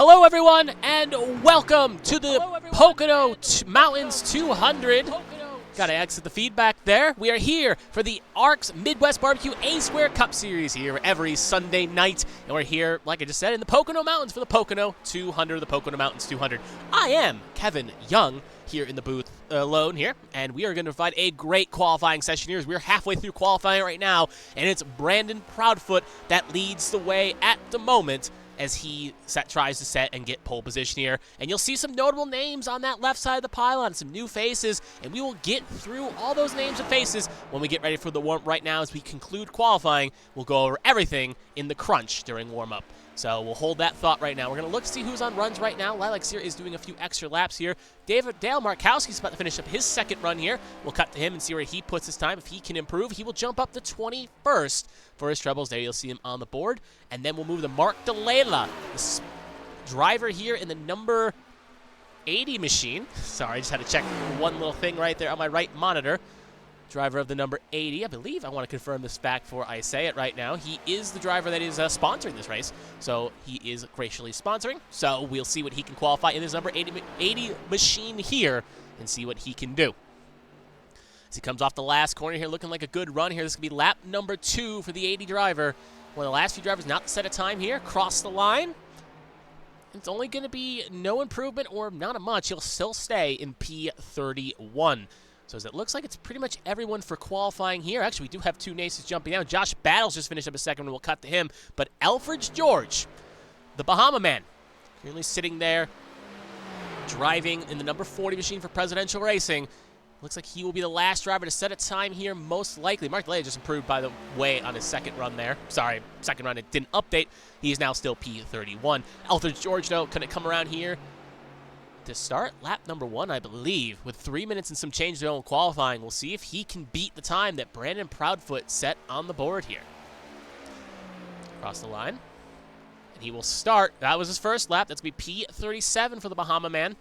Hello everyone, and welcome to the Pocono Mountains 200. Gotta exit the feedback there. We are here for the ARCS Midwest Barbecue A-Square Cup Series here every Sunday night. And we're here, like I just said, in the Pocono Mountains for the Pocono 200, the Pocono Mountains 200. I am Kevin Young here in the booth alone here, and we are going to provide a great qualifying session here. We're halfway through qualifying right now, and it's Brandon Proudfoot that leads the way at the moment as he tries to set and get pole position here. And you'll see some notable names on that left side of the pylon, some new faces, and we will get through all those names and faces when we get ready for the warm-up. Right now, as we conclude qualifying, we'll go over everything in the crunch during warm-up. So we'll hold that thought right now. We're going to look to see who's on runs right now. Lilacs here is doing a few extra laps here. Dale Markowski's about to finish up his second run here. We'll cut to him and see where he puts his time. If he can improve, he will jump up to 21st for his troubles. There you'll see him on the board. And then we'll move to Mark DeLayla, the driver here in the number 80 machine. Sorry, I just had to check one little thing right there on my right monitor. Driver of the number 80, I believe. I want to confirm this fact before I say it right now. He is the driver that is sponsoring this race, so he is graciously sponsoring. So we'll see what he can qualify in this number 80 machine here and see what he can do. As he comes off the last corner here, looking like a good run here. This could be lap number 2 for the 80 driver. One of the last few drivers not to set a time here. Cross the line. It's only going to be no improvement or not much. He'll still stay in P31. So as it looks like it's pretty much everyone for qualifying here. Actually, we do have two naces jumping out. Josh Battles just finished up his second one. We'll cut to him. But Alfred George, the Bahama man, currently sitting there driving in the number 40 machine for Presidential Racing. Looks like he will be the last driver to set a time here, most likely. Mark DeLay just improved, by the way, on his second run there. Sorry, second run, it didn't update. He is now still P31. Alfred George, though, couldn't come around here to start lap number 1, I believe, with 3 minutes and some change to go in qualifying. We'll see if he can beat the time that Brandon Proudfoot set on the board here. Across the line. And he will start. That was his first lap. That's going to be P37 for the Bahama man.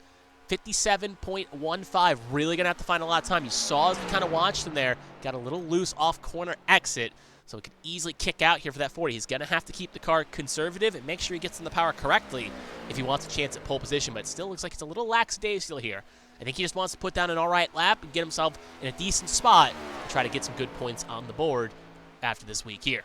57.15. Really going to have to find a lot of time. You saw as we kind of watched him there. Got a little loose off corner exit. So he could easily kick out here for that 40. He's going to have to keep the car conservative and make sure he gets in the power correctly if he wants a chance at pole position. But it still looks like it's a little lackadaisical here. I think he just wants to put down an all right lap and get himself in a decent spot and try to get some good points on the board after this week here.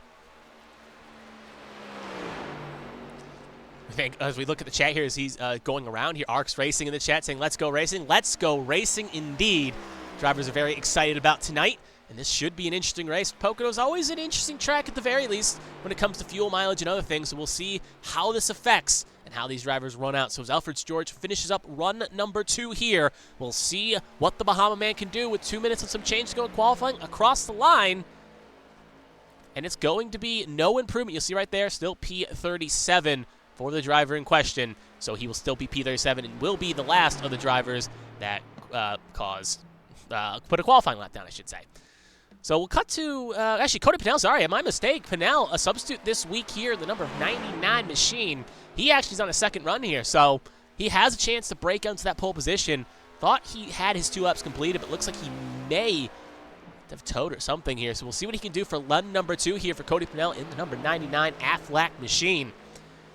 I think as we look at the chat here as he's going around here, ARCS Racing in the chat saying, let's go racing. Let's go racing indeed. Drivers are very excited about tonight. And this should be an interesting race. Pocono is always an interesting track at the very least when it comes to fuel mileage and other things. So we'll see how this affects and how these drivers run out. So as Alfred George finishes up run number 2 here, we'll see what the Bahama man can do with 2 minutes and some change to go in qualifying across the line. And it's going to be no improvement. You'll see right there, still P37 for the driver in question. So he will still be P37 and will be the last of the drivers that put a qualifying lap down, I should say. So we'll cut to, actually, Cody Pennell, sorry, my mistake. Pennell, a substitute this week here, the number 99 machine. He actually is on a second run here, so he has a chance to break into that pole position. Thought he had his 2 laps completed, but looks like he may have towed or something here. So we'll see what he can do for run number 2 here for Cody Pennell in the number 99 Aflac machine.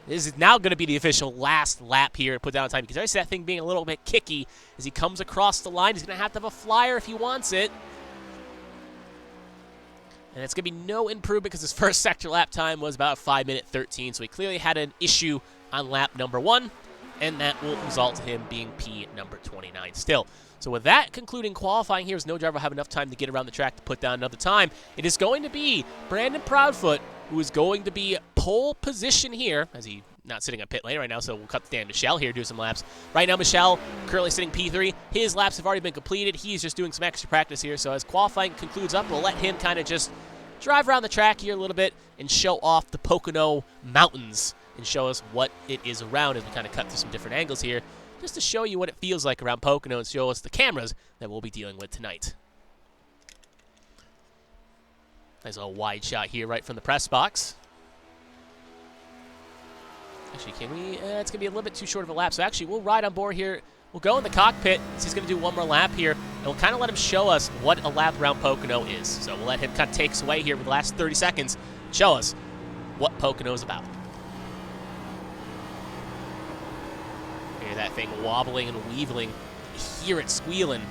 This is now going to be the official last lap here to put down time because I see that thing being a little bit kicky as he comes across the line. He's going to have a flyer if he wants it. And it's going to be no improvement because his first sector lap time was about 5:13, so he clearly had an issue on lap number 1, and that will result in him being P number 29 still. So with that concluding qualifying here, as no driver will have enough time to get around the track to put down another time, it is going to be Brandon Proudfoot who is going to be pole position here, as he not sitting on pit lane right now, so we'll cut to Dan Michelle here, do some laps. Right now, Michelle currently sitting P3. His laps have already been completed. He's just doing some extra practice here, so as qualifying concludes up, we'll let him kind of just drive around the track here a little bit and show off the Pocono Mountains and show us what it is around as we kind of cut through some different angles here, just to show you what it feels like around Pocono and show us the cameras that we'll be dealing with tonight. Nice little wide shot here right from the press box. Actually, can we? It's going to be a little bit too short of a lap. So actually, we'll ride on board here. We'll go in the cockpit. So he's going to do one more lap here. And we'll kind of let him show us what a lap around Pocono is. So we'll let him kind of take us away here for the last 30 seconds. Show us what Pocono is about. Hear that thing wobbling and weaving. Hear it squealing.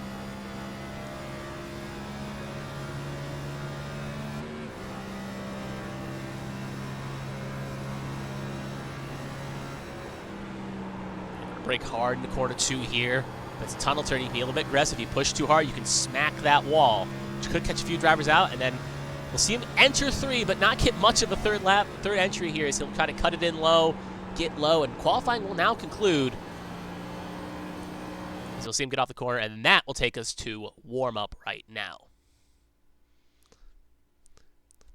Brake hard in the corner 2 here. But it's a tunnel turn. You can be a little bit aggressive. If you push too hard, you can smack that wall, which could catch a few drivers out, and then we'll see him enter 3, but not get much of a third entry here, as he'll try to cut it in low, get low, and qualifying will now conclude. As you'll see him get off the corner, and that will take us to warm-up right now.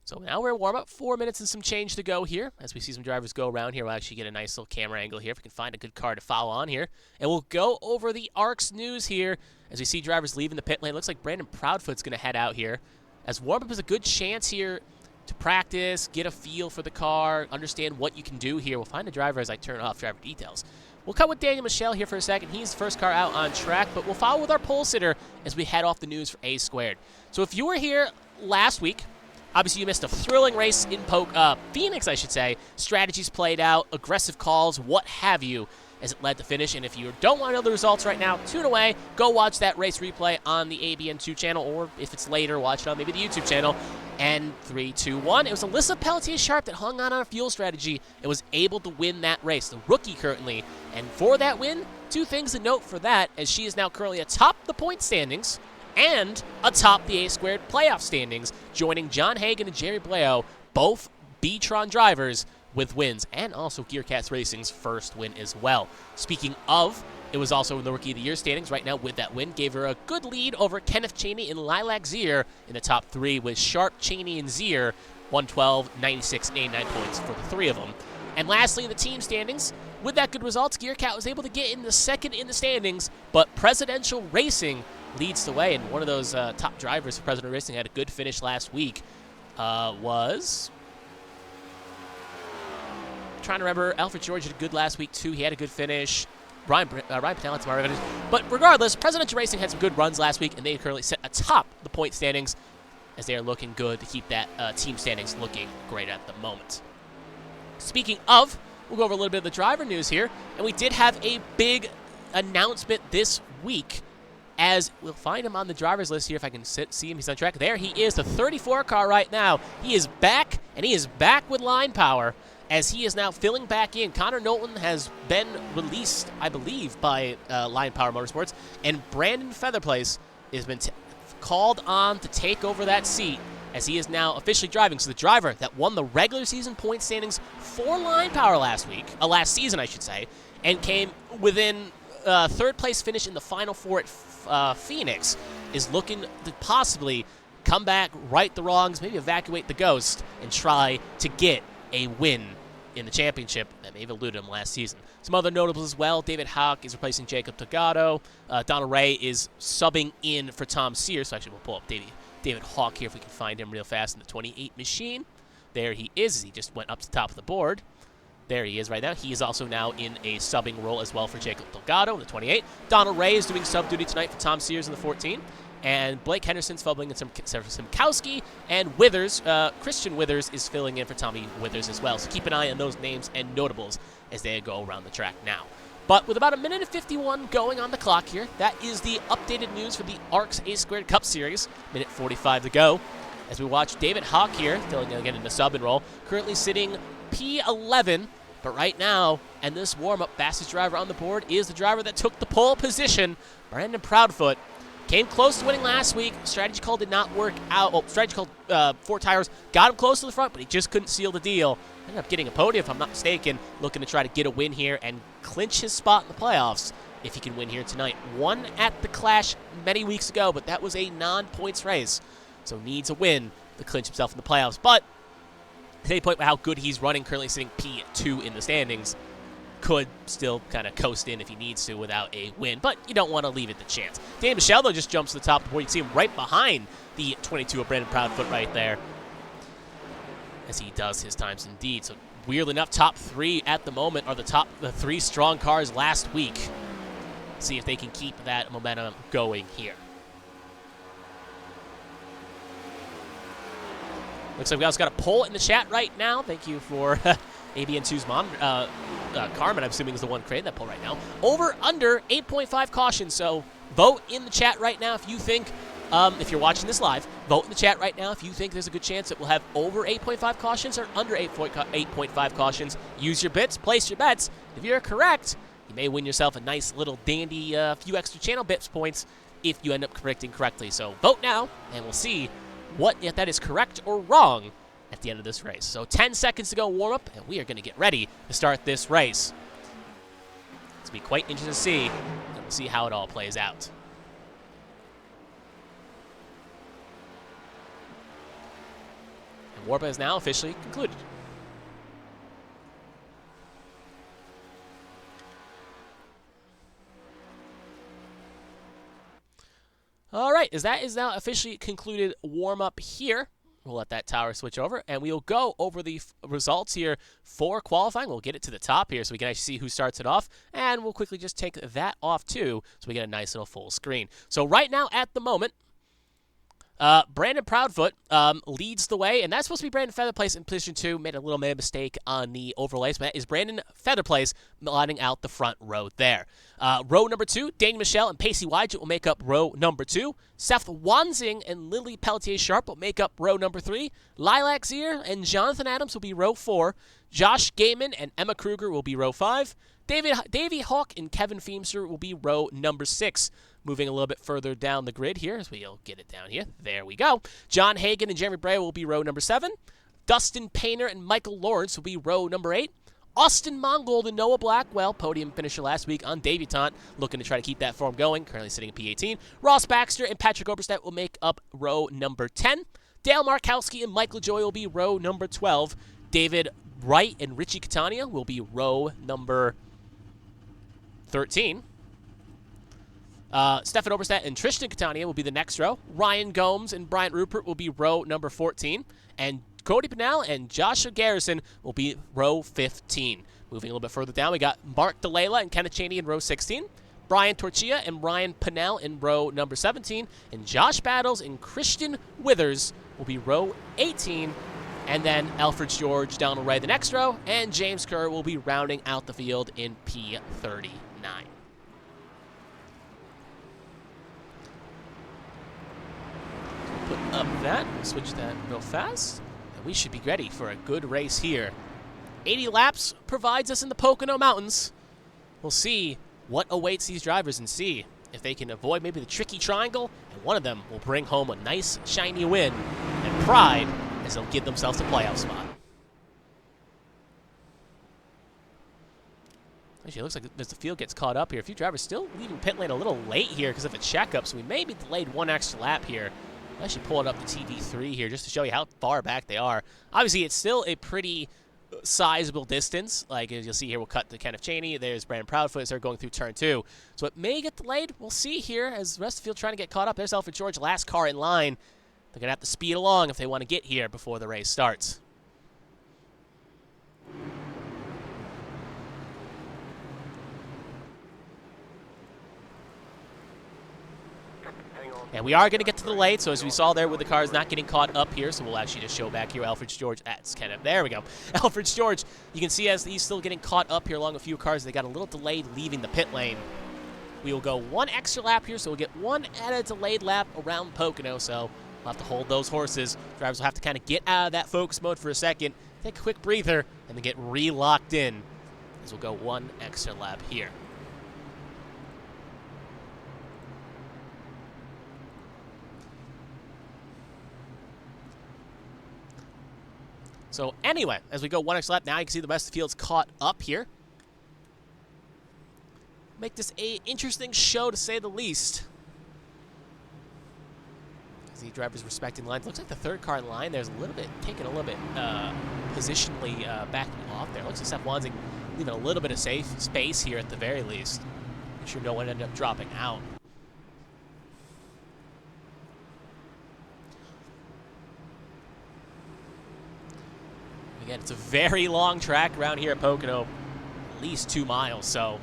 So now we're in warm-up, 4 minutes and some change to go here. As we see some drivers go around here, we'll actually get a nice little camera angle here if we can find a good car to follow on here. And we'll go over the ARCS news here as we see drivers leaving the pit lane. Looks like Brandon Proudfoot's going to head out here, as warm-up is a good chance here to practice, get a feel for the car, understand what you can do here. We'll find a driver as I turn off driver details. We'll cut with Daniel Michelle here for a second. He's the first car out on track, but we'll follow with our pole sitter as we head off the news for A Squared. So if you were here last week, obviously you missed a thrilling race in Phoenix, I should say. Strategies played out, aggressive calls, what have you, as it led to finish. And if you don't want to know the results right now, tune away. Go watch that race replay on the ABN2 channel, or if it's later, watch it on maybe the YouTube channel. And 3, 2, 1. It was Alyssa Pelletier-Sharp that hung on a fuel strategy and was able to win that race, the rookie currently. And for that win, 2 things to note for that, as she is now currently atop the point standings and atop the A Squared playoff standings, joining John Hagan and Jerry Bleo, both B-Tron drivers, with wins, and also GearCats Racing's first win as well. Speaking of, it was also in the Rookie of the Year standings right now with that win. Gave her a good lead over Kenneth Cheney and Lilac Zier in the top 3, with Sharp, Cheney, and Zier 112, 96, and 89 points for the 3 of them. And lastly, in the team standings, with that good results, GearCat was able to get in the second in the standings, but Presidential Racing leads the way, and one of those top drivers for Presidential Racing had a good finish last week. Was... trying to remember, Alfred George did good last week too. He had a good finish. Ryan Patel had some already. But regardless, Presidential Racing had some good runs last week, and they currently sit atop the point standings, as they are looking good to keep that team standings looking great at the moment. Speaking of, we'll go over a little bit of the driver news here, and we did have a big announcement this week, as we'll find him on the driver's list here if I can see him. He's on track. There he is, the 34 car right now. He is back, and he is back with line power, as he is now filling back in. Connor Knowlton has been released, I believe, by Line Power Motorsports, and Brandon Featherplace has been called on to take over that seat, as he is now officially driving. So the driver that won the regular season point standings for Line Power last season, I should say, and came within third place finish in the Final Four at Phoenix, is looking to possibly come back, right the wrongs, maybe evacuate the ghost, and try to get a win in the championship that may have eluded him last season. Some other notables as well. David Hawk is replacing Jacob Togado. Donald Ray is subbing in for Tom Sears. So actually, we'll pull up David Hawk here if we can find him real fast in the 28 machine. There he is. He just went up to the top of the board. There he is right now. He is also now in a subbing role as well for Jacob Delgado in the 28. Donald Ray is doing sub duty tonight for Tom Sears in the 14. And Blake Henderson's fubbing in Simkowski, and Withers, Christian Withers, is filling in for Tommy Withers as well. So keep an eye on those names and notables as they go around the track now. But with about 1:51 minutes going on the clock here, that is the updated news for the ARCS A Squared Cup Series. 1:45 to go. As we watch David Hawk here, filling in again in the sub and roll, currently sitting P11. But right now, and this warm-up, fastest driver on the board is the driver that took the pole position, Brandon Proudfoot. Came close to winning last week. Strategy call did not work out. Well, strategy call 4 tires got him close to the front, but he just couldn't seal the deal. Ended up getting a podium, if I'm not mistaken, looking to try to get a win here and clinch his spot in the playoffs if he can win here tonight. Won at the Clash many weeks ago, but that was a non-points race, so needs a win to clinch himself in the playoffs. But to any point how good he's running, currently sitting P2 in the standings, could still kind of coast in if he needs to without a win, but you don't want to leave it to chance. Dan Michelle, though, just jumps to the top of the board. You can see him right behind the 22 of Brandon Proudfoot right there, as he does his times indeed. So weirdly enough, top 3 at the moment are the 3 strong cars last week. See if they can keep that momentum going here. Looks like we also got a poll in the chat right now. Thank you for ABN2's mom, Carmen, I'm assuming, is the one creating that poll right now. Over, under, 8.5 caution. So vote in the chat right now if you think, if you're watching this live, vote in the chat right now if you think there's a good chance that we'll have over 8.5 cautions or under 8.5 cautions. Use your bits, place your bets. If you're correct, you may win yourself a nice little dandy few extra channel bits points if you end up predicting correctly. So vote now, and we'll see if that is correct or wrong at the end of this race. So 10 seconds to go warm up, and we are going to get ready to start this race. It's going to be quite interesting to see, and we'll see how it all plays out. And warm up is now officially concluded. All right, as that is now officially concluded warm-up here, we'll let that tower switch over, and we'll go over the results here for qualifying. We'll get it to the top here so we can actually see who starts it off, and we'll quickly just take that off too so we get a nice little full screen. So right now at the moment, Brandon Proudfoot leads the way, and that's supposed to be Brandon Featherplace in position 2. Made a little mistake on the overlays, but that is Brandon Featherplace lining out the front row there. Row number 2, Daniel Michelle and Pacey Wygett will make up row number 2. Seth Wanzing and Lily Pelletier-Sharp will make up row number 3. Lilac Zier and Jonathan Adams will be row 4. Josh Gaiman and Emma Kruger will be row 5. Davey Hawk and Kevin Feemster will be row number 6. Moving a little bit further down the grid here as we'll get it down here. There we go. John Hagan and Jeremy Bray will be row number 7. Dustin Painter and Michael Lawrence will be row number 8. Austin Mongold and Noah Blackwell, podium finisher last week on debutante, looking to try to keep that form going, currently sitting at P18. Ross Baxter and Patrick Oberstadt will make up row number 10. Dale Markowski and Mike LaJoy will be row number 12. David Wright and Richie Catania will be row number 13. Stefan Oberstadt and Tristan Catania will be the next row. Ryan Gomes and Bryant Rupert will be row number 14. And Cody Pennell and Joshua Garrison will be row 15. Moving a little bit further down, we got Mark DeLayla and Kenneth Cheney in row 16. Brian Torchia and Ryan Pennell in row number 17. And Josh Battles and Christian Withers will be row 18. And then Alfred George down the right the next row. And James Kerr will be rounding out the field in P39. Put up that, switch that real fast, and we should be ready for a good race here. 80 laps provides us in the Pocono Mountains. We'll see what awaits these drivers and see if they can avoid maybe the tricky triangle, and one of them will bring home a nice shiny win and pride as they'll give themselves a playoff spot. Actually, it looks like as the field gets caught up here, a few drivers still leaving pit lane a little late here because of a checkup, so we may be delayed one extra lap here. I'll actually pull it up to TV3 here just to show you how far back they are. Obviously, it's still a pretty sizable distance. Like, as you'll see here, we'll cut to Kenneth Cheney. There's Brandon Proudfoot as they're going through turn 2. So it may get delayed. We'll see here as the rest of the field trying to get caught up. There's Alfred George, last car in line. They're going to have to speed along if they want to get here before the race starts. And we are going to get to the late, so as we saw there with the cars not getting caught up here, so we'll actually just show back here Alfred George. That's kind of, there we go. Alfred George, you can see as he's still getting caught up here along a few cars, they got a little delayed leaving the pit lane. We will go one extra lap here, so we'll get one added delayed lap around Pocono, so we'll have to hold those horses. Drivers will have to kind of get out of that focus mode for a second, take a quick breather, and then get re-locked in as we'll go one extra lap here. So anyway, as we go one extra lap, now you can see the rest of the field's caught up here. Make this a interesting show, to say the least. As the drivers respecting lines. Looks like the third car in line there's a little bit, taking a little bit positionally backing off there. Looks like Seth Wanzing leaving a little bit of safe space here at the very least. Make sure no one ended up dropping out. Again, it's a very long track around here at Pocono, at least 2 miles, so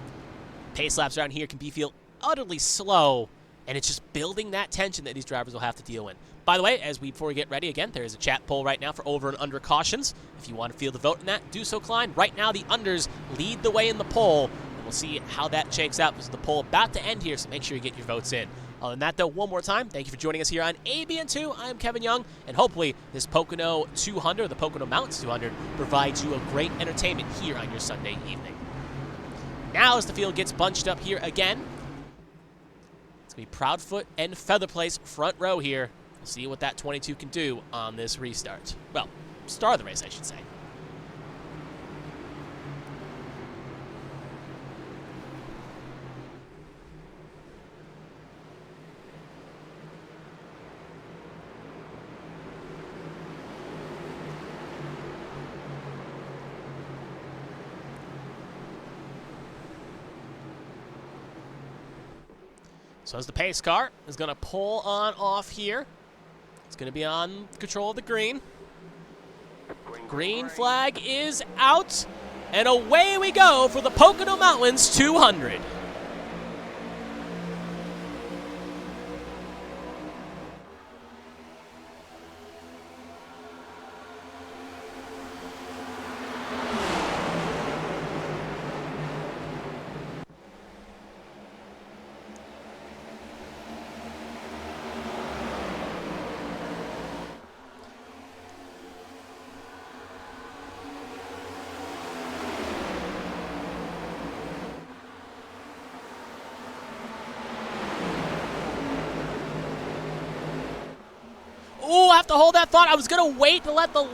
pace laps around here can feel utterly slow, and it's just building that tension that these drivers will have to deal with. By the way, before we get ready again, there is a chat poll right now for over and under cautions. If you want to field the vote in that, do so, Klein. Right now, the unders lead the way in the poll, and we'll see how that shakes out because the poll about to end here, so make sure you get your votes in. Other than that, though, one more time, thank you for joining us here on ABN2. I'm Kevin Young, and hopefully this Pocono 200, the Pocono Mountains 200, provides you a great entertainment here on your Sunday evening. Now, as the field gets bunched up here again, it's going to be Proudfoot and Featherplace front row here. We'll see what that 22 can do on this restart. Well, start of the race, I should say. So as the pace car is going to pull on off here, it's going to be on control of the green. Green flag is out, and away we go for the Pocono Mountains 200. Ooh, I have to hold that thought. I was going to wait to let the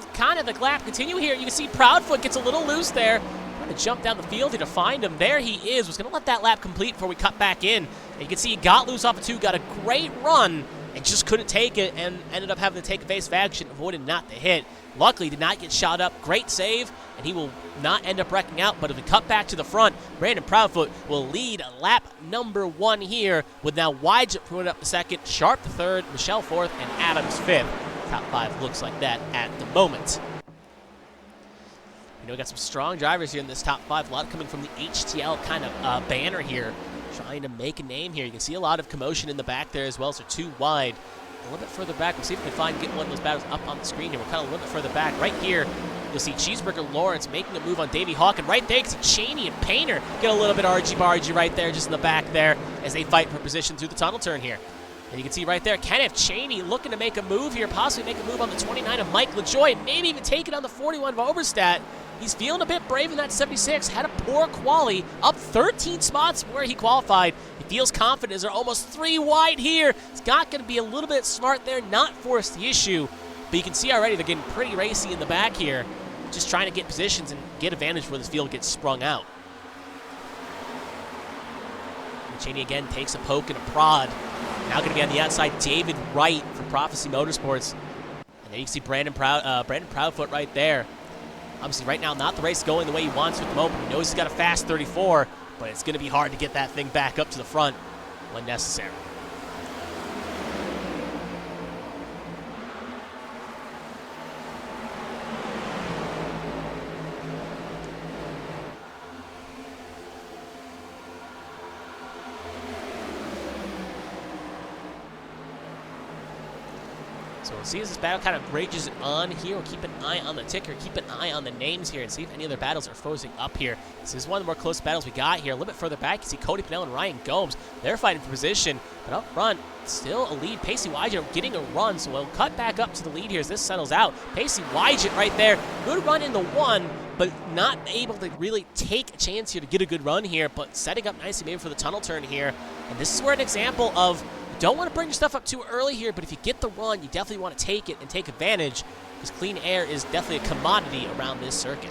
lap continue here. You can see Proudfoot gets a little loose there. Trying to jump down the field here to find him. There he is. Was going to let that lap complete before we cut back in. And you can see he got loose off of 2, got a great run, and just couldn't take it, and ended up having to take evasive action, avoided not the hit. Luckily, did not get shot up. Great save, and he will not end up wrecking out. But if we cut back to the front, Brandon Proudfoot will lead lap number 1 here, with now Wide putting up the second, Sharp the third, Michelle fourth, and Adams fifth. Top 5 looks like that at the moment. You know, we got some strong drivers here in this top 5. A lot coming from the HTL kind of banner here, trying to make a name here. You can see a lot of commotion in the back there as well, so 2 wide. A little bit further back, we'll see if we can get one of those battles up on the screen here. We're kind of a little bit further back. Right here, you'll see Cheeseburger Lawrence making a move on Davey Hawk, and right there you can see Cheney and Painter get a little bit argy-bargy right there, just in the back there, as they fight for position through the tunnel turn here. And you can see right there, Kenneth Cheney looking to make a move here, possibly make a move on the 29 of Mike LaJoy, maybe even take it on the 41 of Oberstadt. He's feeling a bit brave in that 76, had a poor quali, up 13 spots from where he qualified. He feels confident as they're almost 3 wide here. He's not going to be a little bit smart there, not force the issue. But you can see already they're getting pretty racy in the back here, just trying to get positions and get advantage where this field gets sprung out. And Cheney again takes a poke and a prod. Now going to be on the outside, David Wright from Prophecy Motorsports. And there you can see Brandon Proudfoot right there. Obviously, right now, not the race going the way he wants to at the moment. He knows he's got a fast 34, but it's going to be hard to get that thing back up to the front when necessary. So we'll see as this battle kind of rages on here. We'll keep an eye on the ticker, keep an eye on the names here, and see if any other battles are frozen up here. This is one of the more close battles we got here. A little bit further back, you see Cody Pinnell and Ryan Gomes. They're fighting for position, but up front, still a lead. Pacey Wygent getting a run, so we'll cut back up to the lead here as this settles out. Pacey Wygent right there. Good run in the 1, but not able to really take a chance here to get a good run here, but setting up nicely maybe for the tunnel turn here. And this is where an example of don't want to bring your stuff up too early here, but if you get the run, you definitely want to take it and take advantage, because clean air is definitely a commodity around this circuit.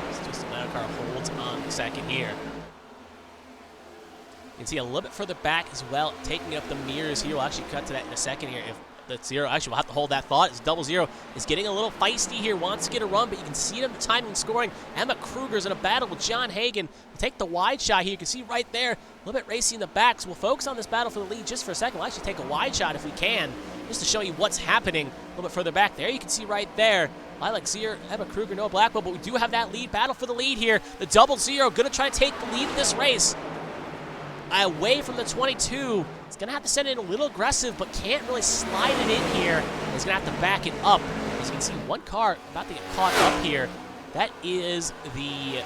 It's just a matter car holds on the second here. You can see a little bit further back as well, taking up the mirrors here. We'll actually cut to that in a second here. If the 0, actually we'll have to hold that thought. It's 00 is getting a little feisty here, wants to get a run, but you can see it in the timing and scoring. Emma Kruger's in a battle with John Hagan. We'll take the wide shot here. You can see right there, a little bit racy in the back. So we'll focus on this battle for the lead just for a second. We'll actually take a wide shot if we can, just to show you what's happening a little bit further back there. You can see right there, Lilac Zier, Emma Kruger, Noah Blackwell, but we do have that lead battle for the lead here. The 00 going to try to take the lead in this race. away from the 22. He's going to have to send it a little aggressive, but can't really slide it in here. He's going to have to back it up. As you can see, one car about to get caught up here. That is the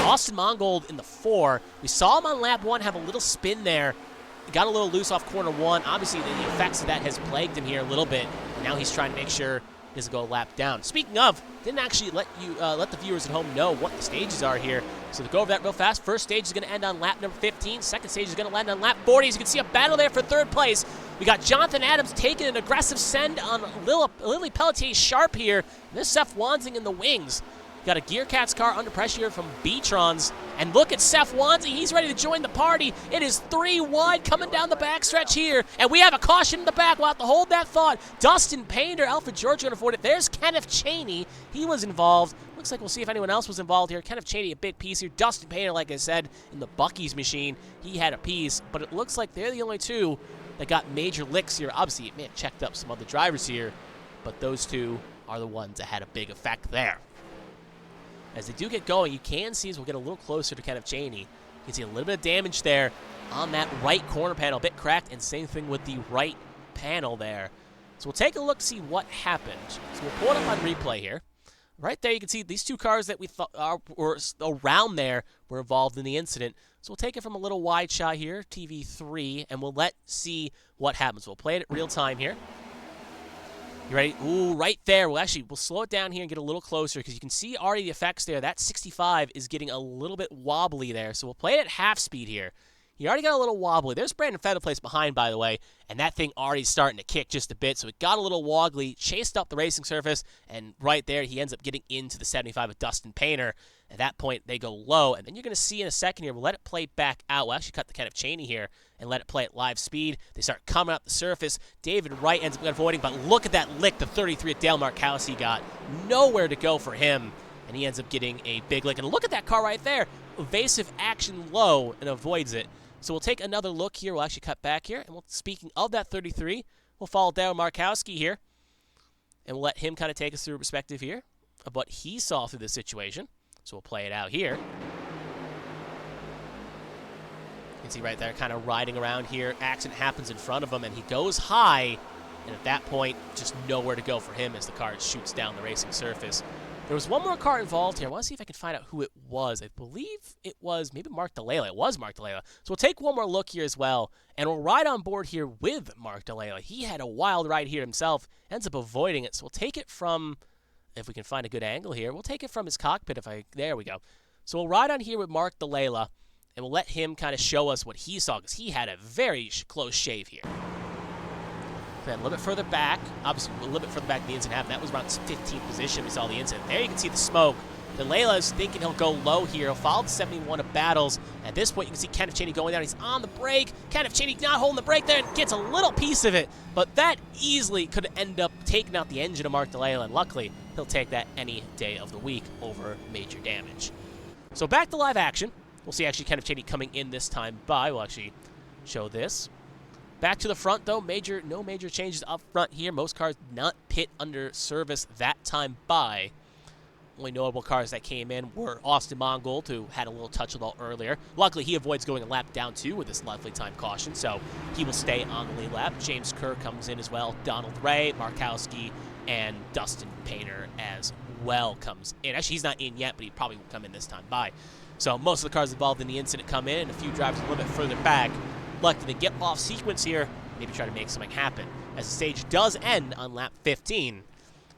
Austin Mongold in the 4. We saw him on lap 1 have a little spin there. Got a little loose off corner 1. Obviously, the effects of that has plagued him here a little bit. Now he's trying to make sure he doesn't go a lap down. Speaking of, didn't actually let the viewers at home know what the stages are here. So to go over that real fast, first stage is going to end on lap number 15. Second stage is going to land on lap 40. As you can see, a battle there for third place. We got Jonathan Adams taking an aggressive send on Lily Pelletier's Sharp here. And this Seth Wansing in the wings. Got a Gearcats car under pressure here from B-Trons. And look at Seth Wansing. He's ready to join the party. It is 3 wide coming down the backstretch here. And we have a caution in the back. We'll have to hold that thought. Dustin Painter, Alfred George going to afford it. There's Kenneth Cheney. He was involved. Looks like we'll see if anyone else was involved here. Kenneth Cheney, a big piece here. Dustin Painter, like I said, in the Buc-ee's machine, he had a piece. But it looks like they're the only two that got major licks here. Obviously, it may have checked up some other drivers here. But those two are the ones that had a big effect there. As they do get going, you can see as we'll get a little closer to Kenneth Cheney. You can see a little bit of damage there on that right corner panel, a bit cracked, and same thing with the right panel there. So we'll take a look to see what happened. So we'll pull it up on replay here. Right there, you can see these two cars that we thought were around there were involved in the incident. So we'll take it from a little wide shot here, TV3, and we'll see what happens. We'll play it at real time here. You ready? Ooh, right there. We'll slow it down here and get a little closer because you can see already the effects there. That 65 is getting a little bit wobbly there. So we'll play it at half speed here. He already got a little wobbly. There's Brandon Featherplace behind, by the way, and that thing already starting to kick just a bit. So it got a little wobbly, chased up the racing surface, and right there he ends up getting into the 75 with Dustin Painter. At that point, they go low, and then you're going to see in a second here, we'll let it play back out. We'll actually cut the Kenneth Cheney here and let it play at live speed. They start coming up the surface. David Wright ends up avoiding, but look at that lick the 33 at Dale Markowski got. Nowhere to go for him, and he ends up getting a big lick. And look at that car right there. Evasive action low and avoids it. So we'll take another look here. We'll actually cut back here. And speaking of that 33, we'll follow Dale Markowski here. And we'll let him kind of take us through a perspective here of what he saw through this situation. So we'll play it out here. You can see right there kind of riding around here. Accident happens in front of him, and he goes high. And at that point, just nowhere to go for him as the car shoots down the racing surface. There was one more car involved here. I want to see if I can find out who it was. I believe it was maybe Mark DeLayla. It was Mark DeLayla. So we'll take one more look here as well, and we'll ride on board here with Mark DeLayla. He had a wild ride here himself, ends up avoiding it. So we'll take it from, if we can find a good angle here, we'll take it from his cockpit. There we go. So we'll ride on here with Mark DeLayla, and we'll let him kind of show us what he saw, because he had a very close shave here. Then a little bit further back, obviously a little bit further back the incident happened. That was around 15th position we saw the incident. There you can see the smoke. DeLayla is thinking he'll go low here. He'll follow the 71 of Battles. At this point, you can see Kenneth Cheney going down. He's on the brake. Kenneth Cheney not holding the brake there and gets a little piece of it. But that easily could end up taking out the engine of Mark DeLayla, and luckily, he'll take that any day of the week over major damage. So back to live action. We'll see actually Kenneth Cheney coming in this time by. We'll actually show this. Back to the front, though, no major changes up front here. Most cars not pit under service that time by. Only notable cars that came in were Austin Mongold, who had a little touch of all earlier. Luckily, he avoids going a lap down, too, with this lovely time caution, so he will stay on the lead lap. James Kerr comes in as well. Donald Ray, Markowski, and Dustin Painter as well comes in. Actually, he's not in yet, but he probably will come in this time by. So most of the cars involved in the incident come in, and a few drivers a little bit further back. Lucky to get off sequence here, maybe try to make something happen, as the stage does end on lap 15.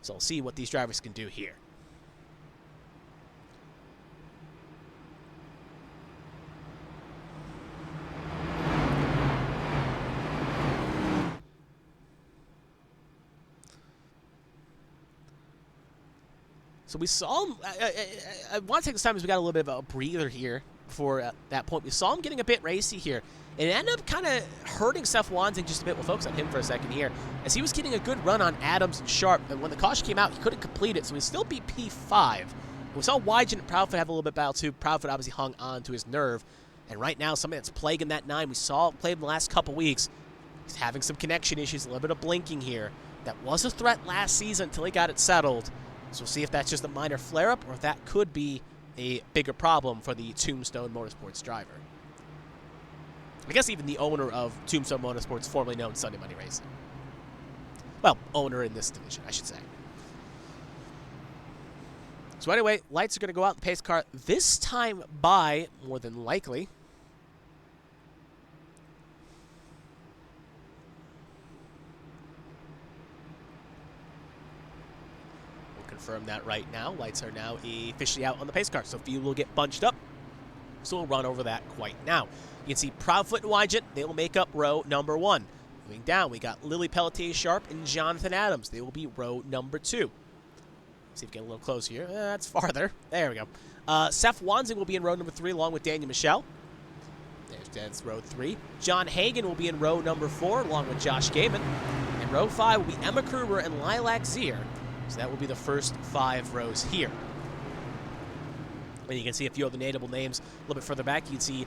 So we'll see what these drivers can do here. So we saw him, I want to take this time as we got a little bit of a breather here before that point. We saw him getting a bit racy here. It ended up kind of hurting Seth Wansing just a bit. We'll focus on him for a second here. As he was getting a good run on Adams and Sharp, and when the caution came out, he couldn't complete it, so he still beat P5. We saw Wygen and Proudfoot have a little bit of battle too. Proudfoot obviously hung on to his nerve. And right now, something that's plaguing that 9, we saw played in the last couple weeks. He's having some connection issues, a little bit of blinking here. That was a threat last season until he got it settled. So we'll see if that's just a minor flare-up or if that could be a bigger problem for the Tombstone Motorsports driver. I guess even the owner of Tombstone Motorsports, formerly known Sunday Money Racing. Well, owner in this division, I should say. So anyway, lights are going to go out in the pace car this time by, more than likely, we'll confirm that right now. Lights are now officially out on the pace car, so fuel will get bunched up. So we'll run over that quite now. You can see Proudfoot and Wygent, they will make up row number 1. Moving down, we got Lily Pelletier Sharp and Jonathan Adams. They will be row number 2. See if we get a little close here. That's farther. There we go. Seth Wanzing will be in row number 3 along with Daniel Michelle. That's row 3. John Hagan will be in row number 4 along with Josh Gaiman. And row 5 will be Emma Kruber and Lilac Zier. So that will be the first 5 rows here. And you can see a few of the notable names a little bit further back. You can see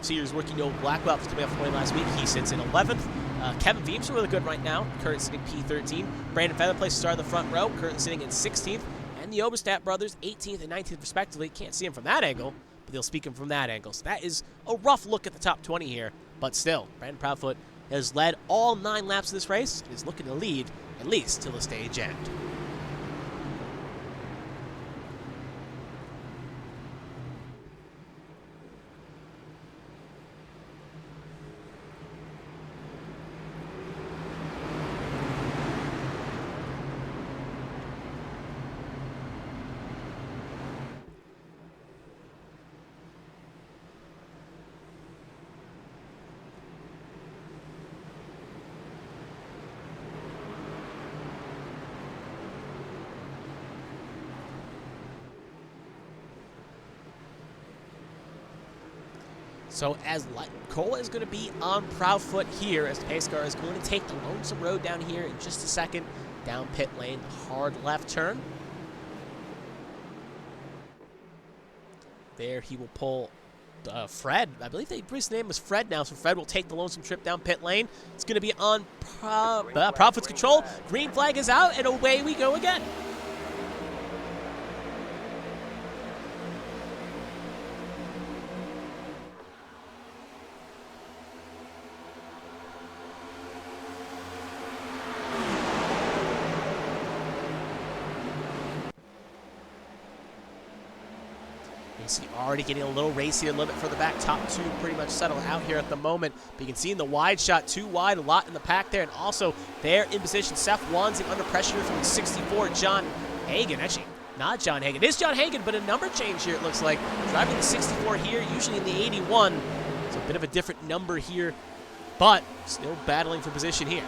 Sears rookie Noah Blackwell was coming off the win last week. He sits in 11th. Kevin Veems are really good right now. Currently sitting P13. Brandon Featherplace started the front row. Currently sitting in 16th. And the Oberstadt brothers, 18th and 19th respectively. Can't see him from that angle, but they'll speak him from that angle. So that is a rough look at the top 20 here. But still, Brandon Proudfoot has led all 9 laps of this race and is looking to lead at least till the stage end. So as Cole is going to be on Proudfoot here, as the pace car is going to take the Lonesome Road down here in just a second. Down pit lane, hard left turn. There he will pull Fred. I believe his name was Fred now, so Fred will take the Lonesome trip down pit lane. It's going to be on Proudfoot's control. Green flag is out, and away we go again. See, already getting a little racy a little bit further back. Top 2 pretty much settled out here at the moment. But you can see in the wide shot, 2 wide, a lot in the pack there. And also there in position, Seth Wanzing under pressure from 64, John Hagan. Actually, not John Hagan. It is John Hagan, but a number change here, it looks like. Driving the 64 here, usually in the 81. It's a bit of a different number here, but still battling for position here.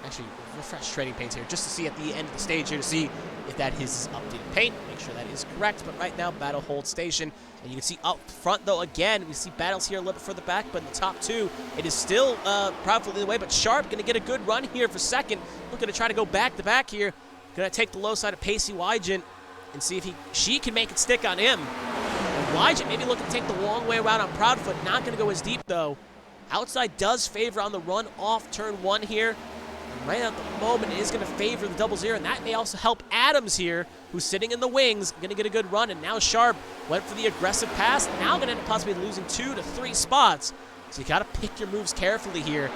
Actually, refresh trading paints here just to see at the end of the stage here to see if that is updated paint. Make sure that is correct. But right now, battle hold station. And you can see up front, though, again, we see battles here a little bit further back. But in the top 2, it is still Proudfoot leading the way. But Sharp going to get a good run here for second. Looking to try to go back-to-back here. Going to take the low side of Pacey Wygent and see if she can make it stick on him. And Wygent maybe looking to take the long way around on Proudfoot. Not going to go as deep, though. Outside does favor on the run off turn 1 here. Right at the moment, it is going to favor the 00, and that may also help Adams here, who's sitting in the wings, going to get a good run, and now Sharp went for the aggressive pass, now going to end up possibly losing 2 to 3 spots. So you got to pick your moves carefully here.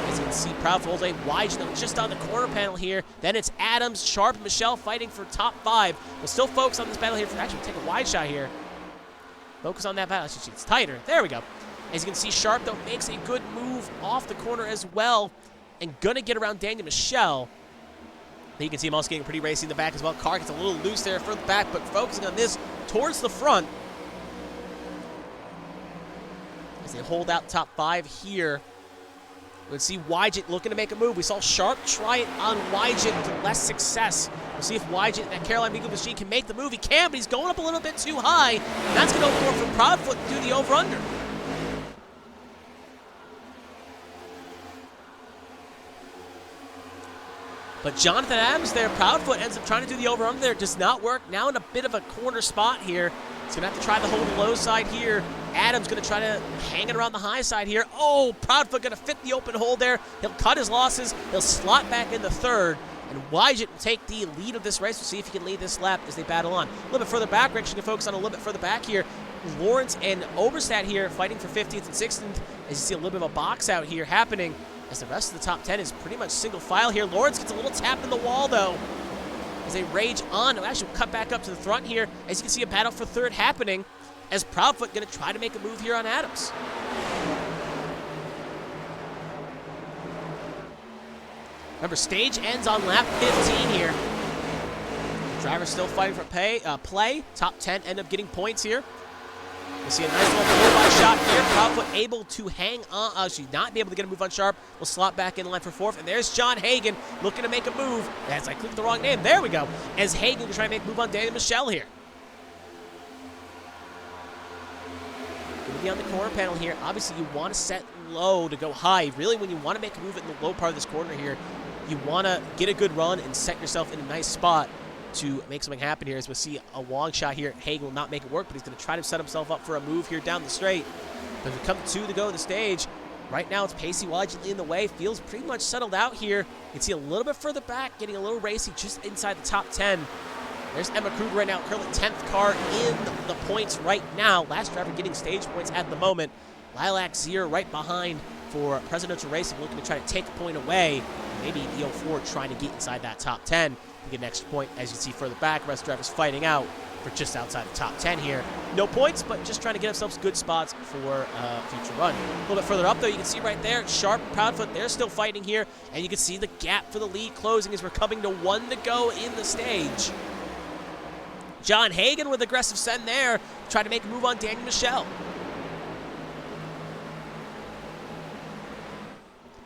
As you can see, Proudfoot Wygent just on the corner panel here. Then it's Adams, Sharp, and Michelle fighting for top 5. We'll still focus on this battle here. Actually, take a wide shot here. Focus on that battle. Actually, it's tighter. There we go. As you can see, Sharp, though, makes a good move off the corner as well. And gonna get around Daniel Michelle. You can see him also getting pretty racy in the back as well. Car gets a little loose there further back, but focusing on this towards the front. As they hold out top 5 here. We'll see Wygent looking to make a move. We saw Sharp try it on Wygent to less success. We'll see if Wygent, that Caroline Beagle machine, can make the move. He can, but he's going up a little bit too high. And that's gonna open more for Proudfoot to do the over-under. But Jonathan Adams there, Proudfoot ends up trying to do the over-under there. Does not work. Now in a bit of a corner spot here. He's going to have to try to hold the low side here. Adams going to try to hang it around the high side here. Oh, Proudfoot going to fit the open hole there. He'll cut his losses. He'll slot back in the 3rd. And Wygent will take the lead of this race. We'll see if he can lead this lap as they battle on. A little bit further back. We're actually going to focus on a little bit further back here. Lawrence and Overstat here fighting for 15th and 16th. As you see a little bit of a box out here happening as the rest of the top 10 is pretty much single file here. Lawrence gets a little tap in the wall, though, as they rage on. Actually, we'll cut back up to the front here. As you can see, a battle for third happening as Proudfoot going to try to make a move here on Adams. Remember, stage ends on lap 15 here. Driver still fighting for play. Top 10 end up getting points here. We'll see a nice little blow-by shot here. Proudfoot able to hang on. Actually, not be able to get a move on Sharp. We'll slot back in line for fourth. And there's John Hagan looking to make a move. As I clicked the wrong name. There we go. As Hagan can try to make a move on Daniel Michelle here. Going to be on the corner panel here. Obviously, you want to set low to go high. Really, when you want to make a move in the low part of this corner here, you want to get a good run and set yourself in a nice spot to make something happen here. As we'll see a long shot here. Hagen will not make it work, but he's going to try to set himself up for a move here down the straight. But as we come to go to the stage, right now it's Pacey Wadley in the way. Feels pretty much settled out here. You can see a little bit further back, getting a little racy just inside the top 10. There's Emma Kruger right now, currently 10th car in the points right now. Last driver getting stage points at the moment. Lilac Zier right behind for Presidential Racing, looking to try to take a point away. Maybe EO4 trying to get inside that top 10 to get an extra point. As you see further back, rest drivers fighting out for just outside the top 10 here. No points, but just trying to get themselves good spots for future run. A little bit further up, though, you can see right there, Sharp and Proudfoot, they're still fighting here. And you can see the gap for the lead closing as we're coming to 1 to go in the stage. John Hagan with aggressive send there, trying to make a move on Daniel Michelle.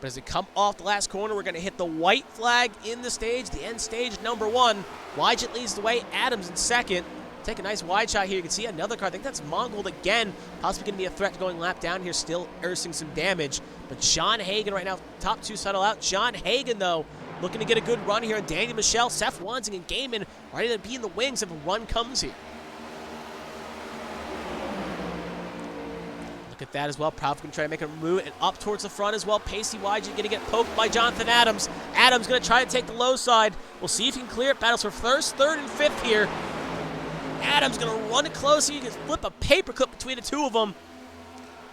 But as we come off the last corner, we're going to hit the white flag in the stage, the end stage, number 1. Wygent leads the way, Adams in second. Take a nice wide shot here. You can see another car. I think that's Mongold again. Possibly going to be a threat going lap down here, still earning some damage. But John Hagan right now, top 2 settle out. John Hagan, though, looking to get a good run here. And Daniel Michelle, Seth Wansing, and Gaiman ready to be in the wings if a run comes here. Look at that as well. Proudfoot going to try to make a move and up towards the front as well. Pacey Wygent going to get poked by Jonathan Adams. Adams going to try to take the low side. We'll see if he can clear it. Battles for first, third, and fifth here. Adams going to run it close. You can flip a paperclip between the two of them.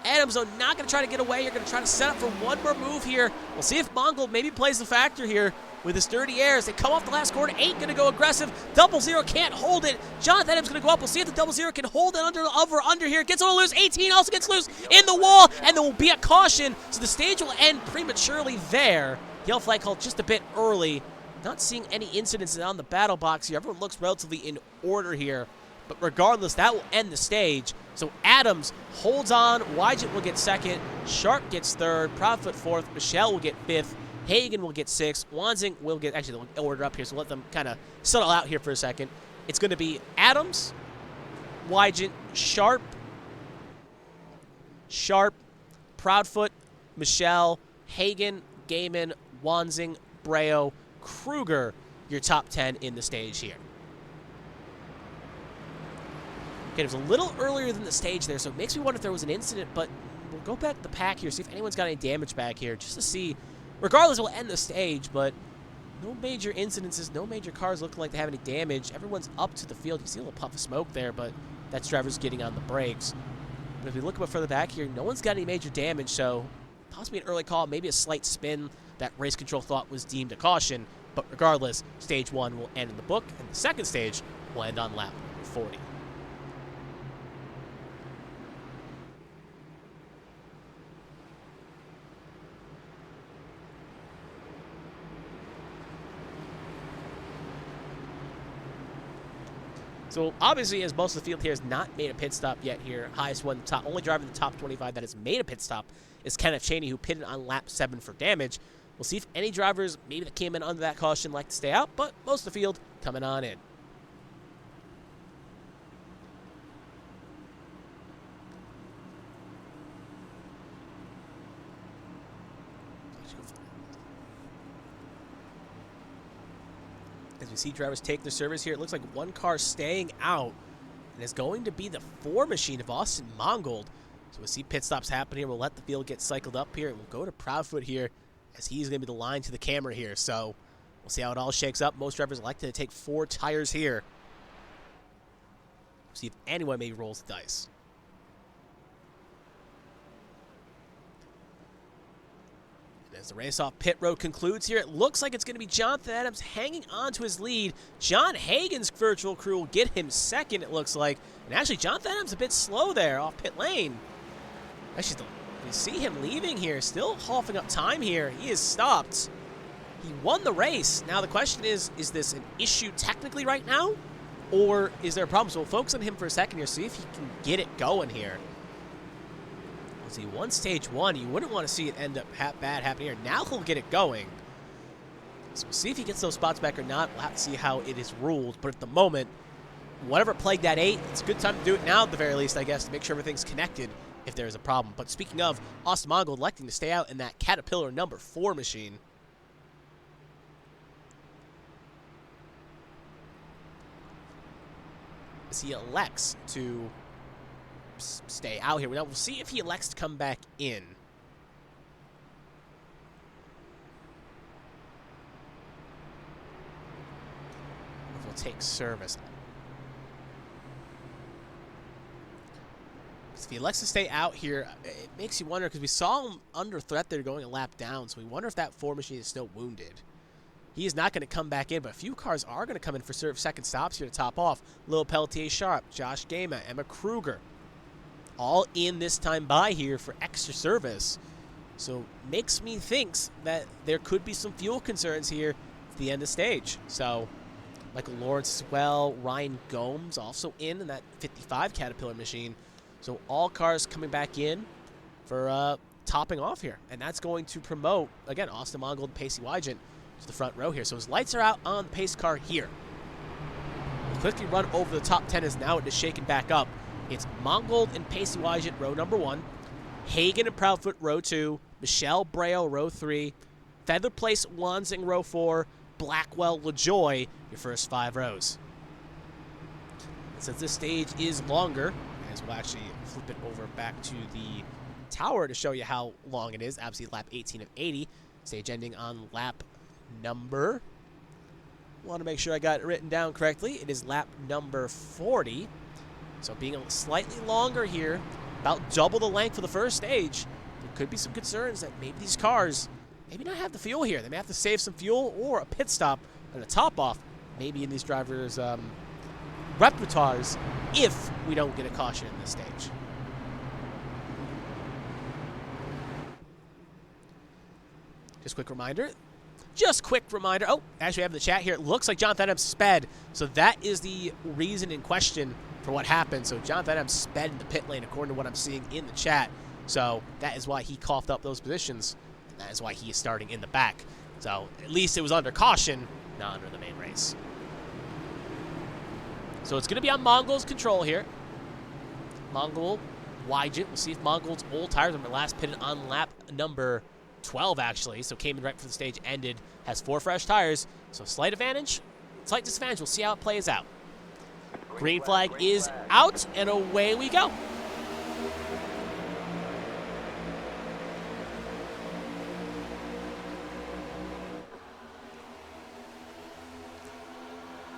Adams, though, not going to try to get away. You're going to try to set up for one more move here. We'll see if Mongold maybe plays the factor here with his dirty airs. They come off the last corner. 8 going to go aggressive. 00 can't hold it. Jonathan Adams going to go up. We'll see if the 00 can hold it under here. Gets a little loose. 18 also gets loose in the wall, and there will be a caution. So the stage will end prematurely there. Yellow flag called just a bit early. Not seeing any incidents on the battle box here. Everyone looks relatively in order here. But regardless, that will end the stage. So Adams holds on. Wygent will get second. Sharp gets third. Proudfoot fourth. Michelle will get fifth. Hagan will get sixth. Wansing will get... Actually, they'll order up here, so let them kind of settle out here for a second. It's going to be Adams, Wygent, Sharp, Proudfoot, Michelle, Hagan, Gaiman, Wansing, Breo, Kruger, your top 10 in the stage here. Okay, it was a little earlier than the stage there, so it makes me wonder if there was an incident, but we'll go back to the pack here, see if anyone's got any damage back here, just to see. Regardless, we'll end the stage, but no major incidences, no major cars looking like they have any damage. Everyone's up to the field. You see a little puff of smoke there, but that's drivers getting on the brakes. But if we look a bit further back here, no one's got any major damage, so possibly an early call, maybe a slight spin that race control thought was deemed a caution. But regardless, stage 1 will end in the book, and the second stage will end on lap 40. So obviously, as most of the field here has not made a pit stop yet here, highest one, only driver in the top 25 that has made a pit stop is Kenneth Cheney, who pitted on lap 7 for damage. We'll see if any drivers maybe that came in under that caution like to stay out, but most of the field coming on in. As we see drivers take their service here, it looks like one car staying out, and it's going to be the 4 machine of Austin Mongold. So we'll see pit stops happen here. We'll let the field get cycled up here, and we'll go to Proudfoot here, as he's going to be the line to the camera here. So we'll see how it all shakes up. Most drivers like to take 4 tires here. See if anyone maybe rolls the dice. As the race off pit road concludes here, it looks like it's going to be Jonathan Adams hanging on to his lead. John Hagan's virtual crew will get him second, it looks like. And actually, Jonathan Adams a bit slow there off pit lane. Actually, you see him leaving here, still halving up time here. He is stopped. He won the race. Now the question is this an issue technically right now? Or is there a problem? So we'll focus on him for a second here, see if he can get it going here. As he won stage 1, you wouldn't want to see it end up bad happening here. Now he'll get it going. So we'll see if he gets those spots back or not. We'll have to see how it is ruled. But at the moment, whatever plagued that 8, it's a good time to do it now at the very least, I guess, to make sure everything's connected if there's a problem. But speaking of, Austin Mongold electing to stay out in that Caterpillar number 4 machine. As he elects to stay out here. Now we'll see if he elects to come back in. If we'll take service. If he elects to stay out here, it makes you wonder, because we saw him under threat there going a lap down, so we wonder if that 4 machine is still wounded. He is not going to come back in, but a few cars are going to come in for second stops here to top off. Lil Pelletier Sharp, Josh Gama, Emma Kruger. All in this time by here for extra service. So makes me think that there could be some fuel concerns here at the end of stage. So Michael Lawrence as well, Ryan Gomes also in that 55 Caterpillar machine. So all cars coming back in for topping off here. And that's going to promote, again, Austin Mongold and Pacey Wygant to the front row here. So his lights are out on the pace car here. We'll quickly run over the top 10 as now it is shaken back up. It's Mongold and Pacey Wygant, row number 1. Hagan and Proudfoot, row 2. Michelle Braille, row 3. Feather Place, Wansing, row 4. Blackwell, LaJoy, your first 5 rows. And since this stage is longer, as we'll actually flip it over back to the tower to show you how long it is, obviously lap 18 of 80. Stage ending on lap number, want to make sure I got it written down correctly. It is lap number 40. So being slightly longer here, about double the length for the first stage, there could be some concerns that maybe these cars maybe not have the fuel here. They may have to save some fuel or a pit stop and a top off maybe in these drivers' repertoires if we don't get a caution in this stage. Just quick reminder. Oh, actually we have in the chat here, it looks like Jonathan Adams sped. So that is the reason in question for what happened. So Jonathan Adams sped in the pit lane according to what I'm seeing in the chat. So that is why he coughed up those positions. That is why he is starting in the back. So at least it was under caution, not under the main race. So it's going to be on Mongold's control here. Mongold, Wygant. We'll see if Mongold's old tires are last pitted on lap number 12, actually. So came in right before the stage ended. Has 4 fresh tires. So slight advantage, slight disadvantage. We'll see how it plays out. Green flag is out, and away we go.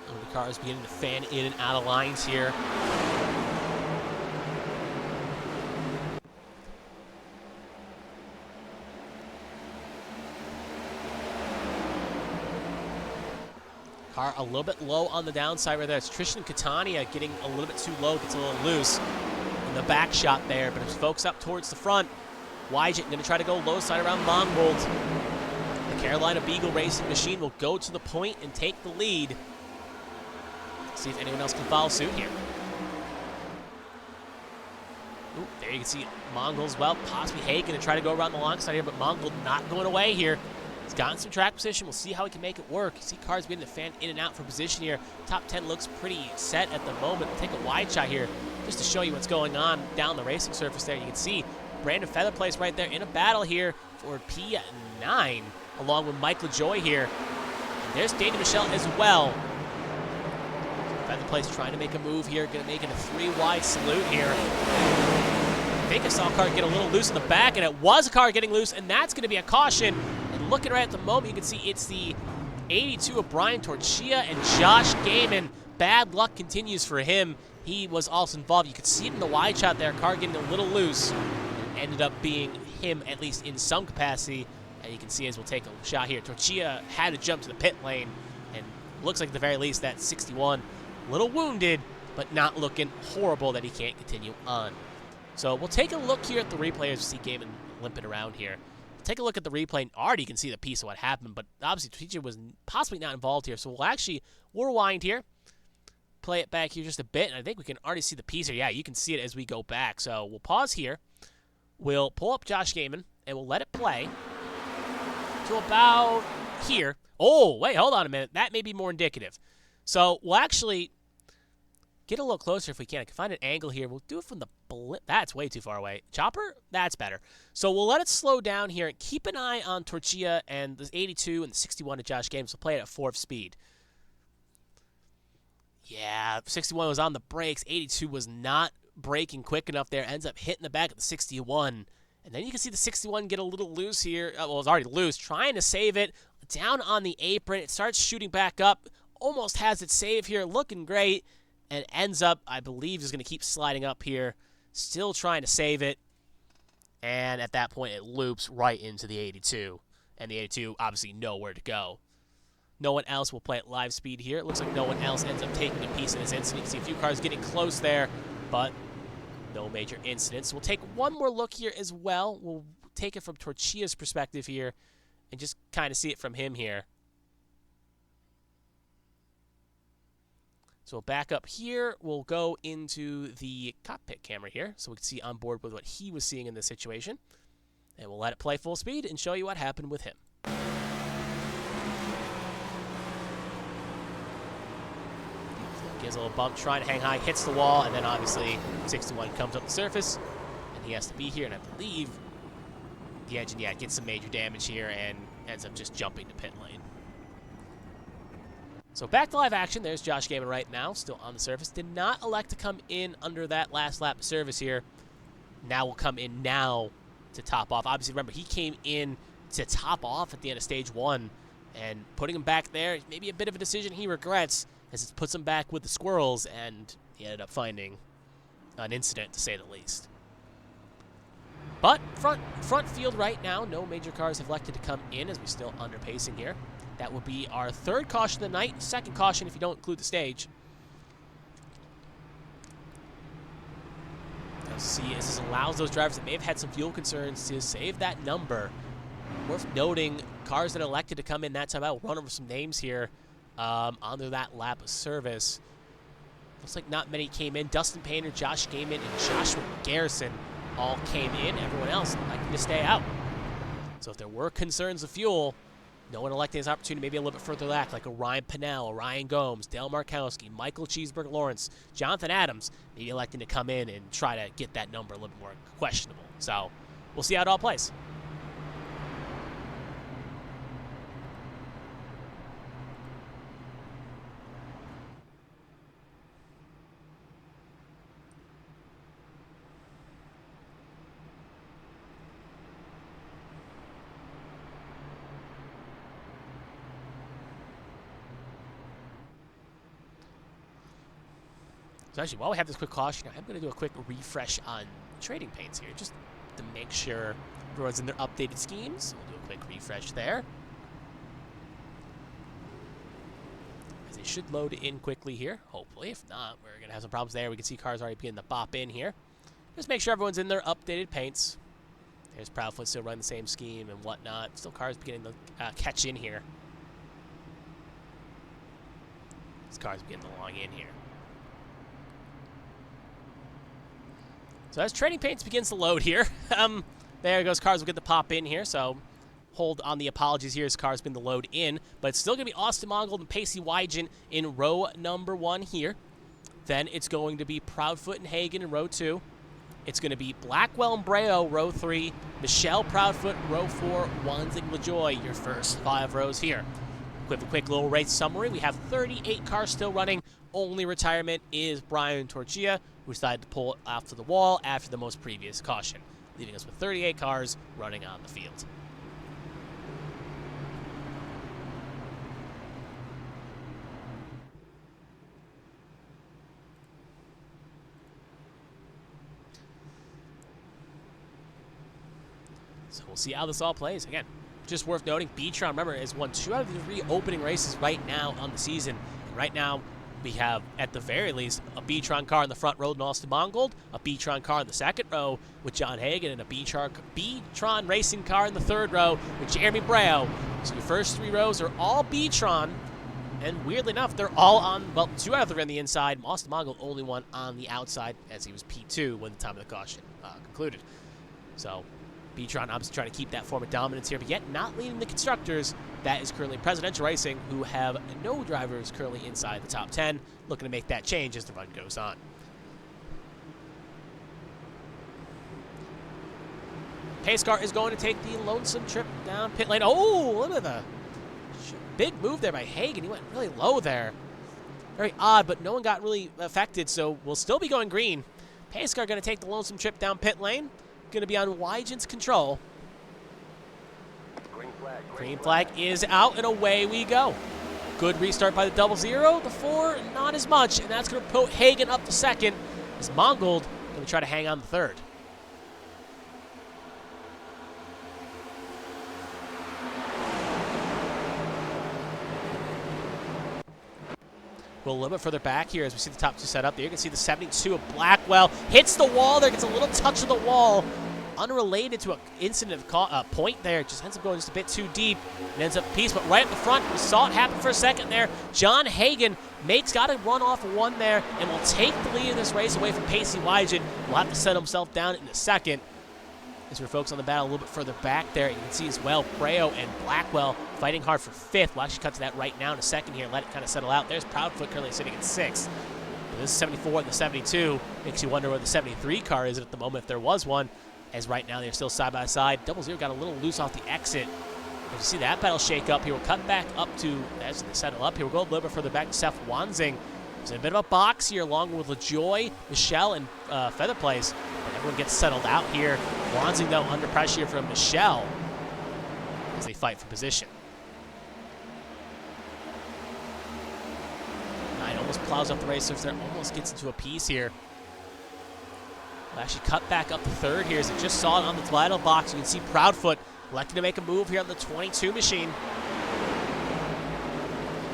The car is beginning to fan in and out of lines here. Car a little bit low on the downside right there. It's Tristan Catania getting a little bit too low, gets a little loose in the back shot there, but it's folks up towards the front. Wygant going to try to go low side around Mongold. The Carolina Beagle Racing machine will go to the point and take the lead. See if anyone else can follow suit here. Ooh, there you can see Mongold as well. Possibly Hagan going to try to go around the long side here, but Mongold not going away here. He's gotten some track position. We'll see how he can make it work. You see cars beginning to fan in and out for position here. Top 10 looks pretty set at the moment. We'll take a wide shot here just to show you what's going on down the racing surface there. You can see Brandon Featherplace right there in a battle here for P9 along with Mike LaJoy here. And there's Danny Michelle as well. Featherplace trying to make a move here. Going to make it a 3-wide salute here. I think I saw a car get a little loose in the back, and it was a car getting loose, and that's going to be a caution. And looking right at the moment, you can see it's the 82 of Brian Torchia and Josh Gaiman. Bad luck continues for him. He was also involved. You could see it in the wide shot there, car getting a little loose. It ended up being him, at least in some capacity, And you can see as we'll take a shot here, Torchia had to jump to the pit lane, and looks like at the very least that 61, a little wounded, but not looking horrible that he can't continue on. So we'll take a look here at the replay as we see Gaiman limping around here. Take a look at the replay, and already you can see the piece of what happened, but obviously Torchia was possibly not involved here. So we'll rewind here, play it back here just a bit, and I think we can already see the piece here. Yeah, you can see it as we go back. So we'll pause here. We'll pull up Josh Gaiman, and we'll let it play to about here. Oh, wait, hold on a minute. That may be more indicative. So we'll actually get a little closer if we can. I can find an angle here. We'll do it from the blip. That's way too far away. Chopper? That's better. So we'll let it slow down here and keep an eye on Torchia and the 82 and the 61 of Josh Gaiman. So play it at 4th speed. Yeah, 61 was on the brakes. 82 was not braking quick enough there. Ends up hitting the back of the 61. And then you can see the 61 get a little loose here. Well, it's already loose. Trying to save it. Down on the apron. It starts shooting back up. Almost has it saved here. Looking great. And ends up, I believe, is going to keep sliding up here. Still trying to save it. And at that point, it loops right into the 82. And the 82, obviously, nowhere to go. No one else will play at live speed here. It looks like no one else ends up taking a piece in this incident. You can see a few cars getting close there, but no major incidents. We'll take one more look here as well. We'll take it from Torchia's perspective here and just kind of see it from him here. So we'll back up here. We'll go into the cockpit camera here so we can see on board with what he was seeing in this situation. And we'll let it play full speed and show you what happened with him. Gives a little bump, trying to hang high, hits the wall, and then obviously 61 comes up the surface, and he has to be here, and I believe the engine, yeah, gets some major damage here and ends up just jumping to pit lane. So back to live action. There's Josh Gaiman right now, still on the surface. Did not elect to come in under that last lap of service here. Now will come in now to top off. Obviously, remember, he came in to top off at the end of stage 1, and putting him back there, maybe a bit of a decision he regrets, as it puts him back with the squirrels, and he ended up finding an incident, to say the least. But front field right now, no major cars have elected to come in as we're still under pacing here. That will be our 3rd caution of the night, 2nd caution if you don't include the stage. Let's see, as this allows those drivers that may have had some fuel concerns to save that number. Worth noting, cars that elected to come in that time out. We'll run over some names here. Under that lap of service. Looks like not many came in. Dustin Painter, Josh Gaiman, and Joshua Garrison all came in. Everyone else elected to stay out. So if there were concerns of fuel, no one elected his opportunity maybe a little bit further back, like a Ryan Pinnell, Ryan Gomes, Dale Markowski, Michael Cheeseburger Lawrence, Jonathan Adams, maybe electing to come in and try to get that number a little bit more questionable. So we'll see how it all plays. So actually, while we have this quick caution, I'm going to do a quick refresh on trading paints here, just to make sure everyone's in their updated schemes. We'll do a quick refresh there. As they should load in quickly here, hopefully. If not, we're going to have some problems there. We can see cars already beginning to bop in here. Just make sure everyone's in their updated paints. There's Proudfoot still running the same scheme and whatnot. Still cars beginning to catch in here. These cars beginning to long in here. So as trading paints begins to load here, there goes cars will get the pop in here. So hold on the apologies here as cars begin to load in. But it's still going to be Austin Mongold and Pacey Wygen in row number 1 here. Then it's going to be Proudfoot and Hagen in row 2. It's going to be Blackwell and Breo, row 3. Michelle Proudfoot, row 4. Wanzing LaJoy, your first 5 rows here. With a quick little race summary, we have 38 cars still running. Only retirement is Brian Torchia, who decided to pull it off to the wall after the most previous caution, leaving us with 38 cars running on the field. So we'll see how this all plays. Again, just worth noting, B-tron, remember, has won 2 out of the 3 opening races right now on the season. And right now, we have, at the very least, a B-tron car in the front row in Austin Mongold, a B-tron car in the second row with John Hagan, and a B-tron racing car in the third row with Jeremy Brao. So your first 3 rows are all B-tron, and weirdly enough, they're all on, well, 2 out of 3 on the inside. Austin Mongold only one on the outside, as he was P2 when the time of the caution concluded. So B-tron obviously trying to keep that form of dominance here, but yet not leading the constructors. That is currently Presidential Racing, who have no drivers currently inside the top 10, looking to make that change as the run goes on. Pace car is going to take the lonesome trip down pit lane. Oh, a little bit of a big move there by Hagan. He went really low there. Very odd, but no one got really affected, so we'll still be going green. Pace car going to take the lonesome trip down pit lane. Going to be on Wygen's control. Green flag is out, and away we go. Good restart by the 00. The 4, not as much, and that's going to put Hagan up to second, as Mongold going to try to hang on the third. Go a little bit further back here as we see the top 2 set up there. You can see the 72 of Blackwell hits the wall there, gets a little touch of the wall. Unrelated to an incident of point there, just ends up going just a bit too deep and ends up piece, but right at the front, we saw it happen for a second there. John Hagan got to run off 1 there and will take the lead of this race away from Pacey Wygen. Will have to set himself down in a second. As we're focused on the battle a little bit further back there, you can see as well Brao and Blackwell fighting hard for 5th. We'll actually cut to that right now in a second here and let it kind of settle out. There's Proudfoot currently sitting at 6th. But this is 74 and the 72. Makes you wonder where the 73 car is at the moment, if there was one, as right now they're still side by side. 00 got a little loose off the exit. As you see that battle shake up here, we'll cut back up to, as they settle up here, we'll go a little bit further back to Seth Wanzing. There's a bit of a box here along with LaJoy, Michelle, and Feather Place. But everyone gets settled out here. Wanzing, though, under pressure from Michelle as they fight for position. 9 almost plows up the race surface there, almost gets into a piece here. We'll actually cut back up the third here as I just saw it on the vital box. You can see Proudfoot electing to make a move here on the 22 machine.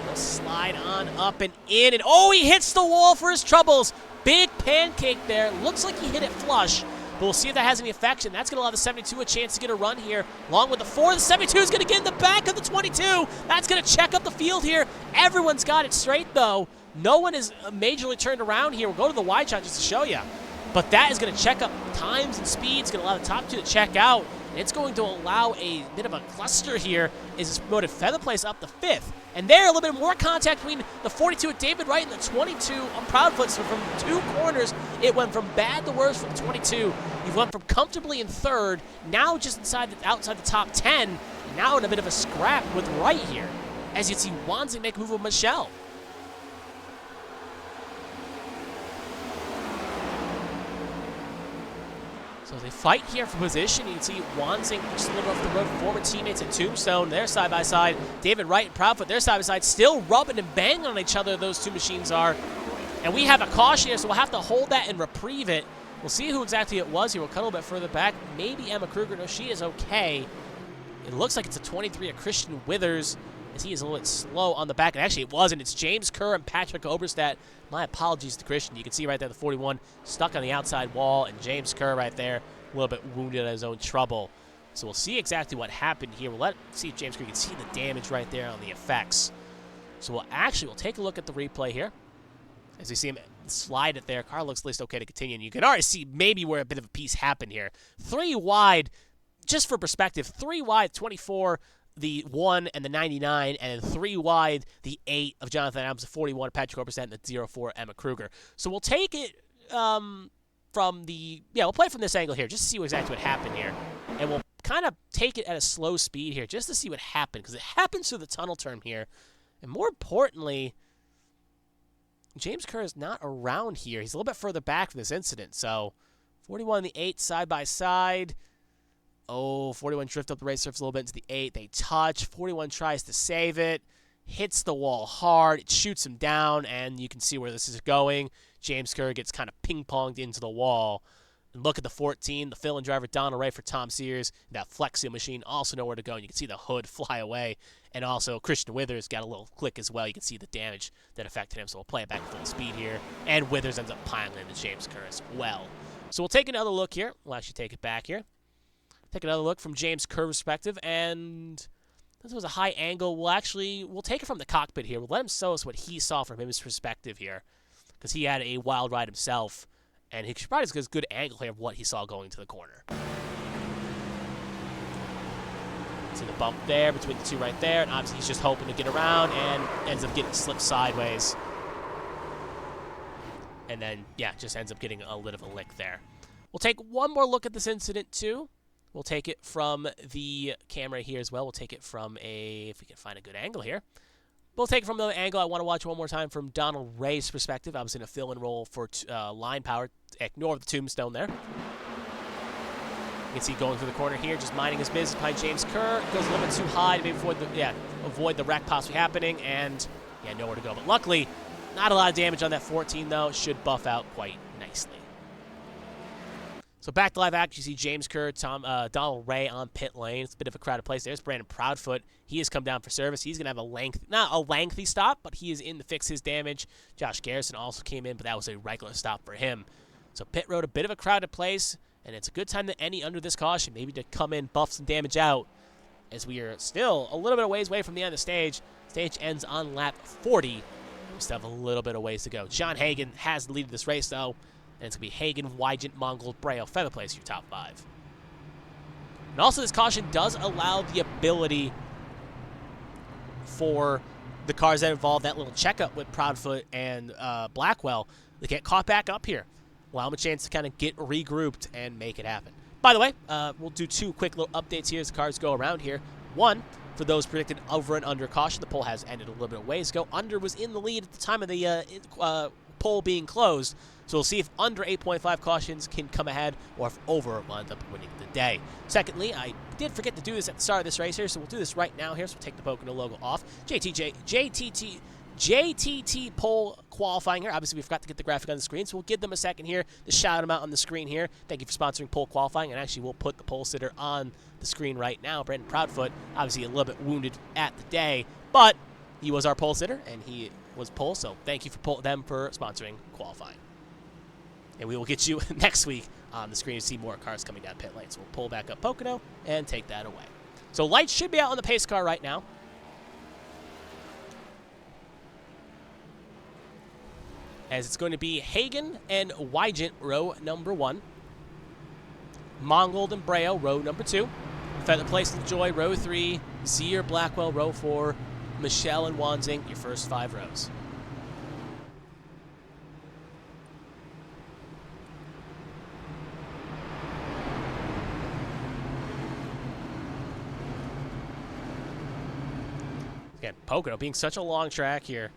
He'll slide on up and in, and oh, he hits the wall for his troubles. Big pancake there. Looks like he hit it flush, but we'll see if that has any effect, and that's going to allow the 72 a chance to get a run here. Along with the 4, the 72 is going to get in the back of the 22. That's going to check up the field here. Everyone's got it straight, though. No one is majorly turned around here. We'll go to the wide shot just to show you. But that is going to check up times and speeds, going to allow the top 2 to check out. And it's going to allow a bit of a cluster here as it's promoted Feather Place up the 5th. And there, a little bit more contact between the 42 at David Wright and the 22 on Proudfoot. So from 2 corners, it went from bad to worse for the 22. You've went from comfortably in 3rd, now just outside the top 10, now in a bit of a scrap with Wright here. As you see Wanzing make a move with Michelle. So they fight here for position. You can see Wanzing just a little off the road. Former teammates at Tombstone, they're side by side. David Wright and Proudfoot, they're side by side, still rubbing and banging on each other, those 2 machines are. And we have a caution here, so we'll have to hold that and reprieve it. We'll see who exactly it was here. We'll cut a little bit further back. Maybe Emma Kruger. No, she is okay. It looks like it's a 23 of Christian Withers, as he is a little bit slow on the back. And actually, it wasn't. It's James Kerr and Patrick Oberstadt. My apologies to Christian. You can see right there the 41 stuck on the outside wall, and James Kerr right there a little bit wounded at his own trouble. So we'll see exactly what happened here. We'll see if James Kerr can see the damage right there on the effects. So we'll take a look at the replay here. As we see him slide it there, car looks at least okay to continue. And you can already see maybe where a bit of a piece happened here. 3 wide, just for perspective, 3 wide, 24, the 1 and the 99, and then 3 wide, the 8 of Jonathan Adams, the 41 of Patrick Oberstadt, and the 04 Emma Kruger. So we'll take it from the, we'll play from this angle here just to see exactly what happened here. And we'll kind of take it at a slow speed here just to see what happened, because it happens through the tunnel turn here. And more importantly, James Kerr is not around here. He's a little bit further back from this incident. So 41 and the 8 side by side. Oh, 41 drift up the race surface a little bit into the 8. They touch. 41 tries to save it. Hits the wall hard. It shoots him down, and you can see where this is going. James Kerr gets kind of ping-ponged into the wall And look at the 14, the fill-in driver, Donald Ray for Tom Sears. That Flex Seal machine, also nowhere to go, and you can see the hood fly away. And also, Christian Withers got a little click as well. You can see the damage that affected him, so we'll play it back full speed here. And Withers ends up piling into James Kerr as well. So we'll take another look here. We'll actually take it back here. Take another look from James Kerr's perspective, and this was a high angle. We'll take it from the cockpit here. We'll let him show us what he saw from his perspective here, because he had a wild ride himself, and he probably has a good angle here of what he saw going to the corner. See the bump there between the two right there, and obviously he's just hoping to get around and ends up getting slipped sideways. And then, yeah, just ends up getting a bit of a lick there. We'll take one more look at this incident, too. We'll take it from the camera here as well. We'll take it from if we can find a good angle here. We'll take it from the angle. I want to watch one more time from Donald Ray's perspective. I was in a fill-in role for line power. Ignore the tombstone there. You can see going through the corner here, just minding his business behind James Kerr. Goes a little bit too high to maybe avoid the wreck possibly happening, and yeah, nowhere to go. But luckily, not a lot of damage on that 14 though. Should buff out quite nicely. So back to live action, you see James Kerr, Donald Ray on pit lane. It's a bit of a crowded place. There's Brandon Proudfoot. He has come down for service. He's going to have not a lengthy stop, but he is in to fix his damage. Josh Garrison also came in, but that was a regular stop for him. So pit road, a bit of a crowded place, and it's a good time to any under this caution, maybe to come in, buff some damage out, as we are still a little bit of ways away from the end of the stage. Stage ends on lap 40. We still have a little bit of ways to go. John Hagan has the lead of this race, though. And it's going to be Hagan, Wygant, Mongol, Braille, Feather Place, your top 5. And also, this caution does allow the ability for the cars that involve that little checkup with Proudfoot and Blackwell to get caught back up here. Allow them a chance to kind of get regrouped and make it happen. By the way, we'll do 2 quick little updates here as the cars go around here. One, for those predicted over and under caution, the poll has ended a little bit of ways ago. Under was in the lead at the time of the poll being closed. So we'll see if under 8.5 cautions can come ahead or if over will end up winning the day. Secondly, I did forget to do this at the start of this race here, so we'll do this right now here. So we'll take the Pocono logo off. JTT poll qualifying here. Obviously, we forgot to get the graphic on the screen, so we'll give them a second here to shout them out on the screen here. Thank you for sponsoring poll qualifying, and actually we'll put the pole sitter on the screen right now. Brandon Proudfoot, obviously a little bit wounded at the day, but he was our pole sitter, and he was pole, so thank you for them for sponsoring qualifying. And we will get you next week on the screen to see more cars coming down pit lane. So we'll pull back up Pocono and take that away. So lights should be out on the pace car right now. As it's going to be Hagan and Wygant, row number 1. Mongold and Braille, row number 2. Feather Place and Joy, row 3. Zier, Blackwell, row 4. Michelle and Wanzing, your first 5 rows. Again, Pocono being such a long track here.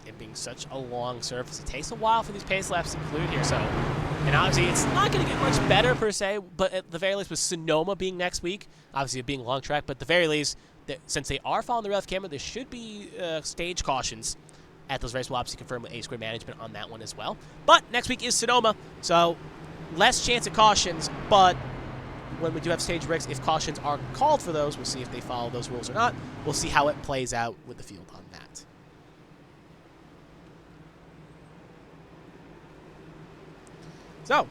It being such a long surface. It takes a while for these pace laps to conclude here. So, and obviously it's not going to get much better per se, but at the very least with Sonoma being next week, obviously it being a long track, but at the very least, since they are following the ref camera, there should be stage cautions at those races. We'll obviously confirm with A-Square management on that one as well. But next week is Sonoma, so less chance of cautions, but when we do have stage breaks, if cautions are called for those, we'll see if they follow those rules or not. We'll see how it plays out with the field on that. So,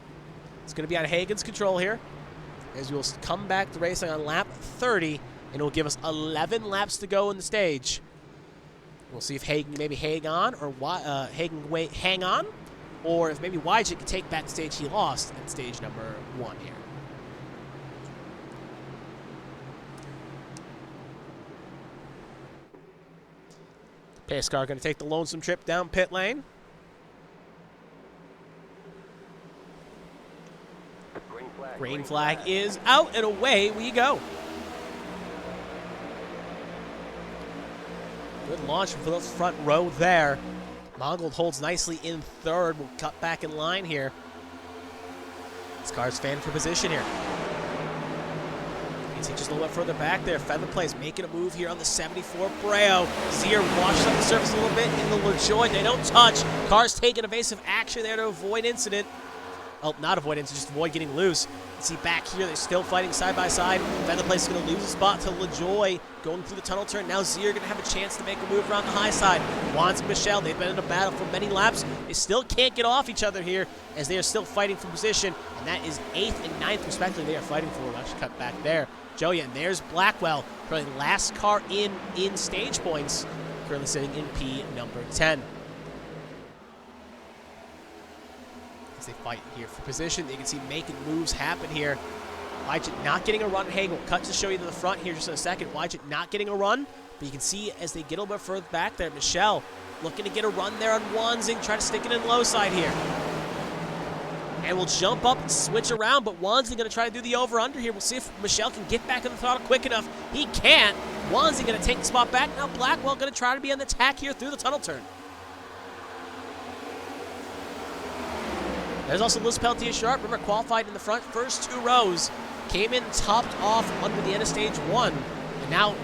it's going to be on Hagan's control here, as we will come back to racing on lap 30, and it will give us 11 laps to go in the stage. We'll see if Hagan maybe hang on, or hang on, or if maybe Wygant can take back the stage he lost at stage number 1 here. Pace car going to take the lonesome trip down pit lane. Green flag is out, and away we go. Good launch for the front row there. Mongold holds nicely in third. We'll cut back in line here. This car's fanning for position here. You see just a little bit further back there, Feather Plays making a move here on the 74 Breo. Zier washes up the surface a little bit in the LaJoy. They don't touch. Car's taking evasive action there to avoid incident. Oh, not avoid incident, just avoid getting loose. You see back here, they're still fighting side by side. Feather Plays is going to lose a spot to LaJoy going through the tunnel turn. Now Zier going to have a chance to make a move around the high side. Wands and Michelle, they've been in a battle for many laps. They still can't get off each other here as they are still fighting for position. And that is 8th and 9th, respectively, they are fighting for. We'll actually cut back there. Joey, and there's Blackwell, currently last car in stage points, currently sitting in P number 10. As they fight here for position, you can see making moves happen here. Wydget not getting a run. Hagen will cut to show you to the front here just in a second. Wydget not getting a run, but you can see as they get a little bit further back there, Michelle looking to get a run there on Wanzing, try to stick it in low side here. And we'll jump up and switch around, but Wanzing going to try to do the over-under here. We'll see if Michelle can get back in the throttle quick enough. He can't. Wanzing going to take the spot back. Now Blackwell going to try to be on the attack here through the tunnel turn. There's also Liz Peltier Sharp. Remember, qualified in the front first 2 rows. Came in topped off under the end of stage 1. And now,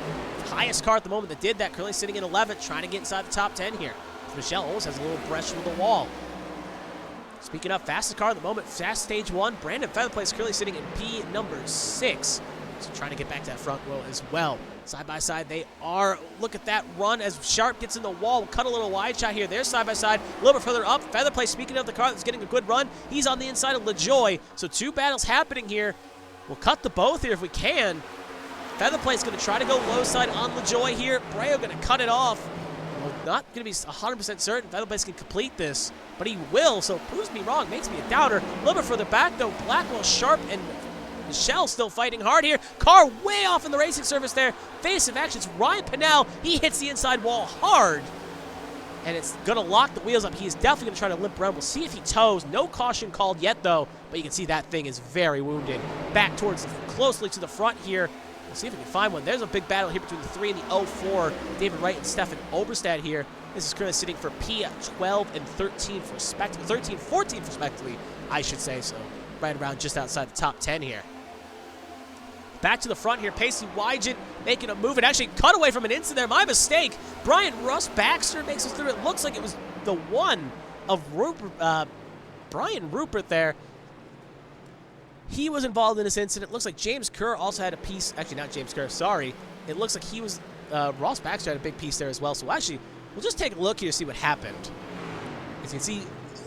highest car at the moment that did that, currently sitting in 11th, trying to get inside the top 10 here. Michelle almost has a little brush with the wall. Speaking of, fastest car at the moment, fast stage 1. Brandon Featherplace currently sitting in P number 6. So trying to get back to that front row as well. Side by side, they are. Look at that run as Sharp gets in the wall. We'll cut a little wide shot here. They're side by side. A little bit further up. Featherplace, speaking of the car that's getting a good run, he's on the inside of LaJoy. So 2 battles happening here. We'll cut the both here if we can. Featherplace going to try to go low side on LaJoy here. Breo going to cut it off. Well, not going to be 100% certain Featherplace can complete this, but he will, so proves me wrong, makes me a doubter. A little bit further back, though, Blackwell, Sharp, and Michelle still fighting hard here. Car way off in the racing surface there. Face of action, it's Ryan Pinnell. He hits the inside wall hard, and it's going to lock the wheels up. He is definitely going to try to limp around. We'll see if he tows. No caution called yet, though, but you can see that thing is very wounded. Back towards, closely to the front here. We'll see if we can find one. There's a big battle here between the 3 and the 04. David Wright and Stefan Oberstad here. This is currently sitting for P12 and 13 respectively. 13, 14 respectively, I should say. So right around just outside the top 10 here. Back to the front here. Pacey Wygent making a move and actually cut away from an incident there. My mistake. Brian Russ Baxter makes us through. It looks like it was the one of Brian Rupert there. He was involved in this incident. Looks like James Kerr also had a piece. Actually, not James Kerr. Sorry. It looks like he was. Ross Baxter had a big piece there as well. So actually, we'll just take a look here to see what happened. As you can see,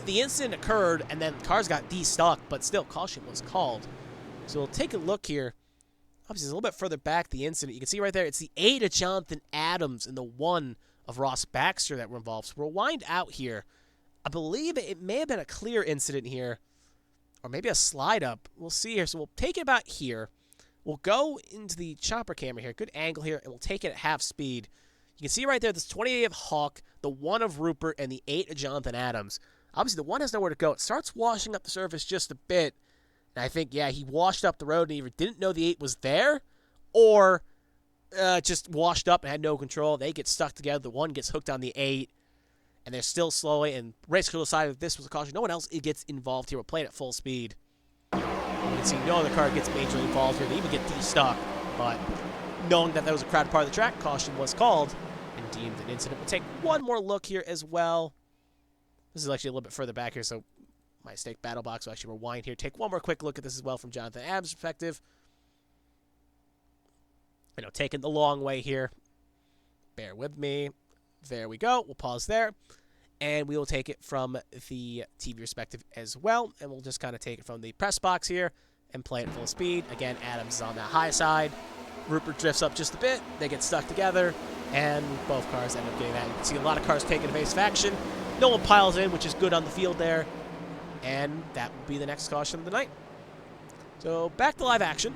the incident occurred and then cars got de-stuck, but still caution was called. So we'll take a look here. Obviously, it's a little bit further back, the incident. You can see right there, it's the 8 of Jonathan Adams and the 1 of Ross Baxter that were involved. So we'll wind out here. I believe it may have been a clear incident here, or maybe a slide up. We'll see here. So we'll take it about here. We'll go into the chopper camera here. Good angle here, and we'll take it at half speed. You can see right there, this 28 of Hawk, the 1 of Rupert, and the 8 of Jonathan Adams. Obviously, the 1 has nowhere to go. It starts washing up the surface just a bit. And I think, yeah, he washed up the road and either didn't know the 8 was there or just washed up and had no control. They get stuck together. The 1 gets hooked on the 8, and they're still slowly. And race crew decided that this was a caution. No one else gets involved here. We're playing at full speed. You can see no other car gets majorly involved here. They even get de-stuck. But knowing that was a crowded part of the track, caution was called and deemed an incident. We'll take one more look here as well. This is actually a little bit further back here, so my stake battle box will actually rewind here. Take one more quick look at this as well from Jonathan Adams' perspective. You know, taking the long way here. Bear with me. There we go. We'll pause there. And we will take it from the TV perspective as well. And we'll just kind of take it from the press box here and play it at full speed. Again, Adams is on that high side. Rupert drifts up just a bit. They get stuck together. And both cars end up getting that. You can see a lot of cars taking evasive action. No one piles in, which is good on the field there. And that will be the next caution of the night. So back to live action.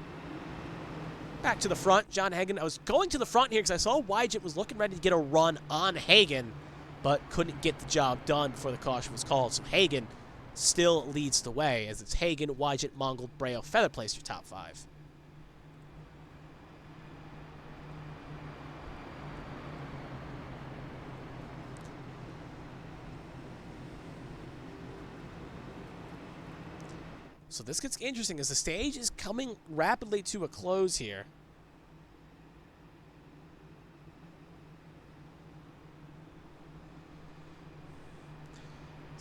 Back to the front. John Hagen. I was going to the front here because I saw Wygent was looking ready to get a run on Hagen, but couldn't get the job done before the caution was called. So Hagen still leads the way as it's Hagen, Wygent, Mongold, Breo, Featherplace, your top 5. So this gets interesting as the stage is coming rapidly to a close here.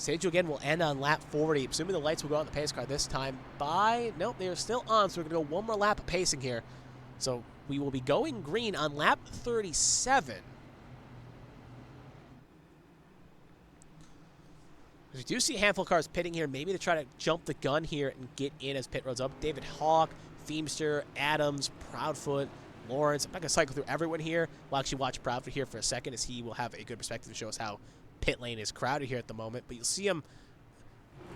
Stage again will end on lap 40. Assuming the lights will go on the pace car this time by... Nope, they are still on, so we're going to go one more lap of pacing here. So we will be going green on lap 37. We do see a handful of cars pitting here, maybe to try to jump the gun here and get in as pit roads up. David Hawk, Feemster, Adams, Proudfoot, Lawrence. I'm not going to cycle through everyone here. We'll actually watch Proudfoot here for a second, as he will have a good perspective to show us how pit lane is crowded here at the moment. But you'll see him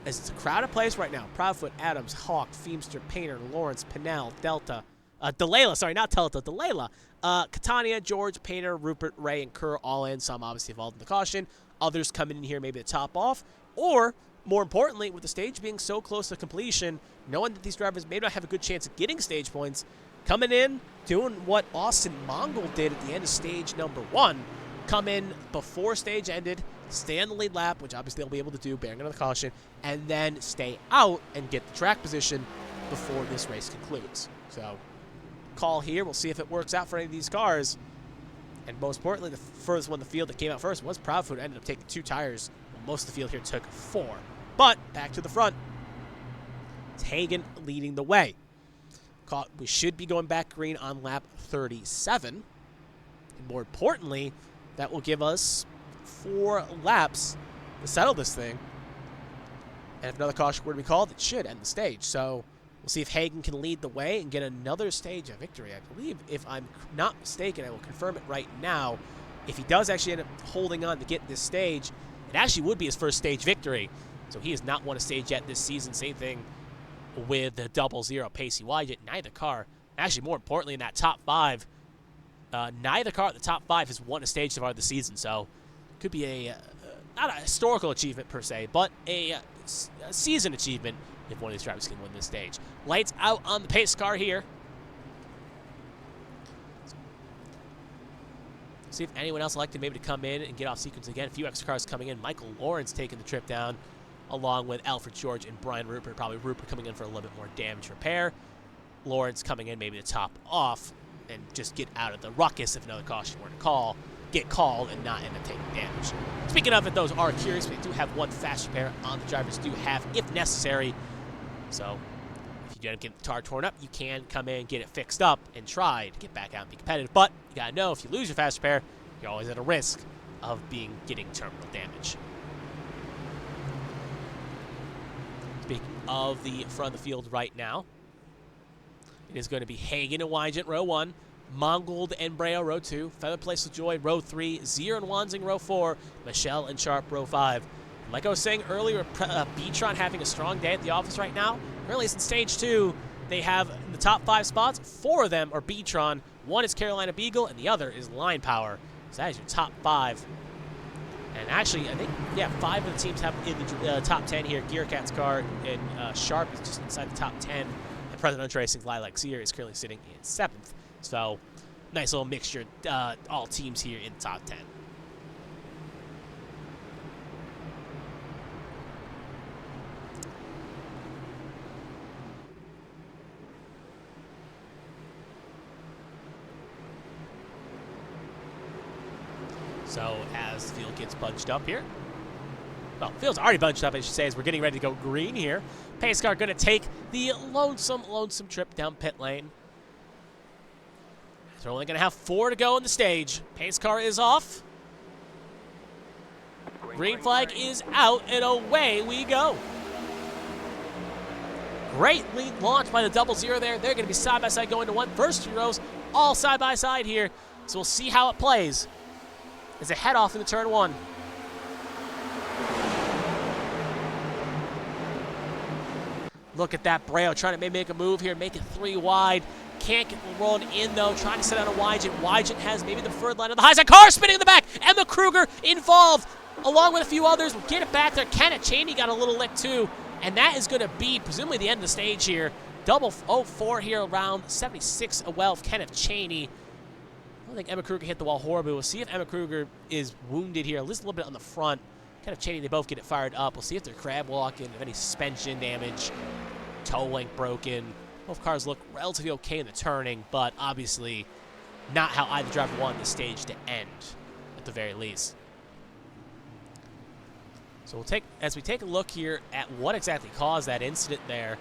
as it's a crowded place right now. Proudfoot, Adams, Hawk, Feemster, Painter, Lawrence, Pinnell, Delta, Delayla, sorry, not Delta, Delayla, Catania, George, Painter, Rupert, Ray, and Kerr all in. Some obviously involved in the caution. Others coming in here maybe to top off. Or, more importantly, with the stage being so close to completion, knowing that these drivers may not have a good chance of getting stage points, coming in, doing what Austin Mongol did at the end of stage number 1, come in before stage ended, stay on the lead lap, which obviously they'll be able to do, bearing under the caution, and then stay out and get the track position before this race concludes. So, call here. We'll see if it works out for any of these cars. And most importantly, the furthest one in the field that came out first was Proudfoot, ended up taking 2 tires. Most of the field here took 4. But back to the front. It's Hagen leading the way. We should be going back green on lap 37. And more importantly, that will give us 4 laps to settle this thing. And if another caution were to be called, it should end the stage. So we'll see if Hagen can lead the way and get another stage of victory. I believe, if I'm not mistaken, I will confirm it right now. If he does actually end up holding on to get this stage, it actually would be his first stage victory. So he has not won a stage yet this season. Same thing with the 00 Pacey Wyatt. Neither car, actually more importantly in that top 5, neither car at the top 5 has won a stage so far this season. So it could be not a historical achievement per se, but a season achievement if one of these drivers can win this stage. Lights out on the pace car here. See if anyone else elected maybe to come in and get off sequence again. A few extra cars coming in. Michael Lawrence taking the trip down, along with Alfred George and Brian Rupert. Probably Rupert coming in for a little bit more damage repair. Lawrence coming in maybe to top off and just get out of the ruckus if another caution were to get called and not end up taking damage. Speaking of it, those are curious. We do have 1 fast repair on the drivers do have if necessary. So if you don't get the car torn up, you can come in, get it fixed up, and try to get back out and be competitive. But you gotta know, if you lose your fast repair, you're always at a risk of getting terminal damage. Speaking of the front of the field right now, it is going to be Hagen and Wygent, row 1, Mongold and Breo, row 2, Feather Place with Joy, row 3, Zier and Wanzing, row 4, Michelle and Sharp, row 5. Like I was saying earlier, Beatron having a strong day at the office right now. Really, since stage 2, they have the top 5 spots. 4 of them are Beatron. 1 is Carolina Beagle, and the other is Line Power. So that is your top 5. And actually, I think, yeah, 5 of the teams have in the top 10 here. Gearcat's car and Sharp is just inside the top 10. And President Racing's Lilac Seer is currently sitting in 7th. So, nice little mixture, all teams here in the top 10. So as the field gets bunched up here, well, the field's already bunched up, I should say, as we're getting ready to go green here. Pace car going to take the lonesome trip down pit lane. They're only going to have 4 to go on the stage. Pace car is off. Green flag is out, and away we go. Great lead launch by the 00 there. They're going to be side by side going to 1. First 2 rows, all side by side here. So we'll see how it plays as they head off into turn 1. Look at that Breo trying to maybe make a move here, make it 3 wide. Can't get the roll in though, trying to set out a Wygent. Wygent has maybe the third line of the high side. Car spinning in the back. Emma Kruger involved, along with a few others. We'll get it back there. Kenneth Cheney got a little lick too. And that is going to be presumably the end of the stage here. 004 here around 76 a well of Kenneth Cheney. I don't think Emma Kruger hit the wall horribly. We'll see if Emma Kruger is wounded here, at least a little bit on the front. Kenneth Cheney, they both get it fired up. We'll see if they're crab walking, if any suspension damage, toe link broken. Both cars look relatively okay in the turning, but obviously not how either driver wanted the stage to end, at the very least. So as we take a look here at what exactly caused that incident there.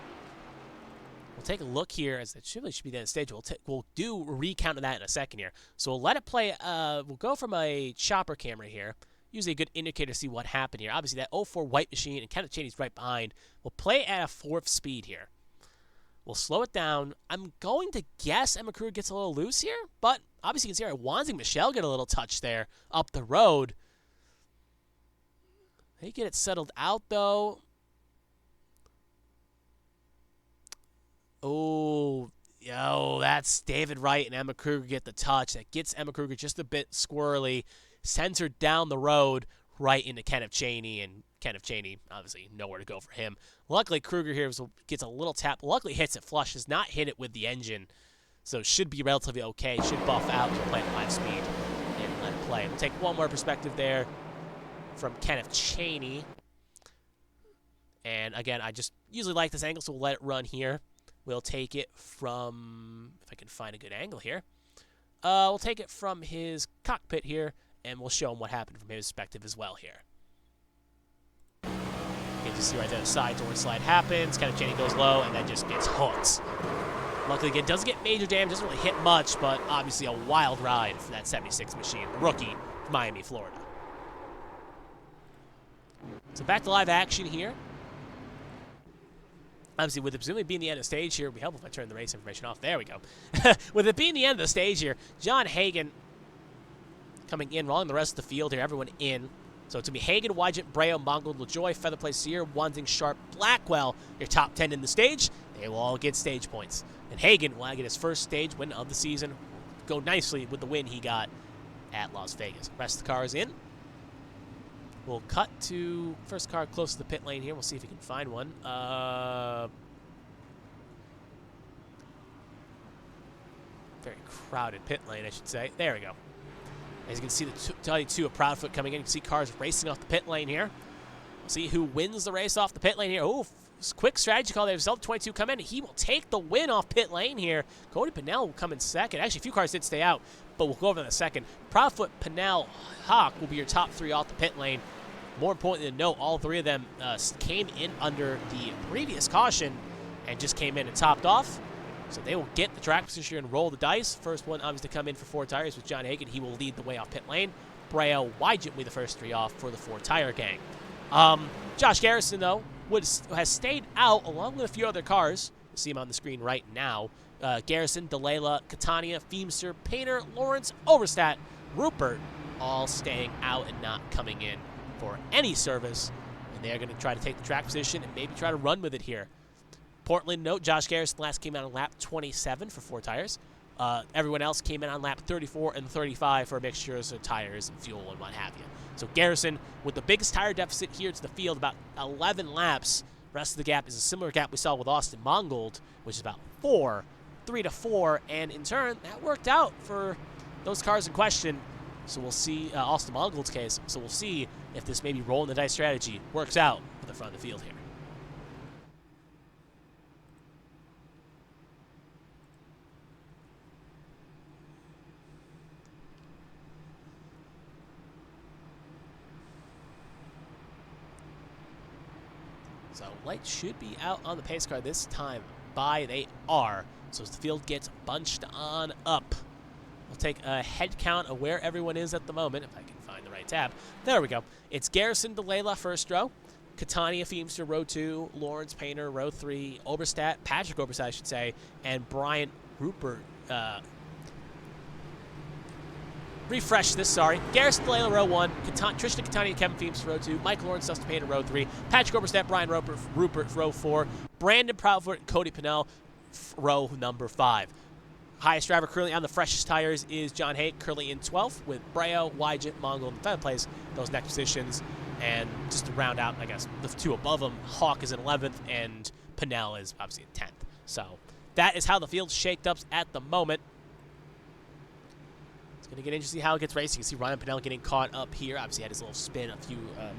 We'll take a look here, as it should be the end stage. We'll do a recount of that in a second here. So we'll let it play. We'll go from a chopper camera here. Usually a good indicator to see what happened here. Obviously, that 04 white machine, and Kenneth Cheney's right behind. We'll play at a 4th speed here. We'll slow it down. I'm going to guess Emma Kruger gets a little loose here, but obviously you can see our Wanzing Michelle get a little touch there up the road. They get it settled out, though. Oh, yo, that's David Wright and Emma Kruger get the touch. That gets Emma Kruger just a bit squirrely, sends her down the road right into Kenneth Cheney, and Kenneth Cheney, obviously, nowhere to go for him. Luckily, Kruger here gets a little tap. Luckily, hits it flush, does not hit it with the engine, so should be relatively okay. Should buff out to play at 5 speed and let it play. We'll take one more perspective there from Kenneth Cheney. And again, I just usually like this angle, so we'll let it run here. We'll take it from, if I can find a good angle here, we'll take it from his cockpit here, and we'll show him what happened from his perspective as well here. You can just see right there the side door slide happens, Kenneth Cheney goes low, and then just gets hooked. Luckily, again, doesn't get major damage, doesn't really hit much, but obviously a wild ride for that 76 machine, the rookie from Miami, Florida. So back to live action here. Obviously, with it presumably being the end of the stage here, it would be helpful if I turn the race information off. There we go. With it being the end of the stage here, John Hagan coming in, rolling the rest of the field here, everyone in. So it's going to be Hagan, Wygent, Breo, Mongold, LaJoy, Featherplay, Sear, Wanzing, Sharp, Blackwell, your top 10 in the stage. They will all get stage points. And Hagan will get his first stage win of the season. Go nicely with the win he got at Las Vegas. Rest of the car is in. We'll cut to first car close to the pit lane here. We'll see if we can find one. Very crowded pit lane, I should say. There we go. As you can see, the 22 of Proudfoot coming in. You can see cars racing off the pit lane here. We'll see who wins the race off the pit lane here. Oh, quick strategy call there. 22 come in. He will take the win off pit lane here. Cody Pinnell will come in second. Actually, a few cars did stay out, but we'll go over in a second. Proudfoot, Pinnell, Hawk will be your top 3 off the pit lane. More importantly than note, all 3 of them came in under the previous caution and just came in and topped off. So they will get the track position and roll the dice. First one obviously to come in for 4 tires with John Hagan. He will lead the way off pit lane. Breo, Wygent will be the first 3 off for the 4 tire gang. Josh Garrison, though, has stayed out along with a few other cars. You see him on the screen right now. Garrison, Delela, Catania, Feemster, Painter, Lawrence, Overstat, Rupert, all staying out and not coming in for any service. And they're going to try to take the track position and maybe try to run with it here. Portland note, Josh Garrison last came out on lap 27 for 4 tires. Everyone else came in on lap 34 and 35 for mixtures of tires and fuel and what have you. So Garrison, with the biggest tire deficit here to the field, about 11 laps. The rest of the gap is a similar gap we saw with Austin Mongold, which is about 3 to 4. And in turn, that worked out for those cars in question. So we'll see, Austin Mongold's case, so we'll see if this maybe rolling the dice strategy works out for the front of the field here. So lights should be out on the pace car this time. They are. So as the field gets bunched on up, we'll take a head count of where everyone is at the moment, if I can find the right tab. There we go. It's Garrison, Delela, first row. Catania, Feemster, row 2. Lawrence, Painter, row 3. Oberstadt, Patrick Oberstadt, I should say. And Bryant Rupert, refresh this, sorry. Garrison, Delela, row 1. Tristan Catania, Kevin Feemster, row 2. Mike Lawrence, Dustin Painter, row 3. Patrick Oberstadt, Brian Rupert, row 4. Brandon Proudfoot and Cody Pinnell, row number 5. Highest driver currently on the freshest tires is John Haight, currently in 12th, with Breo, Wygent, Mongold, and Feather plays those next positions. And just to round out, I guess, the 2 above him, Hawk is in 11th, and Pinnell is obviously in 10th. So that is how the field's shaked up at the moment. It's going to get interesting to see how it gets racing. You can see Ryan Pinnell getting caught up here. Obviously had his little spin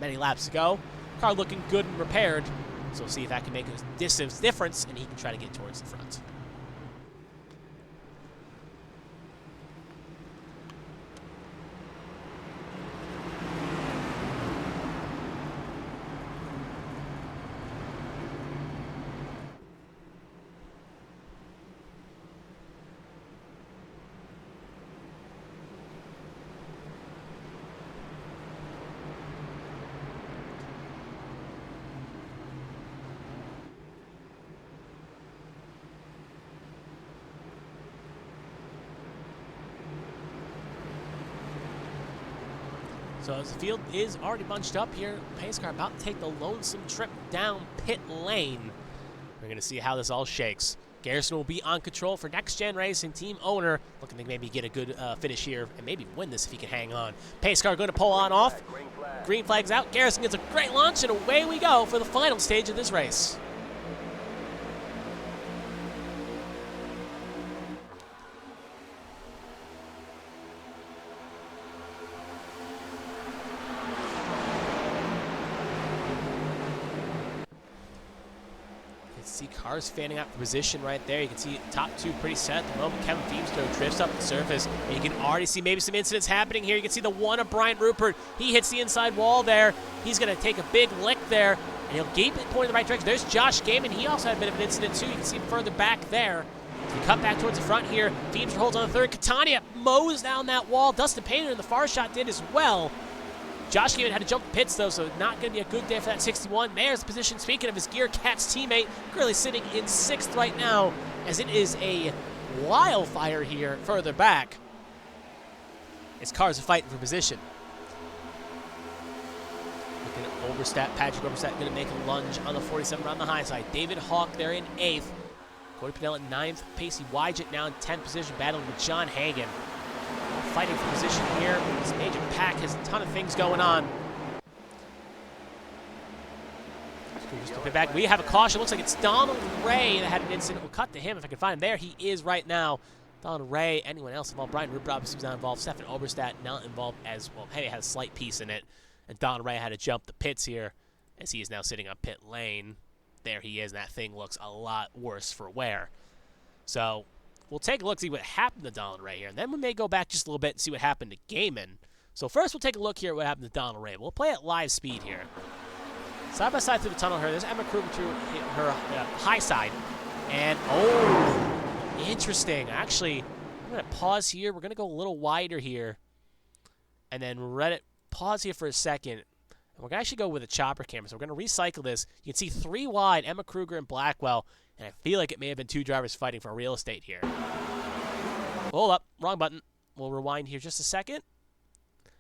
many laps ago. Car looking good and repaired. So we'll see if that can make a distance difference, and he can try to get towards the front. So as the field is already bunched up here, pace car about to take the lonesome trip down pit lane. We're going to see how this all shakes. Garrison will be on control for Next Gen Racing, team owner, looking to maybe get a good finish here and maybe win this if he can hang on. Pace car going to pull on off. Green flag's out. Garrison gets a great launch, and away we go for the final stage of this race. See cars fanning out for position right there. You can see top two pretty set at the moment. Kevin Feemstra drifts up the surface. And you can already see maybe some incidents happening here. You can see the one of Brian Rupert. He hits the inside wall there. He's going to take a big lick there, and he'll keep it pointing in the right direction. There's Josh Gaiman. He also had a bit of an incident too. You can see him further back there. As we cut back towards the front here, Feemstra holds on the third. Catania mows down that wall. Dustin Painter in the far shot did as well. Josh Gaiman had to jump the pits, though, so not going to be a good day for that 61. Mayer's position, speaking of his Gear Cats teammate, currently sitting in 6th right now, as it is a wildfire here further back. His cars are fighting for position. Looking at Oberstadt, Patrick Oberstadt going to make a lunge on the 47 on the high side. David Hawk there in 8th. Cody Pinnell at 9th. Pacey Wygett now in 10th position, battling with John Hagan. Fighting for position here. This major pack has a ton of things going on. Just a bit back. We have a caution. Looks like it's Donald Ray that had an incident. We'll cut to him if I can find him. There he is right now. Donald Ray. Anyone else involved? Brian Rupert obviously was not involved. Stefan Oberstadt not involved as well. Hey, had a slight piece in it. And Donald Ray had to jump the pits here as he is now sitting on pit lane. There he is, and that thing looks a lot worse for wear. So we'll take a look, see what happened to Donald Ray here, and then we may go back just a little bit and see what happened to Gaiman. So first we'll take a look here at what happened to Donald Ray. We'll play at live speed here. Side by side through the tunnel here, there's Emma Kruger to her high side. And, oh, interesting. Actually, I'm going to pause here. We're going to go a little wider here. And then pause here for a second. And we're going to actually go with a chopper camera. So we're going to recycle this. You can see 3 wide, Emma Kruger and Blackwell. And I feel like it may have been 2 drivers fighting for real estate here. Hold up. Wrong button. We'll rewind here just a second.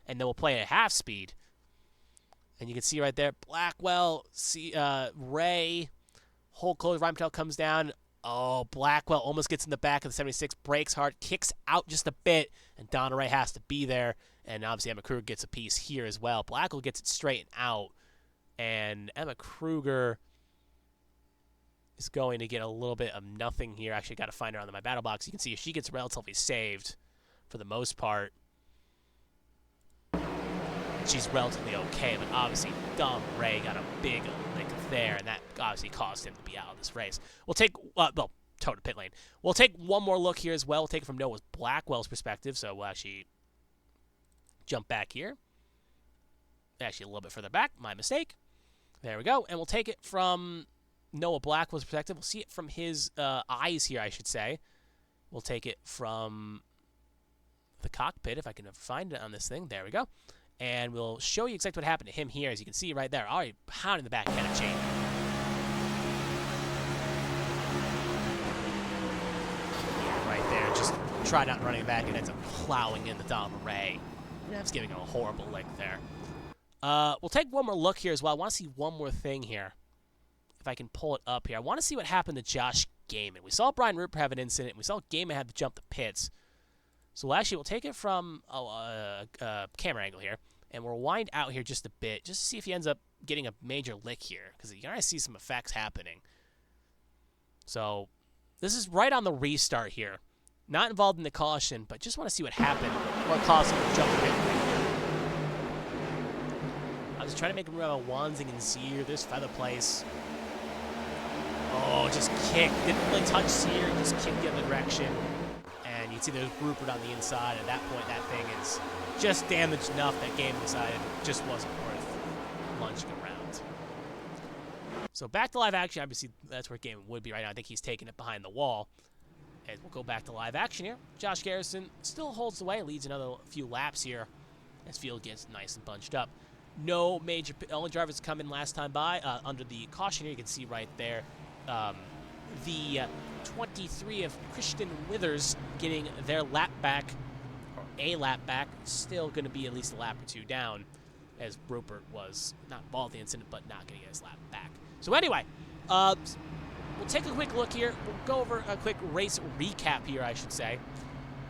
And then we'll play at half speed. And you can see right there, Blackwell, Ray, whole close, Ryan Patel comes down. Oh, Blackwell almost gets in the back of the 76, breaks hard, kicks out just a bit, and Donna Ray has to be there. And obviously Emma Kruger gets a piece here as well. Blackwell gets it straightened out, and Emma Kruger is going to get a little bit of nothing here. Actually, got to find her on my battle box. You can see if she gets relatively saved for the most part. She's relatively okay, but obviously Dom Ray got a big lick there, and that obviously caused him to be out of this race. We'll take, toe to pit lane. We'll take one more look here as well. We'll take it from Noah Blackwell's perspective, so we'll actually jump back here. Actually, a little bit further back, my mistake. There we go, and we'll take it from Noah Blackwell's perspective. We'll see it from his eyes here, I should say. We'll take it from the cockpit, if I can find it on this thing. There we go. And we'll show you exactly what happened to him here. As you can see right there, already pounding the back end of chain. Right there, just tried out running back and ends up plowing in the Donald Ray. That's giving him a horrible lick there. We'll take one more look here as well. I want to see one more thing here. If I can pull it up here. I want to see what happened to Josh Gaiman. We saw Brian Rupert have an incident. We saw Gaiman have to jump the pits. So we'll take it from camera angle here, and we'll wind out here just a bit, just to see if he ends up getting a major lick here, because you can already see some effects happening. So this is right on the restart here. Not involved in the caution, but just want to see what happened, what caused him to jump the pit right here. I was trying to make him remember Wanzing and Sear, this feather place. Oh, just kicked. Didn't really touch Sear, just kicked the other direction. And you can see there's Rupert on the inside. At that point, that thing is just damaged enough that Gaiman decided it just wasn't worth lunging around. So back to live action. Obviously, that's where Gaiman would be right now. I think he's taking it behind the wall. And we'll go back to live action here. Josh Garrison still holds the way, leads another few laps here as field gets nice and bunched up. No major, only drivers come in last time by under the caution here. You can see right there the 23 of Christian Withers getting their lap back, or a lap back, still going to be at least a lap or 2 down. as Rupert was not involved in the incident, but not getting his lap back. So anyway, we'll take a quick look here. We'll go over a quick race recap here, I should say,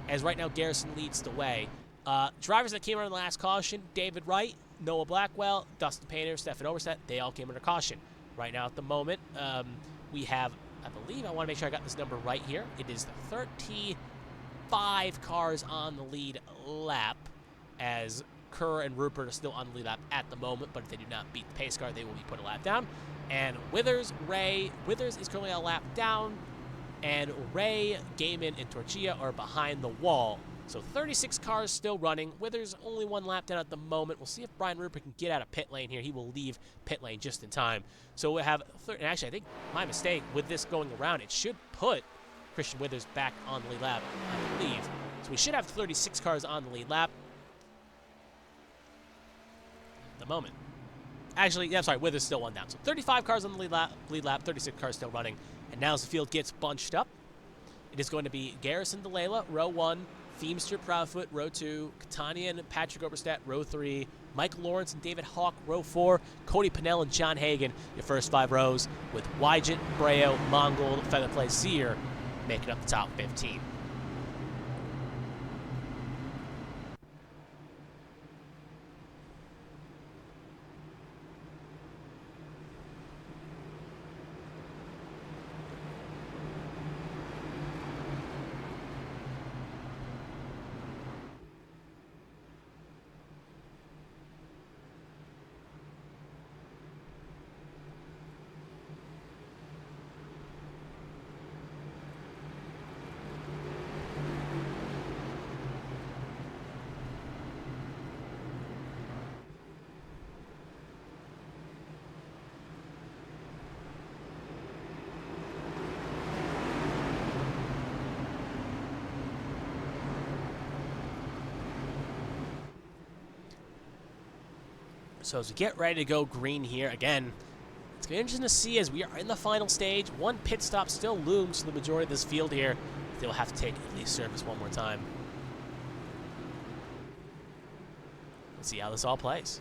as right now Garrison leads the way. Drivers that came under the last caution: David Wright, Noah Blackwell, Dustin Painter, Stefan Overstedt, they all came under caution. Right now at the moment, we have, I believe, I want to make sure I got this number right here. It is 35 cars on the lead lap, as Kerr and Rupert are still on the lead lap at the moment, but if they do not beat the pace car, they will be put a lap down. And Withers is currently a lap down, and Ray, Gaiman, and Torchia are behind the wall. So 36 cars still running. Withers only one lap down at the moment. We'll see if Brian Rupert can get out of pit lane here. He will leave pit lane just in time. So we'll have, and actually I think my mistake with this going around, it should put Christian Withers back on the lead lap, I believe. So we should have 36 cars on the lead lap at the moment. Actually, yeah, I'm sorry, Withers still one down. So 35 cars on the lead lap, 36 cars still running. And now as the field gets bunched up, it is going to be Garrison DeLayla, row 1, Feemster, Proudfoot, row 2, Catania and Patrick Oberstadt, row 3, Michael Lawrence and David Hawk, row 4, Cody Pinnell and John Hagan, your first 5 rows, with Wygant, Breo, Mongold, Featherplay, Sear making up the top 15. So as we get ready to go green here, again, it's going to be interesting to see as we are in the final stage. One pit stop still looms to the majority of this field here. They'll have to take at least service one more time. Let's see how this all plays.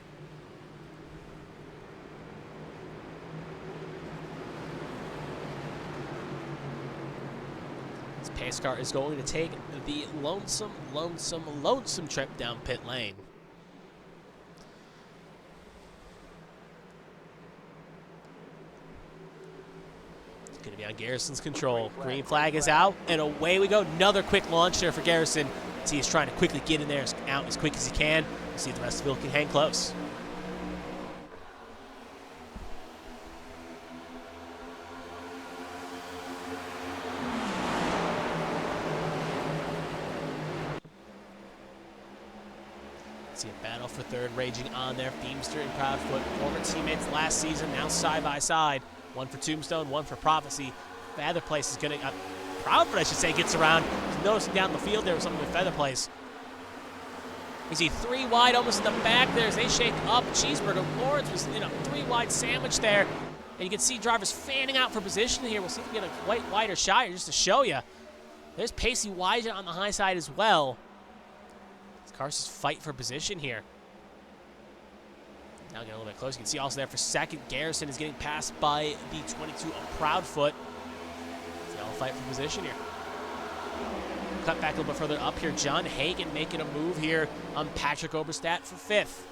This pace car is going to take the lonesome trip down pit lane. Going to be on Garrison's control. Green flag is out, and away we go. Another quick launch there for Garrison. See, he's trying to quickly get in there, out as quick as he can. We'll see if the rest of the field can hang close. See a battle for third raging on there. Feemster and Proudfoot, former teammates last season, now side by side. One for Tombstone, one for Prophecy. Featherplace is going to, Proudfoot, I should say, gets around. He's noticing down the field there with something with Featherplace. You see 3 wide almost in the back there as they shake up. Cheeseburger. Lawrence was in a 3 wide sandwich there. And you can see drivers fanning out for position here. We'll see if we get a wider shot here just to show you. There's Pacey Wygant on the high side as well. Cars just fight for position here. Now getting a little bit closer. You can see also there for second, Garrison is getting passed by the 22 of Proudfoot. They all fight for position here. Cut back a little bit further up here. John Hagan making a move here on Patrick Oberstadt for 5th.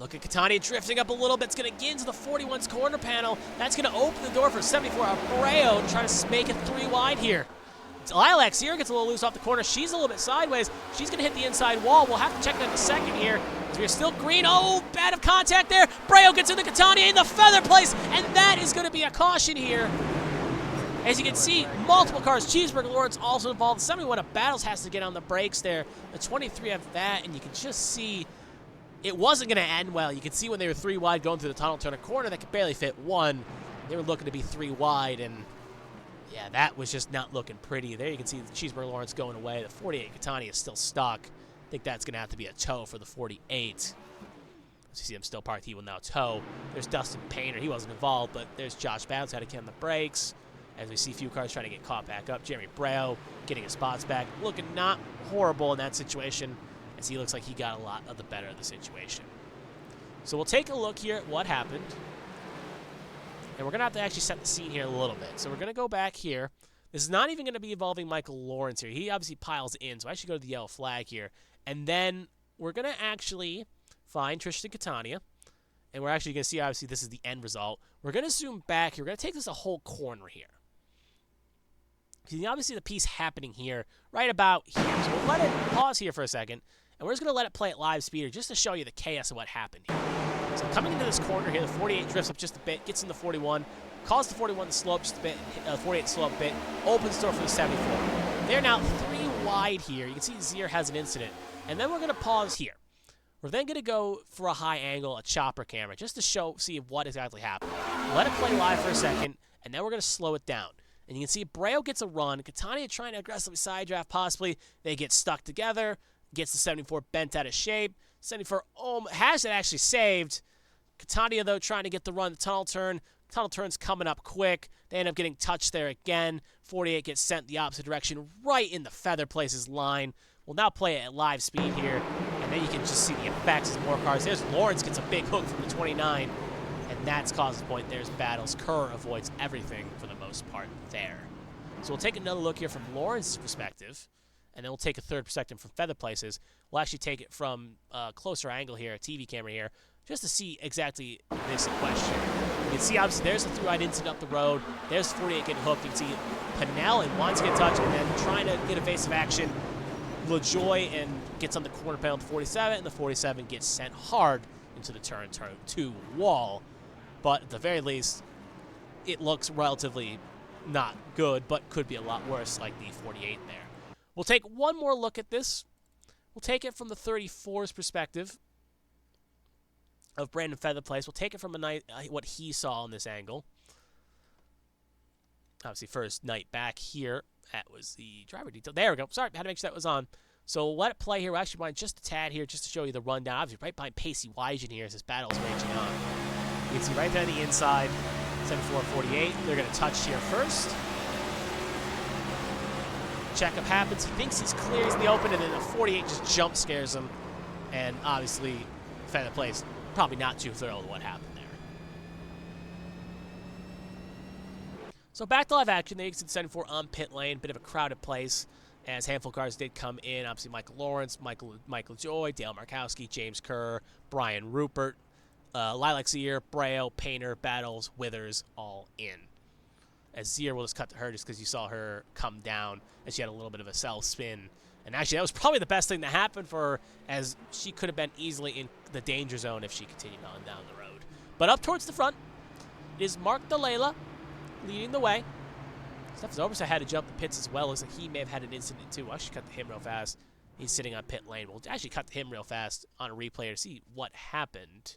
Look at Catania drifting up a little bit. It's going to get into the 41's corner panel. That's going to open the door for 74 Abreu to try to make it 3 wide here. Lilac here gets a little loose off the corner. She's a little bit sideways. She's going to hit the inside wall. We'll have to check that in a second here as we are still green. Oh, bad of contact there. Breo gets in the Catania in the feather place, and that is going to be a caution here. As you can see, multiple cars. Cheeseburger Lawrence also involved. The 71 of Battles has to get on the brakes there. The 23 of that, and you can just see it wasn't going to end well. You can see when they were 3 wide going through the tunnel, turn a corner that could barely fit 1. They were looking to be 3 wide, and yeah, that was just not looking pretty. There you can see the Cheeseburger Lawrence going away. The 48 Catania is still stuck. I think that's going to have to be a tow for the 48. You see him still parked. He will now tow. There's Dustin Painter. He wasn't involved, but there's Josh Bounce. Had to get on the brakes. as we see a few cars trying to get caught back up. Jeremy Breo getting his spots back, looking not horrible in that situation, as he looks like he got a lot of the better of the situation. So we'll take a look here at what happened. And we're going to have to actually set the scene here a little bit. So we're going to go back here. This is not even going to be involving Michael Lawrence here. He obviously piles in, so I should go to the yellow flag here. And then we're going to actually find Tristan Catania. And we're actually going to see, obviously, this is the end result. We're going to zoom back here. We're going to take this a whole corner here. You can obviously see the piece happening here, right about here. So we'll let it pause here for a second. And we're just going to let it play at live speed just to show you the chaos of what happened here. So coming into this corner here, the 48 drifts up just a bit, gets in the 41, calls the 41 the slope just a bit, 48 slope a bit, opens the door for the 74. They're now 3 wide here. You can see Zier has an incident. And then we're going to pause here. We're then going to go for a high angle, a chopper camera, just to see what exactly happened. Let it play live for a second, and then we're going to slow it down. And you can see Breo gets a run. Catania trying to aggressively side draft possibly. They get stuck together. Gets the 74 bent out of shape. 74 has it actually saved. Catania, though, trying to get the run, the tunnel turn. Tunnel turn's coming up quick. They end up getting touched there again. 48 gets sent the opposite direction, right in the Feather Places line. We'll now play it at live speed here. And then you can just see the effects as more cars. There's Lawrence gets a big hook from the 29. And that's causes point. There's battles. Kerr avoids everything for the most part there. So we'll take another look here from Lawrence's perspective. And then we'll take a third perspective from Feather Places. We'll actually take it from a closer angle here, a TV camera here, just to see exactly this question. You can see, obviously, there's the through-eyed incident up the road. There's 48 getting hooked. You can see Pinnell and wants to get touched, and then trying to get evasive action. LaJoy and gets on the corner panel of the 47, and the 47 gets sent hard into the turn 2 wall. But at the very least, it looks relatively not good, but could be a lot worse, like the 48 there. We'll take one more look at this. We'll take it from the 34's perspective of Brandon Featherplace. We'll take it from what he saw on this angle. Obviously, first night back here. That was the driver detail. There we go. Sorry, had to make sure that was on. So we'll let it play here. We'll actually wind just a tad here just to show you the rundown. Obviously, right behind Pacey Wygen here as this battle is raging on. You can see right there on the inside, 74-48. They're going to touch here first. Checkup happens. He thinks he's clear. He's in the open, and then the 48 just jump scares him. And obviously, Feather Plays probably not too thrilled with what happened there. So back to live action. They exit 74 on pit lane. Bit of a crowded place as a handful of cars did come in. Obviously, Michael Lawrence, Michael Joy, Dale Markowski, James Kerr, Brian Rupert, Lilac Zier, Breo, Painter, Battles, Withers, all in. As Zier will just cut to her just because you saw her come down and she had a little bit of a cell spin. And actually, that was probably the best thing that happened for her, as she could have been easily in the danger zone if she continued on down the road. But up towards the front, it is Mark DeLayla leading the way. Stefan Oberstein had to jump the pits as well, as he may have had an incident too. We'll actually cut to him real fast. He's sitting on pit lane. We'll actually cut to him real fast on a replay to see what happened.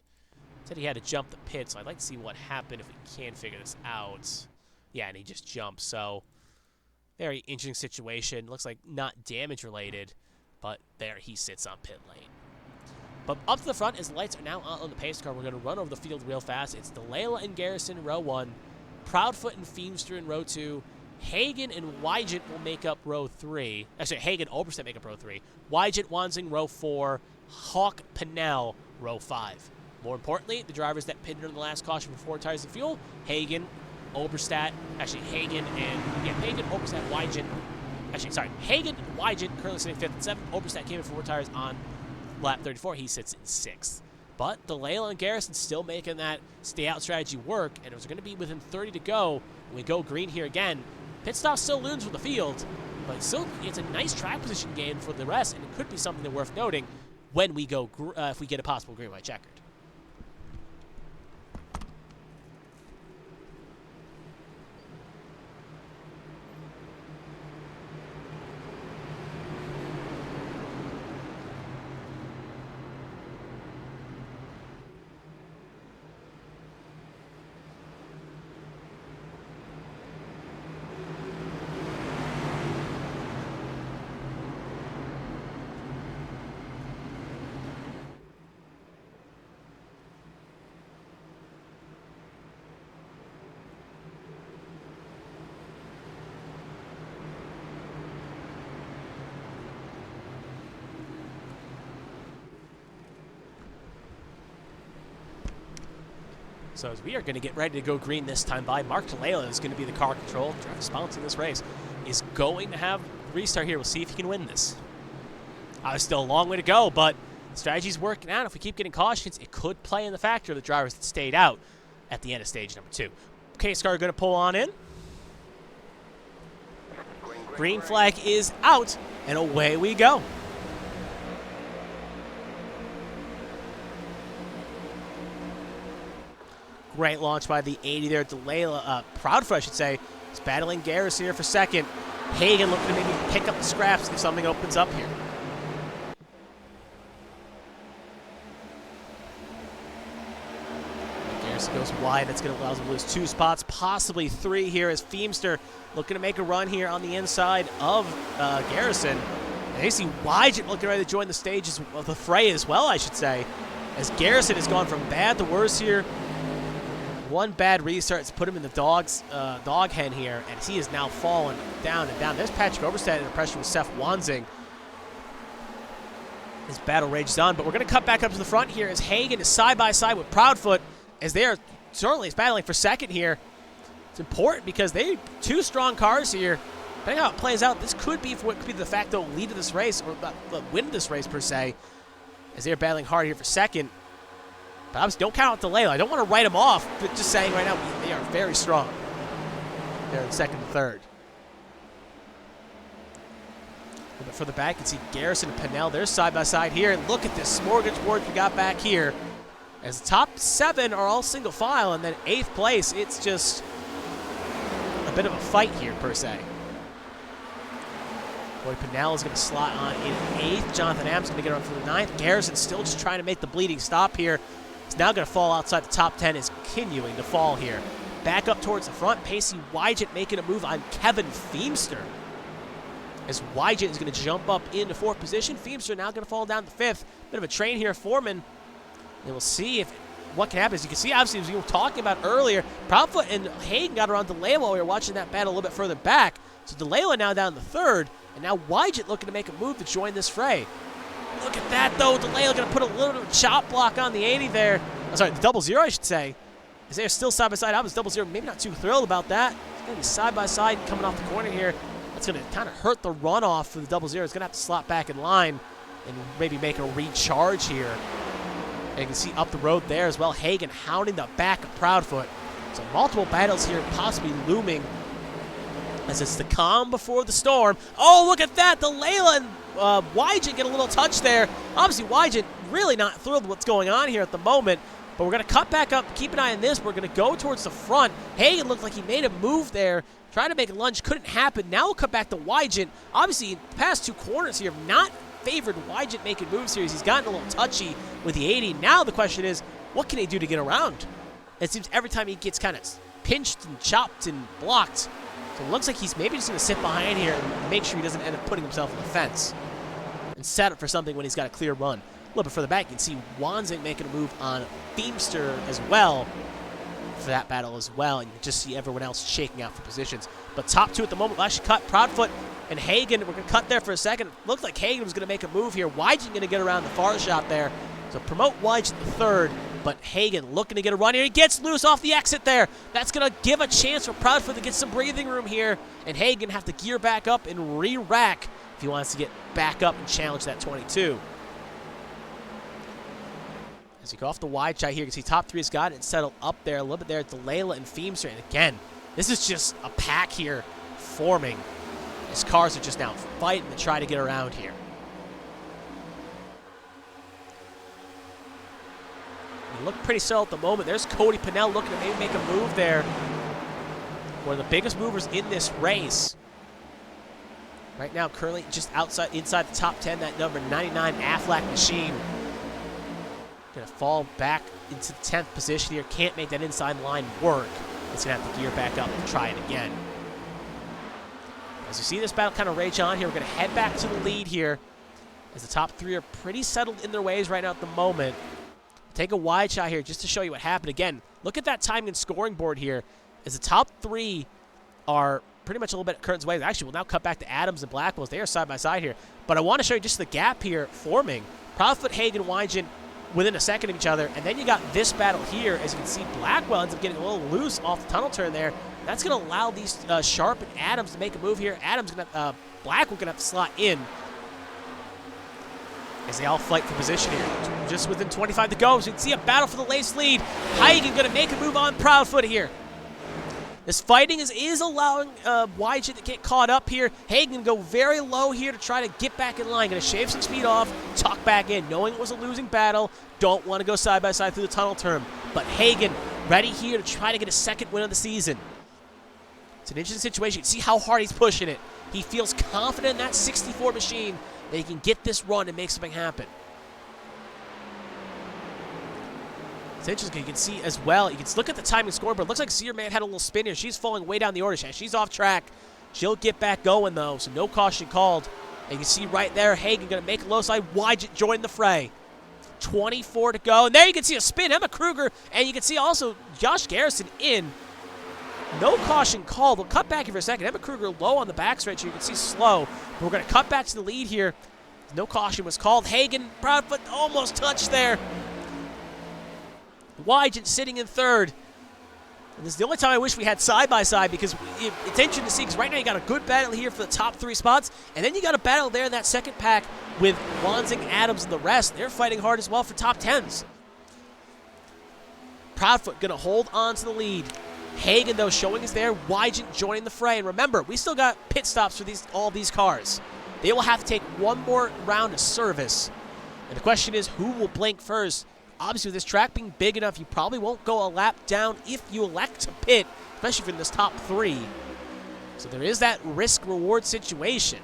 Said he had to jump the pit, so I'd like to see what happened if we can figure this out. Yeah, and he just jumps, so very interesting situation. Looks like not damage related, but there he sits on pit lane. But up to the front, as the lights are now on the pace car, we're going to run over the field real fast. It's DeLayla and Garrison in row 1, Proudfoot and Feemster in row 2, Hagen and Wygant will make up row 3. Actually, Hagen and Oberstedt make up row 3. Wygant, Wansing, row 4, Hawk, Pinnell, row 5. More importantly, the drivers that pitted in the last caution for 4 tires of fuel, Hagen, Oberstedt, actually Hagen and, Hagen, Oberstedt, Wygant, actually, sorry, Hagen, Wygant currently sitting 5th and 7th. Oberstedt came in for 4 tires on lap 34. He sits in 6th. But DeLayla and Garrison still making that stay-out strategy work, and it was going to be within 30 to go. When we go green here again, pit stop still looms for the field, but still, it's a nice track position gain for the rest, and it could be something that worth noting when we go, if we get a possible green white checkered. So as we are going to get ready to go green this time by, Mark DeLela is going to be the car control. Driver sponsoring this race is going to have the restart here. We'll see if he can win this. Still a long way to go, but the strategy's working out. If we keep getting cautions, it could play in the factor of the drivers that stayed out at the end of stage number 2. Case car going to pull on in. Green flag is out, and away we go. Great launch by the 80 there. DeLela, Proudfoot, I should say, is battling Garrison here for second. Hagan looking to maybe pick up the scraps if something opens up here. Garrison goes wide. That's going to allow him to lose 2 spots, possibly 3 here as Feemster looking to make a run here on the inside of Garrison. And you see Wygent looking ready to join the stages of the fray as well, I should say, as Garrison has gone from bad to worse here. One bad restart has put him in the dog hen here, and he is now falling down and down. There's Patrick Overstead under pressure with Seth Wanzing. His battle rages on, but we're going to cut back up to the front here as Hagan is side by side with Proudfoot, as they are certainly battling for second here. It's important because they 2 strong cars here. Depending on how it plays out, this could be what could be the de facto lead of this race, or the win of this race per se, as they're battling hard here for second. But obviously, don't count out DeLela. I don't want to write them off, but just saying right now, they are very strong. They're in second and third. A little bit further back, you can see Garrison and Pinnell. They're side by side here. And look at this smorgasbord we got back here. As the top 7 are all single file, and then 8th place, it's just a bit of a fight here, per se. Boy, Pinnell is going to slot on in 8th. Jonathan Adams is going to get on for the 9th. Garrison still just trying to make the bleeding stop here. He's now going to fall outside the top 10, is continuing to fall here. Back up towards the front, Pacey Wygent making a move on Kevin Feemster. As Wygent is going to jump up into 4th position, Feemster now going to fall down to 5th. Bit of a train here, Foreman. And we'll see what can happen. As you can see, obviously, as we were talking about earlier, Proudfoot and Hagan got around DeLela while we were watching that battle a little bit further back. So DeLela now down to 3rd, and now Wygent looking to make a move to join this fray. Look at that, though. DeLela going to put a little bit of a chop block on the 80 there. Oh, sorry, the 00, I should say. As they're still side by side. I was 00, maybe not too thrilled about that. It's going to be side by side coming off the corner here. That's going to kind of hurt the runoff for the 00. It's going to have to slot back in line and maybe make a recharge here. And you can see up the road there as well, Hagan hounding the back of Proudfoot. So multiple battles here possibly looming as it's the calm before the storm. Oh, look at that. DeLela and Wygent get a little touch there. Obviously, Wygent really not thrilled with what's going on here at the moment. But we're going to cut back up. Keep an eye on this. We're going to go towards the front. Hagan looked like he made a move there. Trying to make a lunge. Couldn't happen. Now we'll cut back to Wygent. Obviously, the past 2 corners here have not favored Wygent making moves here. He's gotten a little touchy with the 80. Now the question is, what can he do to get around? It seems every time he gets kind of pinched and chopped and blocked. So it looks like he's maybe just going to sit behind here and make sure he doesn't end up putting himself on the fence and set up for something when he's got a clear run. A little bit further back, you can see Wanzing making a move on Feemster as well for that battle as well, and you can just see everyone else shaking out for positions. But top 2 at the moment, we'll actually cut Proudfoot and Hagan. We're going to cut there for a second. It looked like Hagan was going to make a move here. Wygent going to get around the far shot there. So promote Wygent the 3rd, but Hagan looking to get a run here. He gets loose off the exit there. That's going to give a chance for Proudfoot to get some breathing room here, and Hagan have to gear back up and re-rack if he wants to get back up and challenge that 22. As you go off the wide shot here, you can see top 3 has got it settled up there a little bit there. DeLela and Feemster. And again, this is just a pack here forming. His cars are just now fighting to try to get around here. They look pretty settled at the moment. There's Cody Pinnell looking to maybe make a move there. One of the biggest movers in this race. Right now, currently just inside the top 10, that number 99 Aflac machine. Going to fall back into the 10th position here. Can't make that inside line work. It's going to have to gear back up and try it again. As you see this battle kind of rage on here, we're going to head back to the lead here as the top 3 are pretty settled in their ways right now at the moment. Take a wide shot here just to show you what happened. Again, look at that timing and scoring board here as the top 3 are pretty much a little bit curtains away. Actually, we'll now cut back to Adams and Blackwells. They are side by side here. But I want to show you just the gap here forming. Proudfoot, Hagan, Wygent, within a second of each other. And then you got this battle here. As you can see, Blackwell ends up getting a little loose off the tunnel turn there. That's going to allow these Sharp and Adams to make a move here. Blackwell going to have to slot in as they all fight for position here. Just within 25 to go, so you can see a battle for the lace lead. Hagen going to make a move on Proudfoot here. This fighting is allowing YJ to get caught up here. Hagen going to go very low here to try to get back in line. Going to shave some speed off, tuck back in. Knowing it was a losing battle, don't want to go side by side through the tunnel turn. But Hagen ready here to try to get a second win of the season. It's an interesting situation. You can see how hard he's pushing it. He feels confident in that 64 machine that he can get this run and make something happen. It's interesting. You can see as well. You can look at the timing scoreboard. It looks like Sear Man had a little spin here. She's falling way down the order. She's off track. She'll get back going, though, so no caution called. And you can see right there, Hagen going to make a low side. Wydget join the fray. 24 to go. And there you can see a spin. Emma Kruger. And you can see also Josh Garrison in. No caution called. We'll cut back here for a second. Emma Kruger low on the backstretch. You can see slow. But we're going to cut back to the lead here. No caution was called. Hagen, Proudfoot almost touched there. Wydget sitting in third. And this is the only time I wish we had side-by-side because it's interesting to see because right now you got a good battle here for the top 3 spots. And then you got a battle there in that second pack with Wanzing, Adams, and the rest. They're fighting hard as well for top 10s. Proudfoot going to hold on to the lead. Hagen, though, showing us there. Wydget joining the fray. And remember, we still got pit stops for all these cars. They will have to take one more round of service. And the question is, who will blink first? Obviously, with this track being big enough, you probably won't go a lap down if you elect to pit, especially if you're in this top 3. So there is that risk-reward situation.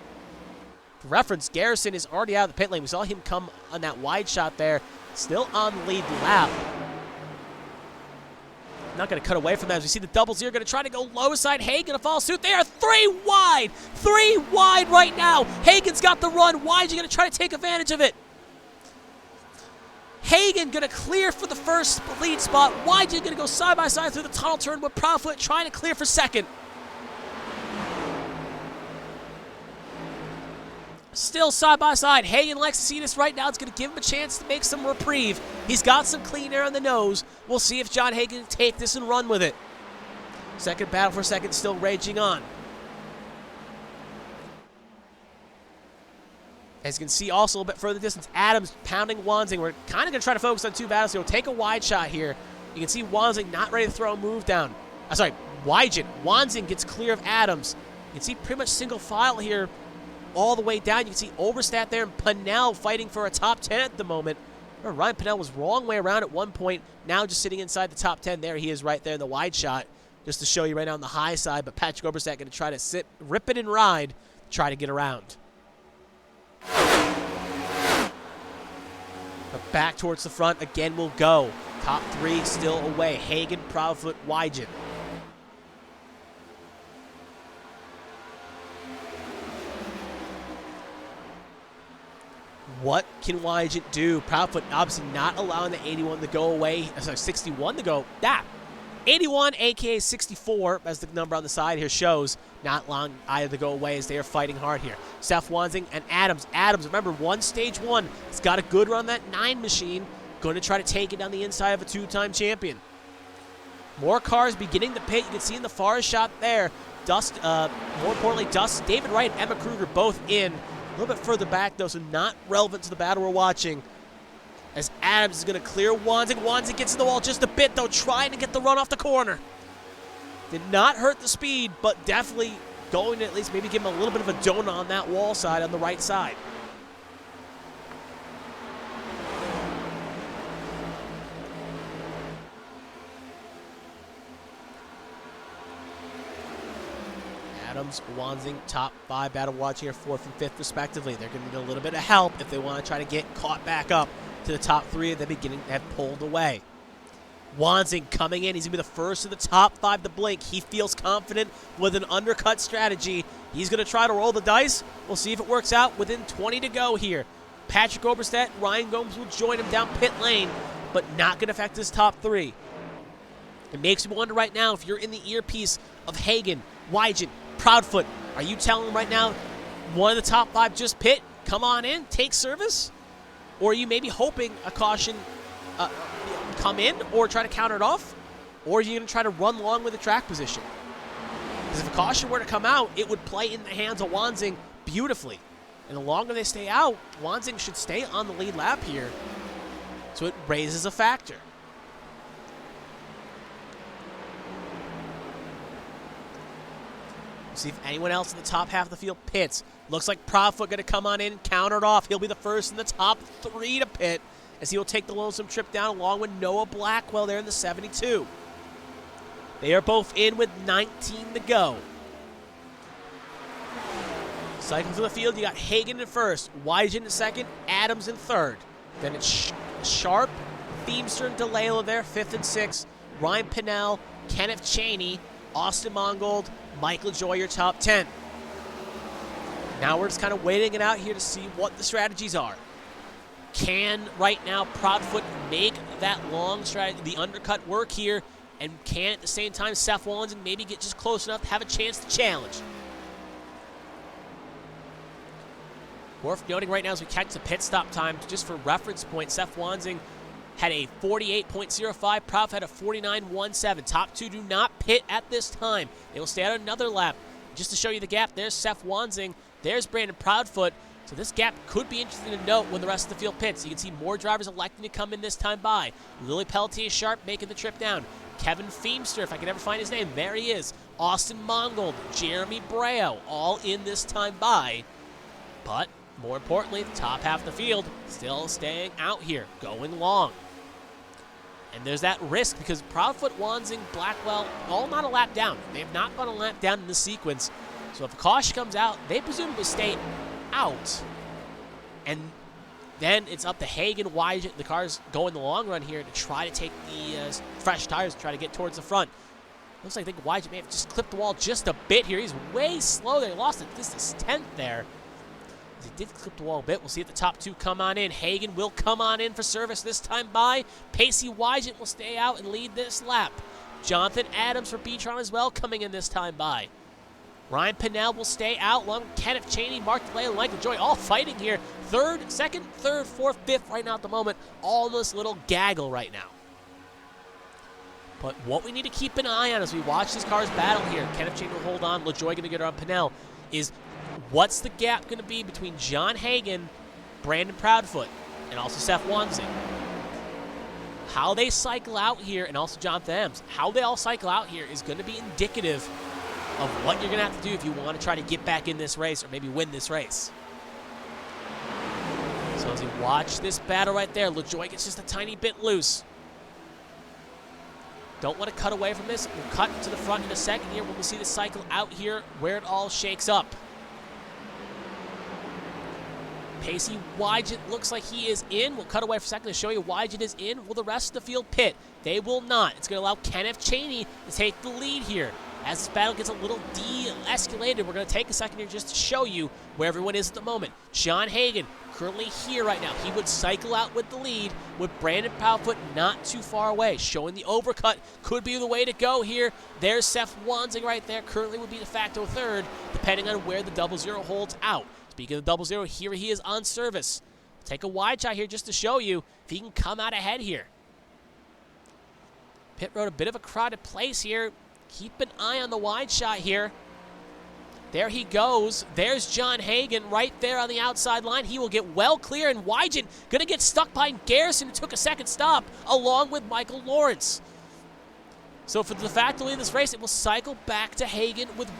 For reference, Garrison is already out of the pit lane. We saw him come on that wide shot there. Still on the lead lap. Not going to cut away from that. As we see the doubles here, going to try to go low side. Hagen to follow suit. They are 3 wide. 3 wide right now. Hagen's got the run. Wydget going to try to take advantage of it. Hagen going to clear for the first lead spot. Wydget going to go side by side through the tunnel turn with Proudfoot trying to clear for second. Still side by side. Hagen likes to see this right now. It's going to give him a chance to make some reprieve. He's got some clean air on the nose. We'll see if John Hagen can take this and run with it. Second battle for second still raging on. As you can see also a little bit further distance, Adams pounding Wanzing. We're kind of going to try to focus on 2 battles here. We'll take a wide shot here. You can see Wanzing not ready to throw a move down. Wydget. Wanzing gets clear of Adams. You can see pretty much single file here all the way down. You can see Overstat there and Pinnell fighting for a top 10 at the moment. Remember, Ryan Pinnell was wrong way around at one point. Now just sitting inside the top 10. There he is right there in the wide shot. Just to show you right now on the high side. But Patrick Overstat going to try to sit, rip it and ride, try to get around. But back towards the front again will go. Top 3 still away. Hagen, Proudfoot, Wydget. What can Wydget do? Proudfoot obviously not allowing the 81 to go away. 61 to go. 81, a.k.a. 64, as the number on the side here shows, not allowing either to go away as they are fighting hard here. Seth Wanzing and Adams. Adams, remember, stage 1. He's got a good run on that 9 machine. Going to try to take it down the inside of a 2-time champion. More cars beginning to pit. You can see in the far shot there. Dust, more importantly, David Wright and Emma Kruger both in. A little bit further back, though, so not relevant to the battle we're watching. As Adams is going to clear Wanzing. Wanzing gets in the wall just a bit, though, trying to get the run off the corner. Did not hurt the speed, but definitely going to at least maybe give him a little bit of a donut on that wall side on the right side. Adams, Wanzing, top 5 battle watching here, 4th and 5th respectively. They're going to need a little bit of help if they want to try to get caught back up to the top 3 at the beginning that have pulled away. Wanzing coming in. He's going to be the first of the top 5 to blink. He feels confident with an undercut strategy. He's going to try to roll the dice. We'll see if it works out within 20 to go here. Patrick Oberstadt, Ryan Gomes will join him down pit lane, but not going to affect his top 3. It makes me wonder right now if you're in the earpiece of Hagen, Wydget, Proudfoot. Are you telling him right now one of the top 5 just pit? Come on in, take service? Or are you maybe hoping a caution come in or try to counter it off, or are you going to try to run long with the track position? Because if a caution were to come out, it would play in the hands of Wanzing beautifully. And the longer they stay out, Wanzing should stay on the lead lap here. So it raises a factor. See if anyone else in the top half of the field pits. Looks like Proudfoot going to come on in, counter it off. He'll be the first in the top 3 to pit, as he will take the lonesome trip down along with Noah Blackwell there in the 72. They are both in with 19 to go. Cycling through the field, you got Hagen in first, Wygen in second, Adams in third. Then it's Sharp, Feemster, and DeLayla there, 5th and 6th. Ryan Pinnell, Kenneth Cheney, Austin Mongold, Michael Joy, your top 10. Now we're just kind of waiting it out here to see what the strategies are. Can, right now, Proudfoot make that long strategy, the undercut work here, and can, at the same time, Seth Wanzing maybe get just close enough to have a chance to challenge? Worth noting right now as we catch the pit stop time, just for reference point, Seth Wanzing had a 48.05. Proudfoot had a 49.17. Top 2 do not pit at this time. They will stay out another lap. Just to show you the gap, there's Seth Wanzing. There's Brandon Proudfoot. So this gap could be interesting to note when the rest of the field pits. You can see more drivers electing to come in this time by. Lily Pelletier Sharp making the trip down. Kevin Feemster, if I can ever find his name, there he is. Austin Mongold, Jeremy Breo, all in this time by. But more importantly, the top half of the field still staying out here, going long. And there's that risk because Proudfoot, Wanzing, Blackwell, all not a lap down. They have not gone a lap down in this sequence. So if a caution comes out, they presumably stay out. And then it's up to Hagen, Wygen, the cars going the long run here to try to take the fresh tires to try to get towards the front. Looks like I think Wygen may have just clipped the wall just a bit here. He's way slow there. He lost at least his 10th there. He did clip the wall a bit. We'll see if the top 2 come on in. Hagen will come on in for service this time by. Pacey Wygen will stay out and lead this lap. Jonathan Adams for Beatron as well coming in this time by. Ryan Pinnell will stay out along with Kenneth Cheney, Mark DeLay, and Michael Joy all fighting here. Second, third, fourth, fifth right now at the moment. All in this little gaggle right now. But what we need to keep an eye on as we watch these cars battle here, Kenneth Cheney will hold on, LaJoy going to get around Pinnell, is what's the gap going to be between John Hagen, Brandon Proudfoot, and also Seth Wanzing? How they cycle out here, and also Jonathan Adams, how they all cycle out here is going to be indicative of what you're going to have to do if you want to try to get back in this race or maybe win this race. So as you watch this battle right there, LaJoy gets just a tiny bit loose. Don't want to cut away from this. We'll cut to the front in a second here when we see the cycle out here where it all shakes up. Pacey Wygen looks like he is in. We'll cut away for a second to show you Wygen is in. Will the rest of the field pit? They will not. It's going to allow Kenneth Cheney to take the lead here. As this battle gets a little de-escalated, we're going to take a second here just to show you where everyone is at the moment. John Hagen, currently here right now. He would cycle out with the lead with Brandon Proudfoot not too far away. Showing the overcut could be the way to go here. There's Seth Wanzing right there. Currently would be de facto third, depending on where the 00 holds out. Speaking of the 00, here he is on service. Take a wide shot here just to show you if he can come out ahead here. Pit road, a bit of a crowded place here. Keep an eye on the wide shot here. There he goes. There's John Hagen right there on the outside line. He will get well clear, and Wygen going to get stuck behind Garrison, who took a second stop, along with Michael Lawrence. So for the de facto lead in this race, it will cycle back to Hagen with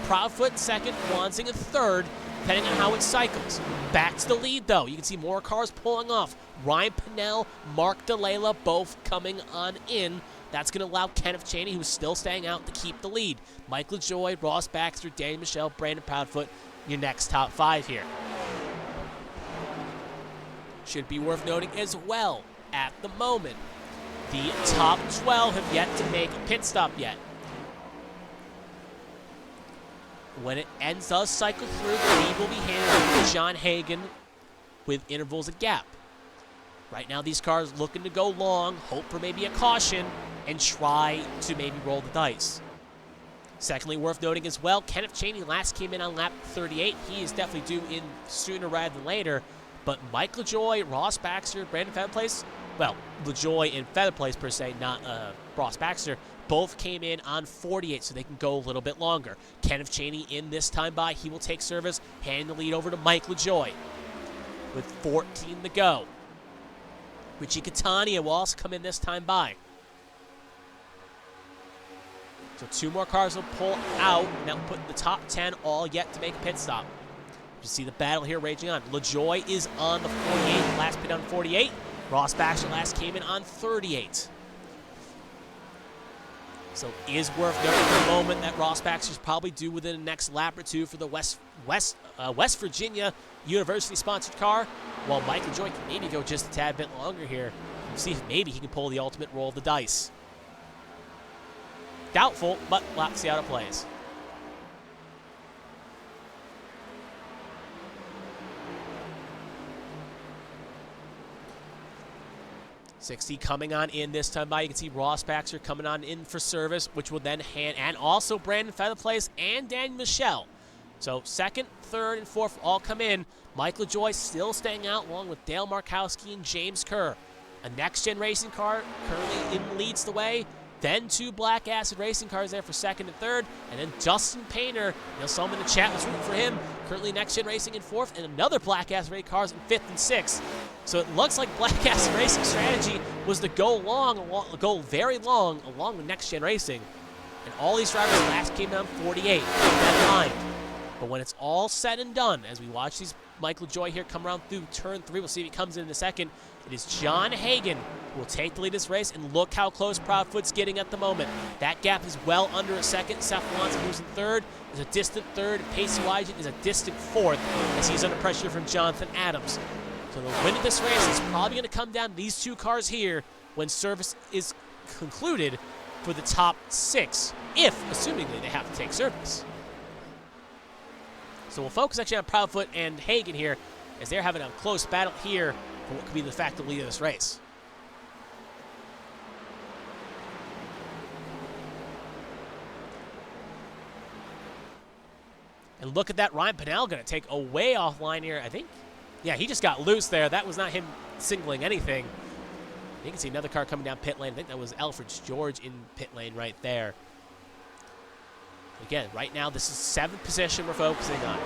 Proudfoot second, Wanzing in third, depending on how it cycles. Back to the lead, though. You can see more cars pulling off. Ryan Pinnell, Mark DeLayla, both coming on in. That's going to allow Kenneth Cheney, who's still staying out, to keep the lead. Michael Joy, Ross Baxter, Danny Michelle, Brandon Proudfoot, your next top 5 here. Should be worth noting as well, at the moment, the top 12 have yet to make a pit stop yet. When it does cycle through, the lead will be handed to John Hagen with intervals of gap. Right now, these cars looking to go long, hope for maybe a caution, and try to maybe roll the dice. Secondly, worth noting as well, Kenneth Cheney last came in on lap 38. He is definitely due in sooner rather than later. But Michael Joy, Ross Baxter, Brandon Fenplace, well, LaJoy and Feather Place per se, not Ross Baxter, both came in on 48, so they can go a little bit longer. Kenneth Chaney in this time by. He will take service, hand the lead over to Mike LaJoy with 14 to go. Richie Catania will also come in this time by. So 2 more cars will pull out, and that will put the top 10 all yet to make a pit stop. You see the battle here raging on. LaJoy is on the 48, last pit on 48. Ross Baxter last came in on 38. So is worth noting for a moment that Ross Baxter's probably due within the next lap or two for the West Virginia University-sponsored car, while Mike LaJoy can maybe go just a tad bit longer here and see if maybe he can pull the ultimate roll of the dice. Doubtful, but let's see how it plays. .60 coming on in this time by. You can see Ross Baxter coming on in for service, which will then hand, and also Brandon Featherplace and Daniel Michelle. So 2nd, 3rd, and 4th all come in. Mike LaJoy still staying out along with Dale Markowski and James Kerr. A next-gen racing car currently leads the way. Then 2 Black Acid racing cars there for 2nd and 3rd. And then Justin Painter, you'll saw him in the chat, was rooting for him. Currently next-gen racing in 4th. And another Black Acid race cars in 5th and 6th. So it looks like Black Acid Racing strategy was to go very long along with next-gen racing. And all these drivers last came down 48. Keep that in mind. But when it's all said and done, as we watch these Mike LaJoy here come around through turn 3, we'll see if he comes in a second. It is John Hagan who will take the lead of this race, and look how close Proudfoot's getting at the moment. That gap is well under a 2nd. Seth Alonso, who's in 3rd, is a distant 3rd. Pacey Wygen is a distant 4th as he's under pressure from Jonathan Adams. So the win of this race is probably going to come down to these 2 cars here when service is concluded for the top 6, if, assumingly, they have to take service. So we'll focus actually on Proudfoot and Hagan here, as they're having a close battle here for what could be the de facto lead of this race. And look at that, Ryan Pinnell going to take a way offline here, I think. Yeah, he just got loose there. That was not him singling anything. You can see another car coming down pit lane. I think that was Alfred George in pit lane right there. Again, right now, this is 7th position we're focusing on.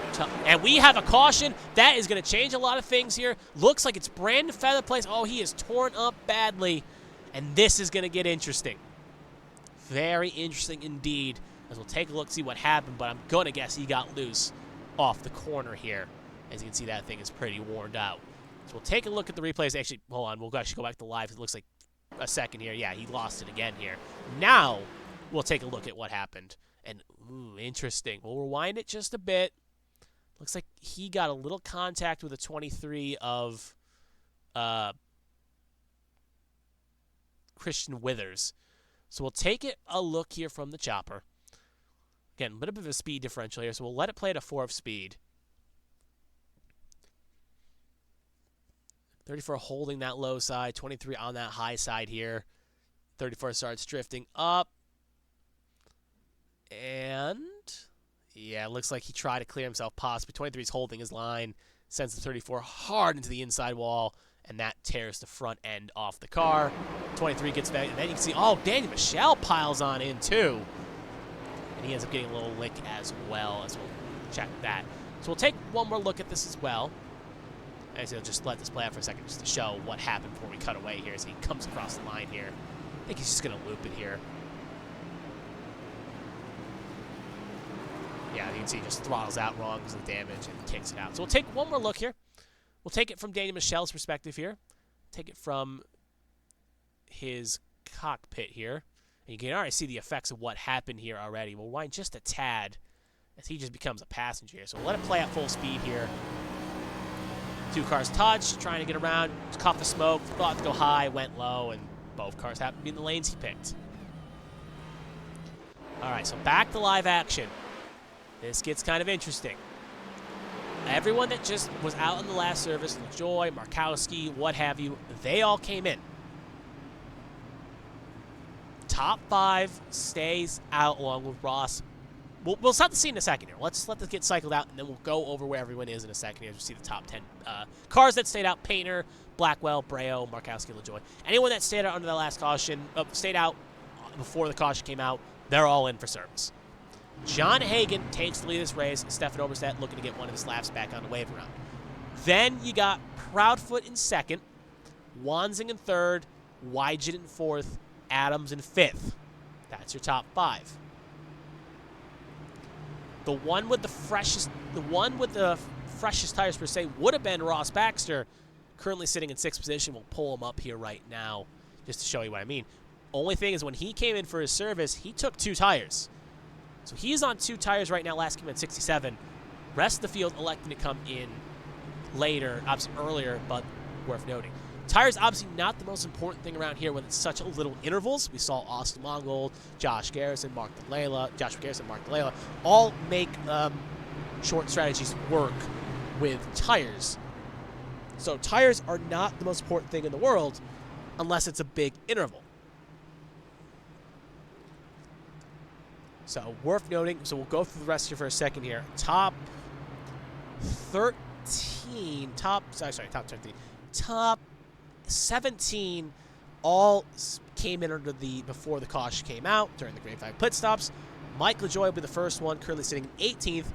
And we have a caution. That is going to change a lot of things here. Looks like it's Brandon Featherplace. Oh, he is torn up badly. And this is going to get interesting. Very interesting indeed. As we'll take a look, see what happened. But I'm going to guess he got loose off the corner here. As you can see, that thing is pretty worn out. So we'll take a look at the replays. Actually, hold on. We'll actually go back to live. It looks like a second here. Yeah, he lost it again here. Now, we'll take a look at what happened. And, ooh, interesting. We'll rewind it just a bit. Looks like he got a little contact with a 23 of Christian Withers. So we'll take a look here from the chopper. Again, a little bit of a speed differential here, so we'll let it play at a 4 of speed. 34 holding that low side, 23 on that high side here. 34 starts drifting up. And, yeah, it looks like he tried to clear himself possibly. 23 is holding his line, sends the 34 hard into the inside wall, and that tears the front end off the car. 23 gets back, and then you can see, oh, Daniel Michelle piles on in too. And he ends up getting a little lick as well, as we'll check that. So we'll take one more look at this as well. Actually, I'll just let this play out for a second just to show what happened before we cut away here as he comes across the line here. I think he's just going to loop it here. Yeah, you can see he just throttles out wrong because of the damage and kicks it out. So we'll take one more look here. We'll take it from Daniel Michelle's perspective here. Take it from his cockpit here. And you can already see the effects of what happened here already. We'll wind just a tad as he just becomes a passenger here. So we'll let it play at full speed here. 2 cars touch, trying to get around, caught the smoke, thought to go high, went low, and both cars happened to be in the lanes he picked. All right, so back to live action. This gets kind of interesting. Everyone that just was out in the last service, LaJoy, Markowski, what have you, they all came in. Top 5 stays out along with We'll set the scene in a second here. Let's let this get cycled out, and then we'll go over where everyone is in a second here. As we see the top 10 cars that stayed out: Painter, Blackwell, Breo, Markowski, LaJoy. Anyone that stayed out under the last caution, stayed out before the caution came out, they're all in for service. John Hagen takes the lead of this race. Stefan Oberstedt looking to get one of his laps back on the wave around. Then you got Proudfoot in second, Wansing in third, Wygett in fourth, Adams in fifth. That's your top 5. The one with the freshest tires per se would have been Ross Baxter, currently sitting in 6th position. We'll pull him up here right now just to show you what I mean. Only thing is when he came in for his service, he took 2 tires. So he's on 2 tires right now. Last came in 67. Rest of the field electing to come in later, obviously earlier, but worth noting. Tires obviously not the most important thing around here when it's such a little intervals. We saw Austin Mongold, Josh Garrison, Mark DeLayla all make short strategies work with tires. So tires are not the most important thing in the world unless it's a big interval. So worth noting. So we'll go through the rest here for a second here. Top 17 all came in under before the caution came out during the grade 5 pit stops. Mike LaJoy will be the first one, currently sitting in 18th,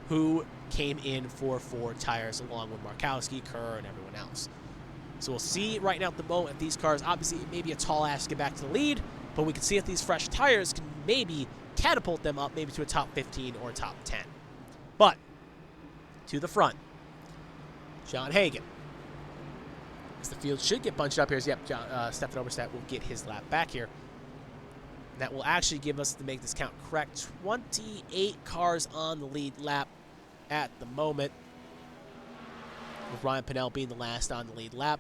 who came in for 4 tires along with Markowski, Kerr, and everyone else. So we'll see right now at the moment if these cars, obviously it may be a tall ask to get back to the lead, but we can see if these fresh tires can maybe catapult them up maybe to a top 15 or a top 10. But to the front, John Hagen. As the field should get bunched up here. Yep, Stefan Oberstedt will get his lap back here. And that will actually give us, to make this count correct, 28 cars on the lead lap at the moment, with Ryan Pinnell being the last on the lead lap,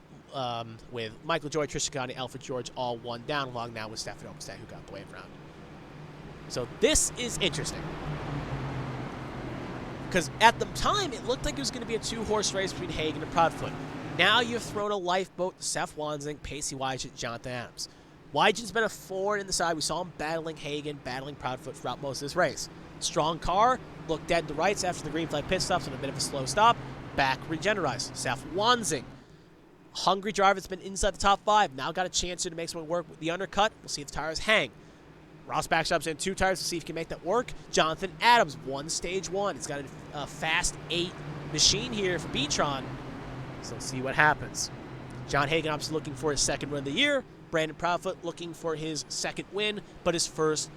with Michael Joy, Tristan Gotti, Alfred George all 1 down, along now with Stefan Oberstedt, who got the wave round. So this is interesting, because at the time it looked like it was going to be a 2-horse race between Hagen and Proudfoot. Now you've thrown a lifeboat to Seth Wansing, Pacey Wygett, Jonathan Adams. Wygett's been a thorn in the side. We saw him battling Hagen, battling Proudfoot throughout most of this race. Strong car, looked dead to rights after the green flag pit stops and a bit of a slow stop. Back regenerized. Seth Wansing, hungry driver that's been inside the top 5. Now got a chance to make something work with the undercut. We'll see if the tires hang. Ross Backstop's in 2 tires to see if he can make that work. Jonathan Adams, stage 1. He's got a fast 8 machine here for B-Tron. So let's see what happens. John Hagen obviously looking for his 2nd win of the year. Brandon Proudfoot looking for his 2nd win, but his first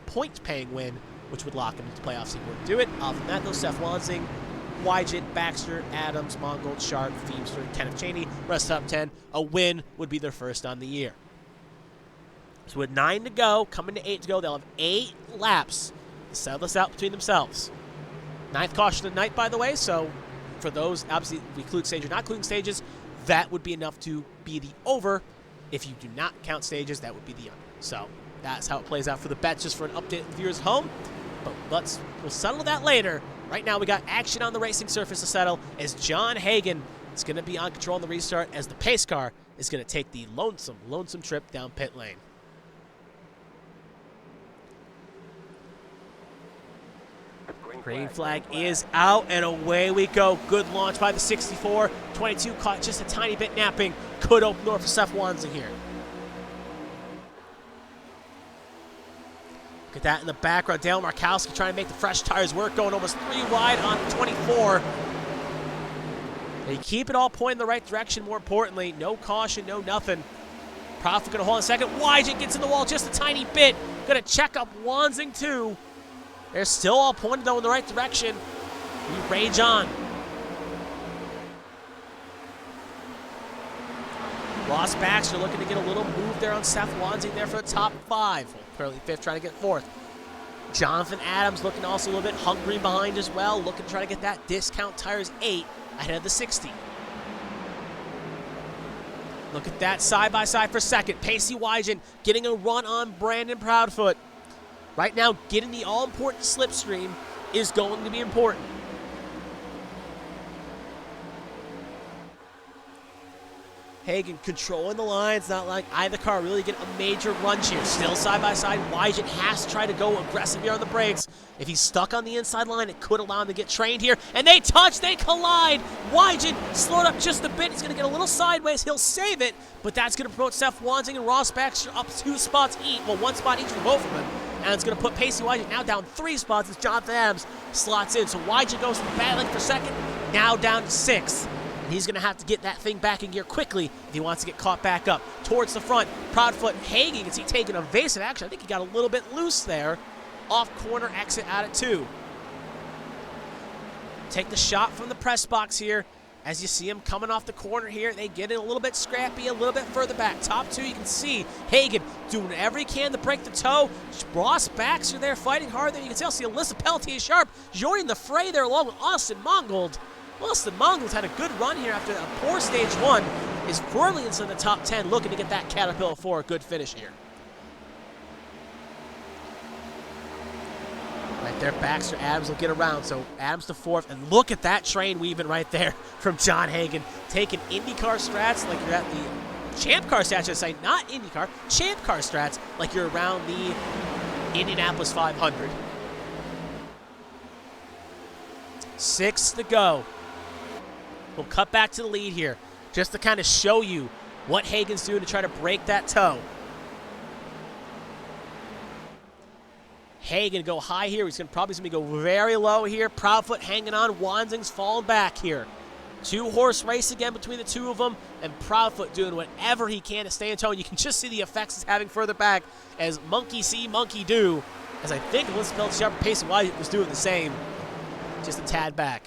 point-paying win, which would lock him into the playoffs if he were to do it. Other than that, though, Seth Wansing, Wygett, Baxter, Adams, Mongold, Sharp, Feemster, Kenneth Cheney, rest top 10. A win would be their first on the year. So with 9 to go, coming to 8 to go, they'll have 8 laps to settle this out between themselves. 9th caution of the night, by the way, so for those, obviously, we include stages or not including stages, that would be enough to be the over. If you do not count stages, that would be the under. So that's how it plays out for the bets, just for an update to the viewers at home. But we'll settle that later. Right now, we got action on the racing surface to settle, as John Hagen is going to be on control in the restart, as the pace car is going to take the lonesome trip down pit lane. Green flag is out, and away we go. Good launch by the 64. 22 caught just a tiny bit napping. Could open door for Seth Wansing here. Look at that in the background. Dale Markowski trying to make the fresh tires work, going almost 3 wide on 24. They keep it all pointing in the right direction, more importantly. No caution, no nothing. Proudfoot going to hold in second. Wygett gets in the wall just a tiny bit. Going to check up Wansing too. They're still all pointed, though, in the right direction. We rage on. Ross Baxter looking to get a little move there on Seth Wansing there for the top 5. Well, currently 5th, trying to get 4th. Jonathan Adams looking also a little bit hungry behind as well, looking to try to get that discount tires 8 ahead of the 60. Look at that side-by-side for 2nd. Pacey Wygett getting a run on Brandon Proudfoot. Right now, getting the all-important slipstream is going to be important. Hagen controlling the lines, not letting either car really get a major lunge here. Still side by side, Wygen has to try to go aggressive here on the brakes. If he's stuck on the inside line, it could allow him to get trained here. And they touch, they collide. Wygen slowed up just a bit. He's going to get a little sideways. He'll save it, but that's going to promote Seth Wansing and Ross Baxter up 2 spots each. Well, 1 spot each for both of them. And it's going to put Pacey Wygen now down 3 spots as Jonathan Adams slots in. So Wygen goes from battling for second, now down to 6th. And he's going to have to get that thing back in gear quickly if he wants to get caught back up. Towards the front, Proudfoot Hagen, you can see taking evasive action. I think he got a little bit loose there. Off corner exit out at 2. Take the shot from the press box here. As you see him coming off the corner here, they get it a little bit scrappy, a little bit further back. Top 2, you can see Hagen doing whatever he can to break the toe. Ross Baxter there fighting hard there. You can see Alyssa Pelletier-Sharp joining the fray there along with Austin Mongold. Austin Mongold's had a good run here after a poor stage 1. Is firmly into the top 10, looking to get that Caterpillar for a good finish here. Right there, Baxter, Adams will get around. So Adams to 4th, and look at that train weaving right there from John Hagen. Taking IndyCar strats like you're at the Champ Car strats, I should say, not IndyCar, Champ Car strats like you're around the Indianapolis 500. 6 to go. We'll cut back to the lead here just to kind of show you what Hagen's doing to try to break that toe. Hagen go high here. He's probably going to go very low here. Proudfoot hanging on. Wansing's falling back here. 2-horse race again between the 2 of them, and Proudfoot doing whatever he can to stay in tow. And you can just see the effects it's having further back as monkey see, monkey do. As I think Alyssa Pelletier-Sharp and Pacey Wygen was doing the same, just a tad back.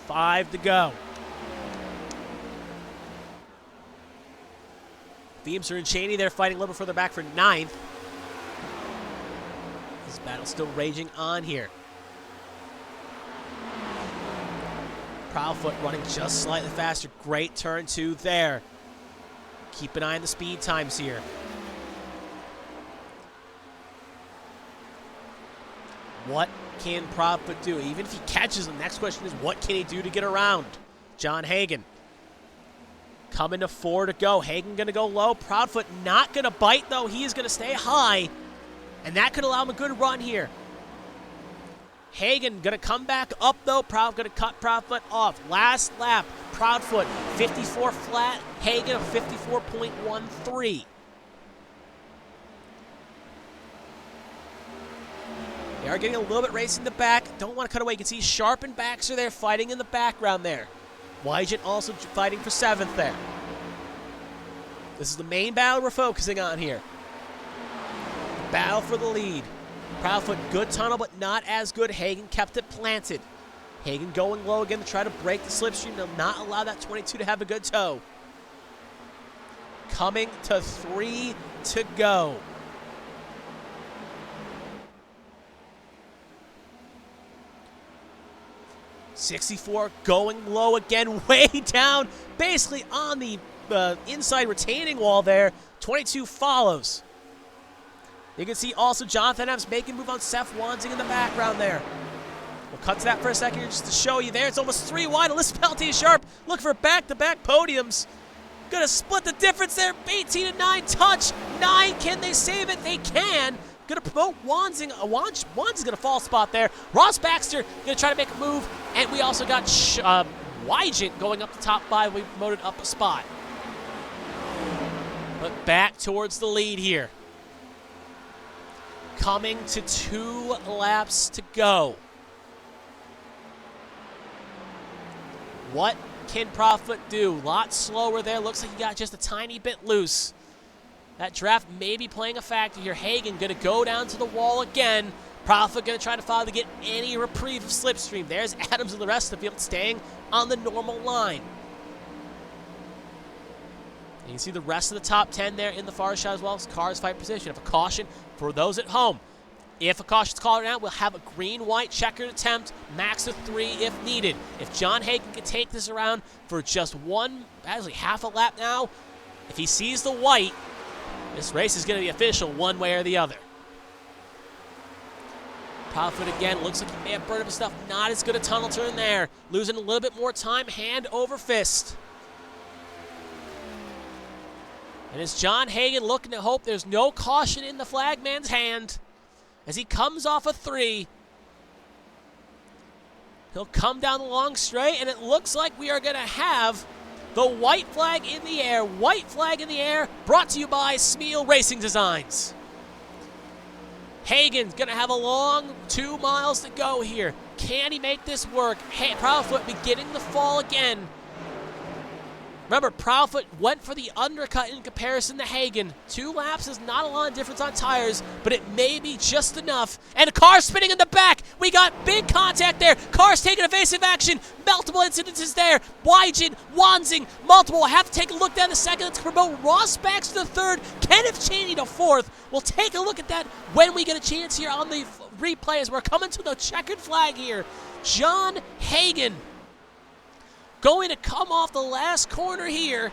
5 to go. Beamser and Cheney there fighting a little further back for 9th. This battle's still raging on here. Proudfoot running just slightly faster. Great turn 2 there. Keep an eye on the speed times here. What can Proudfoot do? Even if he catches him, next question is what can he do to get around? John Hagen. Coming to 4 to go. Hagen going to go low. Proudfoot not going to bite, though. He is going to stay high. And that could allow him a good run here. Hagen going to come back up, though. Proudfoot going to cut Proudfoot off. Last lap. Proudfoot 54 flat. Hagen a 54.13. They are getting a little bit racing in the back. Don't want to cut away. You can see Sharp and Baxter there fighting in the background there. Wygen also fighting for 7th there. This is the main battle we're focusing on here. Battle for the lead. Proudfoot, good tunnel, but not as good. Hagen kept it planted. Hagen going low again to try to break the slipstream to not allow that 22 to have a good toe. Coming to 3 to go. .64 going low again, way down, basically on the inside retaining wall there. 22 follows. You can see also Jonathan Adams making a move on Seth Wansing in the background there. We'll cut to that for a second here just to show you there. It's almost 3 wide. Alyssa Pelletier-Sharp looking for back-to-back podiums. Gonna split the difference there. 18 to 9 touch. 9, can they save it? They can. Gonna promote Wansing. Wansing's gonna fall spot there. Ross Baxter gonna try to make a move. And we also got Wygen going up the top 5. We promoted up a spot. But back towards the lead here. Coming to 2 laps to go. What can Proudfoot do? A lot slower there. Looks like he got just a tiny bit loose. That draft may be playing a factor here. Hagen going to go down to the wall again. Proudfoot going to try to follow to get any reprieve of slipstream. There's Adams and the rest of the field staying on the normal line. You can see the rest of the top 10 there in the far shot as well as cars fight position. If a caution for those at home. If a caution's called out, we'll have a green-white checkered attempt, max of 3 if needed. If John Hagen can take this around for just actually half a lap now, if he sees the white, this race is going to be official one way or the other. Proudfoot again, looks like he may have burned up his stuff. Not as good a tunnel turn there. Losing a little bit more time, hand over fist. And it's John Hagen looking to hope there's no caution in the flagman's hand as he comes off a 3. He'll come down the long straight, and it looks like we are going to have the white flag in the air. White flag in the air, brought to you by Smeal Racing Designs. Hagen's going to have a long 2 miles to go here. Can he make this work? Proudfoot beginning the fall again. Remember, Proudfoot went for the undercut in comparison to Hagen. 2 laps is not a lot of difference on tires, but it may be just enough. And a car spinning in the back. We got big contact there. Cars taking evasive action. Multiple incidences there. Wygen, Wanzing, multiple. I have to take a look down the second. Let's promote Ross Baxter to the 3rd. Kenneth Cheney to 4th. We'll take a look at that when we get a chance here on the replay as we're coming to the checkered flag here. John Hagen going to come off the last corner here,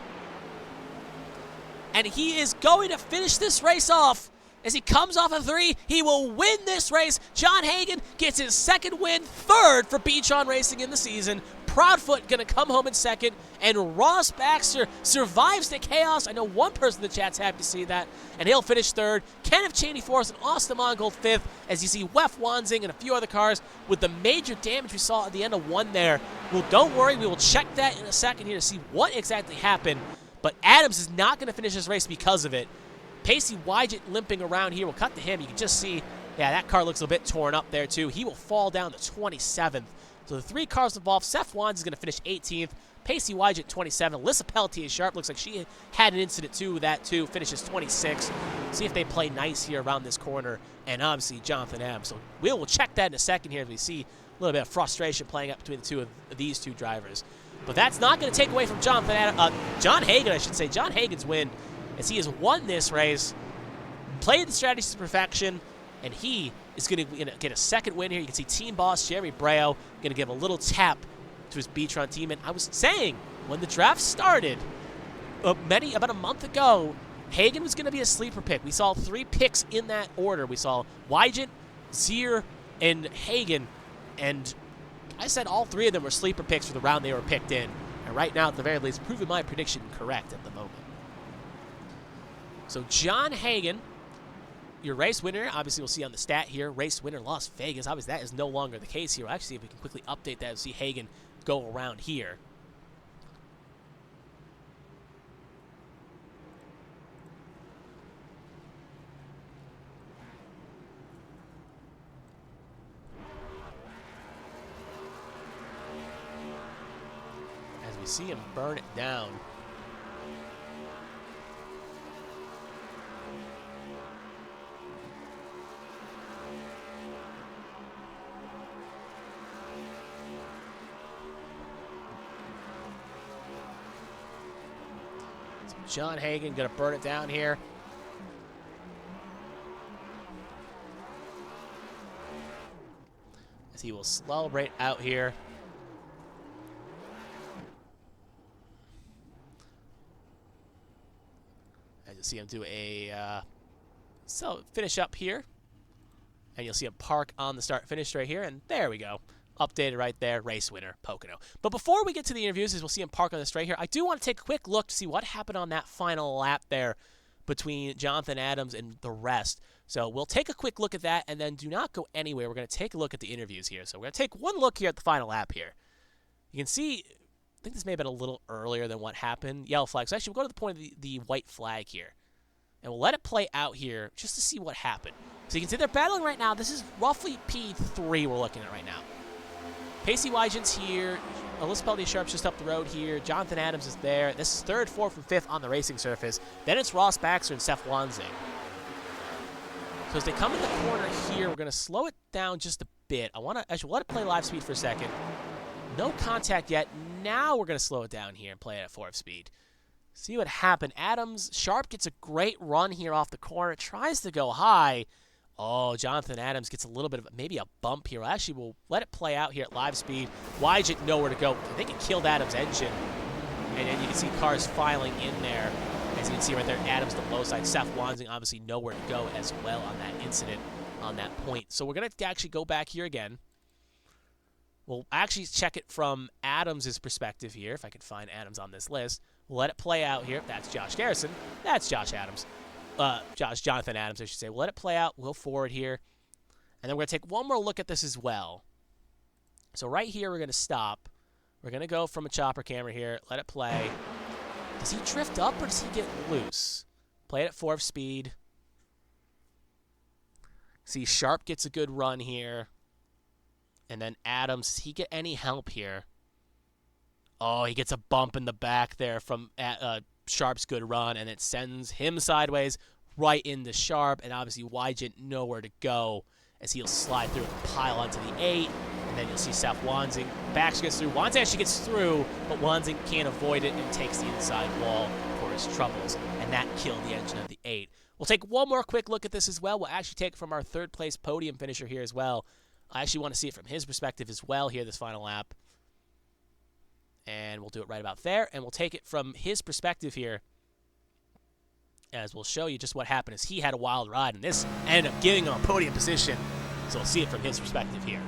and he is going to finish this race off. As he comes off a 3, he will win this race. John Hagen gets his 2nd win, 3rd for Beachon Racing in the season. Proudfoot going to come home in 2nd, and Ross Baxter survives the chaos. I know one person in the chat's happy to see that, and he'll finish 3rd. Kenneth Cheney 4th, and Austin Mongold 5th, as you see Wef Wanzing and a few other cars with the major damage we saw at the end of 1 there. Well, don't worry, we will check that in a second here to see what exactly happened, but Adams is not going to finish this race because of it. Pacey Wyget limping around here. We'll cut to him. You can just see, yeah, that car looks a bit torn up there too. He will fall down to 27th. So the 3 cars involved. Seth Wanz is going to finish 18th. Pacey Wyget 27th. Alyssa Pelletier-Sharp looks like she had an incident too with that too. Finishes 26th. See if they play nice here around this corner. And obviously Jonathan Adams. So we will check that in a second here as we see a little bit of frustration playing up between the two of these 2 drivers. But that's not going to take away from John Hagen, I should say. John Hagen's win, as he has won this race, played the strategy to perfection, and he is going to get a 2nd win here. You can see team boss Jeremy Breo going to give a little tap to his Beachon team. And I was saying, when the draft started, about a month ago, Hagen was going to be a sleeper pick. We saw 3 picks in that order. We saw Wygen, Zier, and Hagen, and I said all 3 of them were sleeper picks for the round they were picked in. And right now, at the very least, proving my prediction correct at the moment. So John Hagen, your race winner, obviously we'll see on the stat here, race winner Las Vegas. Obviously that is no longer the case here. We'll actually see if we can quickly update that and see Hagen go around here. As we see him burn it down. John Hagen going to burn it down here. As he will celebrate out here. As you see him do a finish up here. And you'll see him park on the start-finish right here. And there we go. Updated right there, race winner, Pocono. But before we get to the interviews, as we'll see him park on the straight here, I do want to take a quick look to see what happened on that final lap there between Jonathan Adams and the rest. So we'll take a quick look at that, and then do not go anywhere. We're going to take a look at the interviews here. So we're going to take one look here at the final lap here. You can see, I think this may have been a little earlier than what happened. Yellow flag. So actually, we'll go to the point of the white flag here. And we'll let it play out here just to see what happened. So you can see they're battling right now. This is roughly P3 we're looking at right now. Pacey Wygen's here. Alyssa Pelletier-Sharp's just up the road here. Jonathan Adams is there. This is 3rd, 4th, and 5th on the racing surface. Then it's Ross Baxter and Seth Wanzing. So as they come in the corner here, we're going to slow it down just a bit. I want to actually let it play live speed for a second. No contact yet. Now we're going to slow it down here and play it at 4th speed. See what happened. Adams, Sharp gets a great run here off the corner. Tries to go high. Oh, Jonathan Adams gets a little bit of maybe a bump here. Actually, we'll let it play out here at live speed. Wyget nowhere to go. They can kill Adams' engine. And then you can see cars filing in there. As you can see right there, Adams the low side. Seth Wanzing obviously nowhere to go as well on that incident. on that point. So we're going to actually go back here again. We'll actually check it from Adams' perspective here, if I can find Adams on this list. We'll let it play out here. That's Josh Garrison. That's Josh Adams. Jonathan Adams, I should say. We'll let it play out. We'll forward here. And then we're going to take one more look at this as well. So right here, we're going to stop. We're going to go from a chopper camera here. Let it play. Does he drift up or does he get loose? Play it at 4 speed. See, Sharp gets a good run here. And then Adams, does he get any help here? Oh, he gets a bump in the back there from Sharp's good run, and it sends him sideways right into Sharp, and obviously Wygent nowhere to go as he'll slide through and pile onto the 8, and then you'll see Seth Wanzing. Bax gets through. Wanzing actually gets through, but Wanzing can't avoid it and takes the inside wall for his troubles, and that killed the engine of the 8. We'll take one more quick look at this as well. We'll actually take it from our third-place podium finisher here as well. I actually want to see it from his perspective as well here this final lap. And we'll do it right about there. And we'll take it from his perspective here, as we'll show you just what happened as he had a wild ride. And this ended up giving him a podium position. So we'll see it from his perspective here.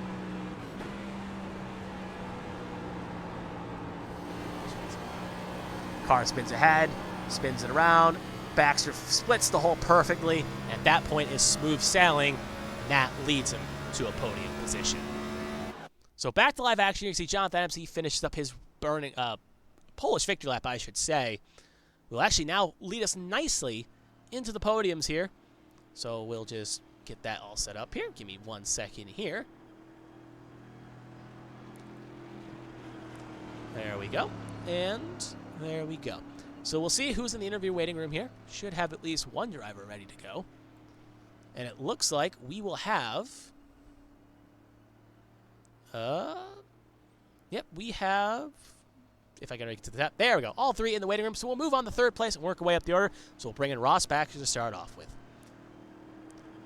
Car spins ahead, spins it around. Baxter splits the hole perfectly. At that point is smooth sailing. And that leads him to a podium position. So back to live action, you can see Jonathan Adams. He finishes up his burning Polish victory lap, I should say. Will actually now lead us nicely into the podiums here. So we'll just get that all set up here. Give me 1 second here. There we go. And there we go. So we'll see who's in the interview waiting room here. Should have at least one driver ready to go. And it looks like we will have... Yep, we have, if I can get to the top, there we go, all 3 in the waiting room. So we'll move on to 3rd place and work our way up the order. So we'll bring in Ross back to start off with.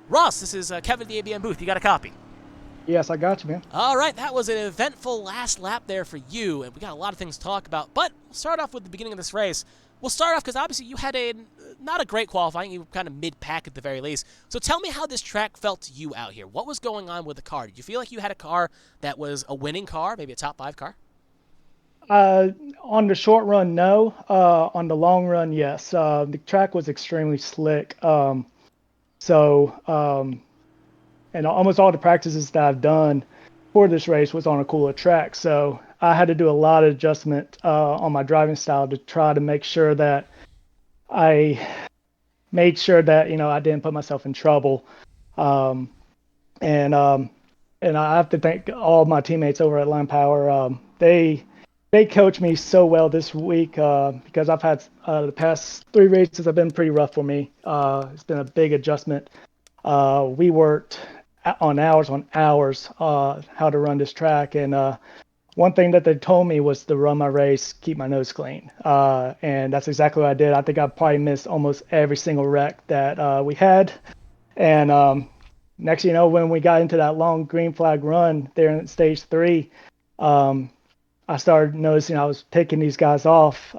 Ross, this is Kevin at the ABM booth. You got a copy? Yes, I got you, man. All right, that was an eventful last lap there for you, and we got a lot of things to talk about. But we'll start off with the beginning of this race. We'll start off because obviously you had not a great qualifying. You were kind of mid-pack at the very least. So tell me how this track felt to you out here. What was going on with the car? Did you feel like you had a car that was a winning car, maybe a top 5 car? On the short run, no. On the long run, yes. The track was extremely slick. And almost all the practices that I've done for this race was on a cooler track. So I had to do a lot of adjustment on my driving style to try to make sure that I made sure that, I didn't put myself in trouble. And I have to thank all my teammates over at Line Power. They coached me so well this week because I've had the past 3 races have been pretty rough for me. It's been a big adjustment. We worked on hours how to run this track, and one thing that they told me was to run my race, keep my nose clean, and that's exactly what I did. I think I probably missed almost every single wreck that we had, and next you know, when we got into that long green flag run there in stage 3, I started noticing I was picking these guys off,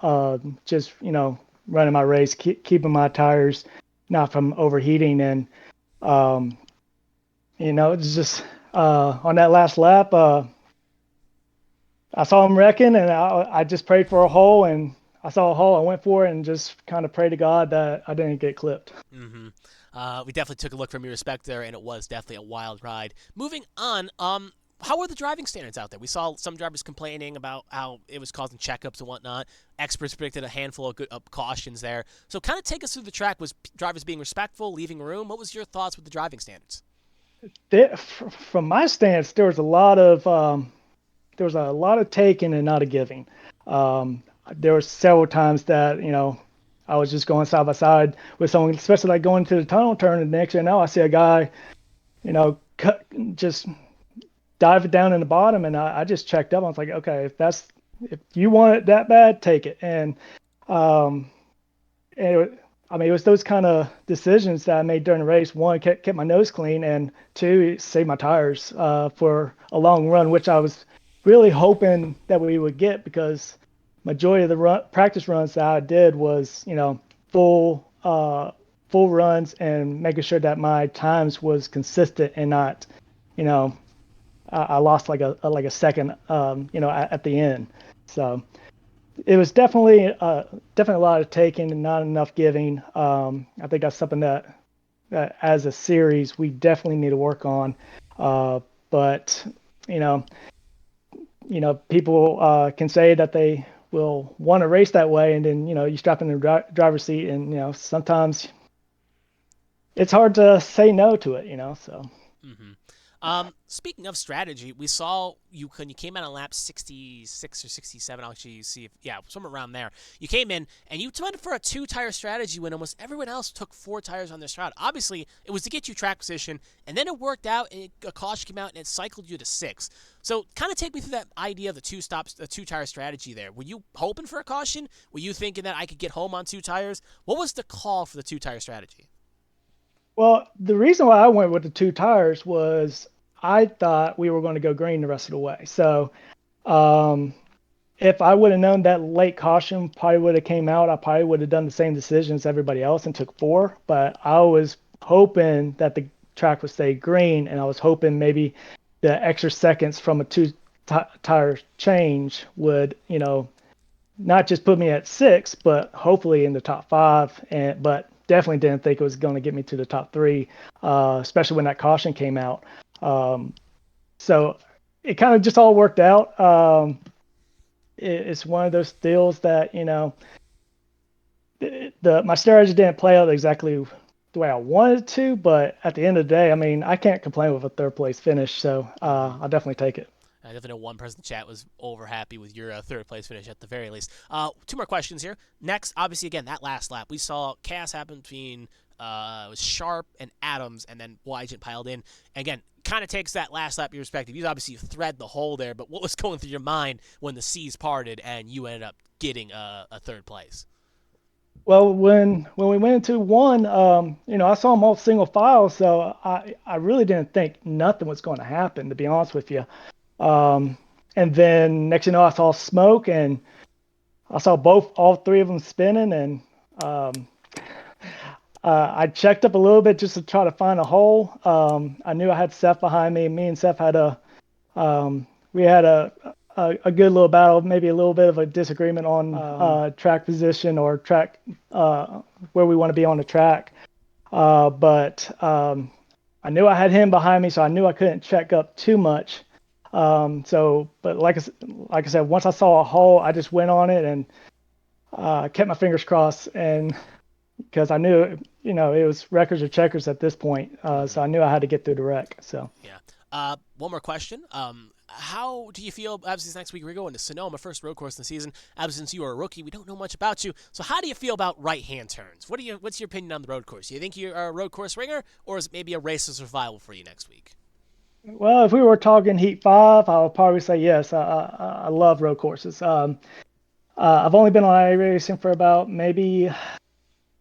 just running my race, keeping my tires not from overheating, and it's just on that last lap, I saw him wrecking, and I just prayed for a hole, and I saw a hole. I went for it and just kind of prayed to God that I didn't get clipped. Mm-hmm. We definitely took a look from your respect there, and it was definitely a wild ride. Moving on, how were the driving standards out there? We saw some drivers complaining about how it was causing checkups and whatnot. Experts predicted a handful of cautions there. So kind of take us through the track. Was drivers being respectful, leaving room? What was your thoughts with the driving standards? From my stance, there was a lot of taking and not a giving. There were several times that I was just going side by side with someone, especially like going to the tunnel turn, and next thing I know, I see a guy, just dive it down in the bottom, and I just checked up. I was like, okay, if you want it that bad, take it. And it was those kind of decisions that I made during the race. One, kept my nose clean, and 2, saved my tires for a long run, which I was really hoping that we would get, because majority of the practice runs that I did was full full runs and making sure that my times was consistent and not, you know, I lost like a second, at the end. So it was definitely a lot of taking and not enough giving. I think that's something that as a series we definitely need to work on. But you know, people can say that they will want to race that way, and then you strap in the driver's seat, and sometimes it's hard to say no to it. So. Mm-hmm. Speaking of strategy, we saw you when you came out on lap 66 or 67. I'll actually see if, yeah, somewhere around there. You came in and you went for a 2-tire strategy when almost everyone else took 4 tires on this route. Obviously, it was to get you track position, and then it worked out, and a caution came out, and it cycled you to 6. So, kind of take me through that idea of the 2-tire strategy there. Were you hoping for a caution? Were you thinking that I could get home on 2 tires? What was the call for the 2-tire strategy? Well, the reason why I went with the 2 tires was I thought we were going to go green the rest of the way. So um, if I would have known that late caution probably would have came out, I probably would have done the same decision as everybody else and took 4. But I was hoping that the track would stay green, and I was hoping maybe the extra seconds from a tire change would, not just put me at 6, but hopefully in the top 5. But definitely didn't think it was going to get me to the top 3, especially when that caution came out. So it kind of just all worked out. It's one of those deals that my strategy didn't play out exactly the way I wanted to, but at the end of the day, I mean, I can't complain with a 3rd place finish. So I'll definitely take it. I definitely know one person in the chat was over happy with your 3rd-place finish at the very least. 2 more questions here. Next, obviously, again, that last lap, we saw chaos happen between it was Sharp and Adams, and then Wygent piled in. And again, kind of takes that last lap your perspective. You obviously thread the hole there, but what was going through your mind when the seas parted and you ended up getting a 3rd place? Well, when we went into one, I saw them all single file, so I really didn't think nothing was going to happen, to be honest with you. And then next I saw smoke, and I saw all 3 of them spinning, and I checked up a little bit just to try to find a hole. I knew I had Seth behind me. Me and Seth had we had a good little battle, maybe a little bit of a disagreement on track position or track where we want to be on the track. But I knew I had him behind me, so I knew I couldn't check up too much. But like I said, once I saw a hole, I just went on it and kept my fingers crossed, and because I knew, it was records or checkers at this point, so I knew I had to get through the wreck. So yeah. One more question. How do you feel? Obviously, next week we're going to Sonoma, first road course in the season. Obviously, since you are a rookie, we don't know much about you. So, how do you feel about right-hand turns? What's your opinion on the road course? Do you think you're a road course ringer, or is it maybe a race of survival for you next week? Well, if we were talking Heat 5, I would probably say yes. I love road courses. I've only been on iRacing for about maybe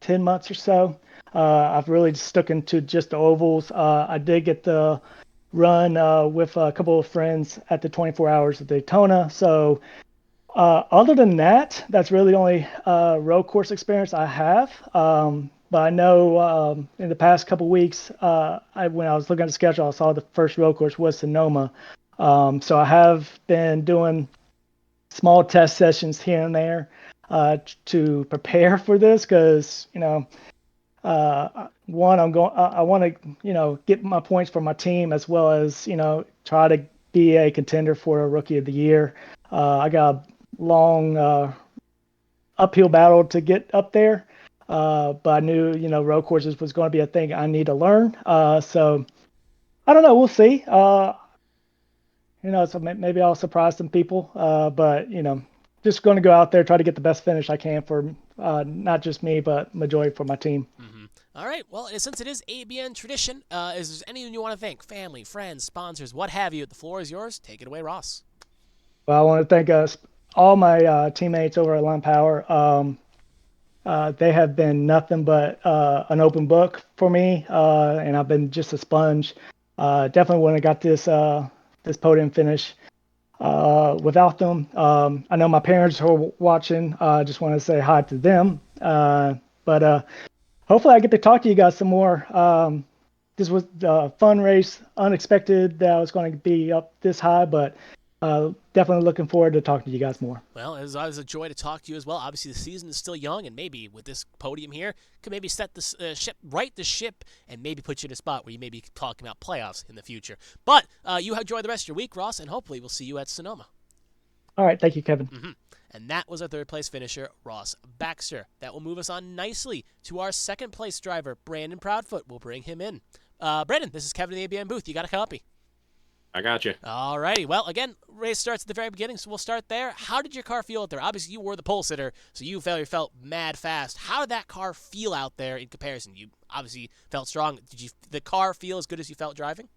10 months or so. I've really stuck into just the ovals. I did get the run with a couple of friends at the 24 Hours of Daytona. So other than that, that's really the only road course experience I have. But I know in the past couple weeks, when I was looking at the schedule, I saw the first road course was Sonoma. So I have been doing small test sessions here and there to prepare for this because, one, I want to, get my points for my team as well as, try to be a contender for a Rookie of the Year. I got a long uphill battle to get up there. But I knew, road courses was going to be a thing I need to learn. So I don't know. We'll see. So maybe I'll surprise some people. But, just going to go out there, try to get the best finish I can for not just me, but majority for my team. Mm-hmm. All right. Well, since it is ABN tradition, is there anyone you want to thank? Family, friends, sponsors, what have you? The floor is yours. Take it away, Ross. Well, I want to thank all my teammates over at Line Power. They have been nothing but an open book for me, and I've been just a sponge. Definitely wouldn't have got this podium finish without them. I know my parents are watching. I just want to say hi to them. But hopefully I get to talk to you guys some more. This was a fun race, unexpected that I was going to be up this high, but definitely looking forward to talking to you guys more. Well, it was always a joy to talk to you as well. Obviously, the season is still young, and maybe with this podium here, could maybe set the ship, right the ship, and maybe put you in a spot where you may be talking about playoffs in the future. But you enjoy the rest of your week, Ross, and hopefully we'll see you at Sonoma. All right. Thank you, Kevin. And that was our third place finisher, Ross Baxter. That will move us on nicely to our second place driver, Brandon Proudfoot. We'll bring him in. Brandon, this is Kevin in the ABM booth. You got a copy? I got you. All righty. Well, again, race starts at the very beginning, so we'll start there. How did your car feel out there? Obviously, you were the pole sitter, so you felt mad fast. How did that car feel out there in comparison? You obviously felt strong. Did the car feel as good as you felt driving?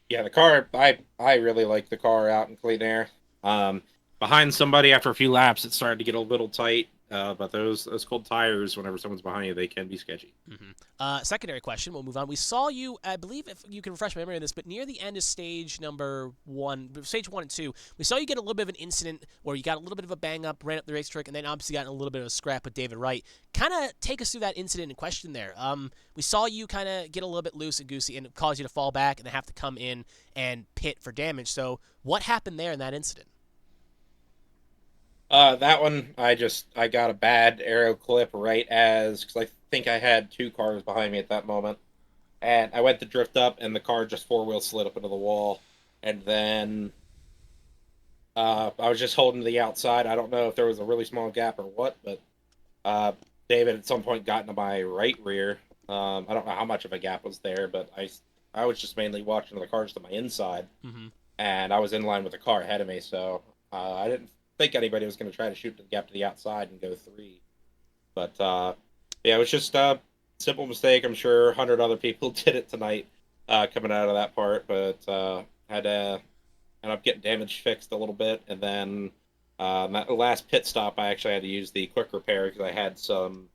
Yeah, the car. I really like the car out in clean air. Behind somebody after a few laps, it started to get a little tight. But those cold tires, whenever someone's behind you, they can be sketchy. Secondary question. We'll move on. We saw you, I believe, if you can refresh my memory on this, but near the end of stage 1 and 2, we saw you get a little bit of an incident where you got a little bit of a bang up, ran up the racetrack, and then obviously got in a little bit of a scrap with David Wright. Kind of take us through that incident in question there. We saw you kind of get a little bit loose and goosey, and it caused you to fall back and then have to come in and pit for damage. So what happened there in that incident? That one, I got a bad aero clip because I think I had two cars behind me at that moment, and I went to drift up, and the car just four-wheel slid up into the wall, and then I was just holding to the outside. I don't know if there was a really small gap or what, but David at some point got into my right rear. I don't know how much of a gap was there, but I was just mainly watching the cars to my inside, and I was in line with the car ahead of me, so I didn't think anybody was going to try to shoot the gap to the outside and go 3. But yeah, it was just a simple mistake. I'm sure 100 other people did it tonight coming out of that part, but had to end up getting damage fixed a little bit. And then that last pit stop, I actually had to use the quick repair because I had some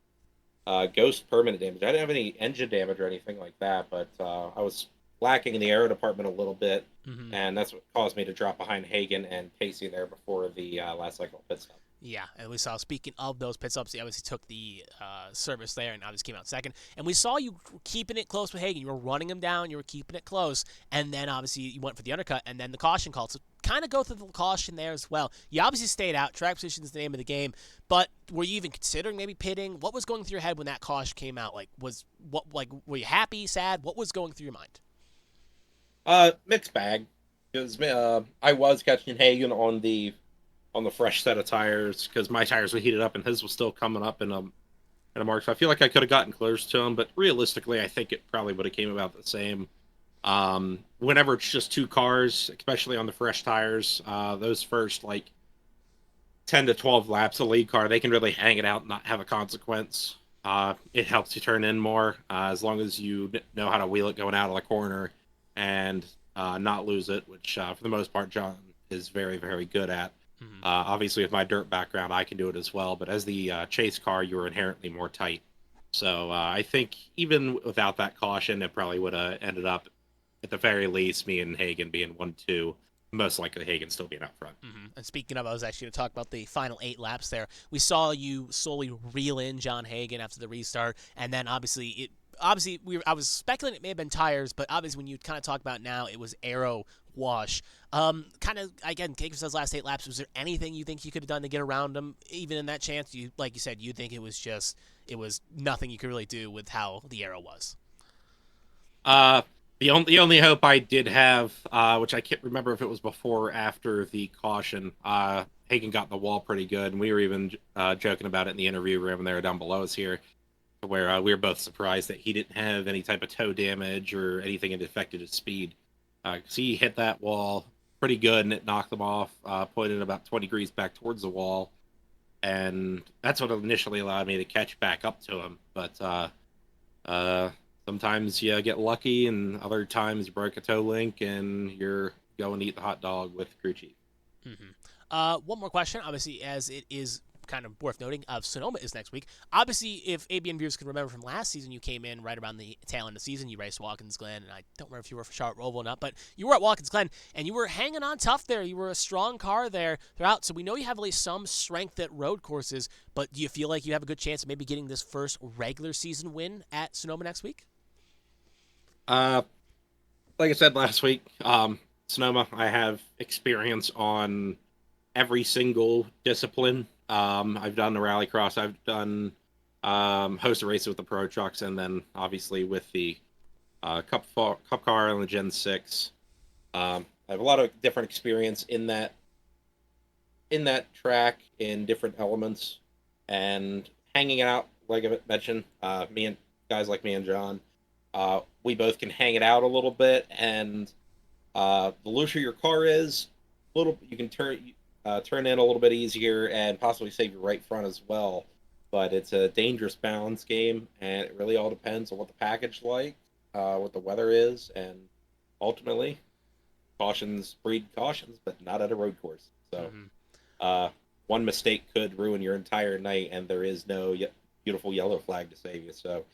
ghost permanent damage. I didn't have any engine damage or anything like that, but I was lacking in the aero department a little bit, and that's what caused me to drop behind Hagen and Pacey there before the last cycle pit stop. Yeah, and we saw, speaking of those pit stops, he obviously took the service there and obviously came out second. And we saw you keeping it close with Hagen. You were running him down, you were keeping it close, and then obviously you went for the undercut and then the caution call. So kind of go through the caution there as well. You obviously stayed out. Track position is the name of the game, but were you even considering maybe pitting? What was going through your head when that caution came out? Were you happy, sad? What was going through your mind? Mixed bag, because I was catching Hagen on the fresh set of tires because my tires were heated up and his was still coming up in a mark. So I feel like I could have gotten close to him, but realistically, I think it probably would have came about the same. Whenever it's just two cars, especially on the fresh tires, those first 10 to 12 laps, the lead car, they can really hang it out and not have a consequence. It helps you turn in more as long as you know how to wheel it going out of the corner and not lose it, which for the most part John is very, very good at. Obviously, with my dirt background, I can do it as well, but as the chase car, you're inherently more tight. So I think even without that caution, it probably would have ended up, at the very least, me and Hagen being 1-2. Most likely Hagen still being out front. And speaking of, I was actually going to talk about the final 8 laps there. We saw you slowly reel in John Hagen after the restart, and then obviously I was speculating it may have been tires, but obviously when you kind of talk about now, it was aero wash. Kind of, again, Kakers those last 8 laps, was there anything you think you could have done to get around him, even in that chance? Like you said, you think it was nothing you could really do with how the aero was? The only hope I did have, which I can't remember if it was before or after the caution, Hagen got the wall pretty good, and we were even joking about it in the interview room there down below us here, where we were both surprised that he didn't have any type of toe damage or anything that affected his speed. Because he hit that wall pretty good, and it knocked him off, pointed about 20 degrees back towards the wall, and that's what initially allowed me to catch back up to him. But sometimes you get lucky, and other times you break a toe link, and you're going to eat the hot dog with crew chief. One more question. Obviously, as it is kind of worth noting, Sonoma is next week. Obviously, if ABN viewers can remember from last season, you came in right around the tail end of the season. You raced Watkins Glen, and I don't remember if you were for Charlotte Roval or not, but you were at Watkins Glen, and you were hanging on tough there. You were a strong car there throughout, so we know you have at least some strength at road courses, but do you feel like you have a good chance of maybe getting this first regular season win at Sonoma next week? Like I said last week, Sonoma, I have experience on every single discipline. I've done the rallycross, I've done host of races with the Pro Trucks, and then obviously with the Cup car and the Gen 6. I have a lot of different experience in that track in different elements, and hanging out, like I mentioned, me and guys like me and John, we both can hang it out a little bit, and the looser your car is, you can turn in a little bit easier and possibly save your right front as well. But it's a dangerous balance game, and it really all depends on what the package like, what the weather is, and ultimately, cautions breed cautions, but not at a road course. So, one mistake could ruin your entire night, and there is no beautiful yellow flag to save you. So,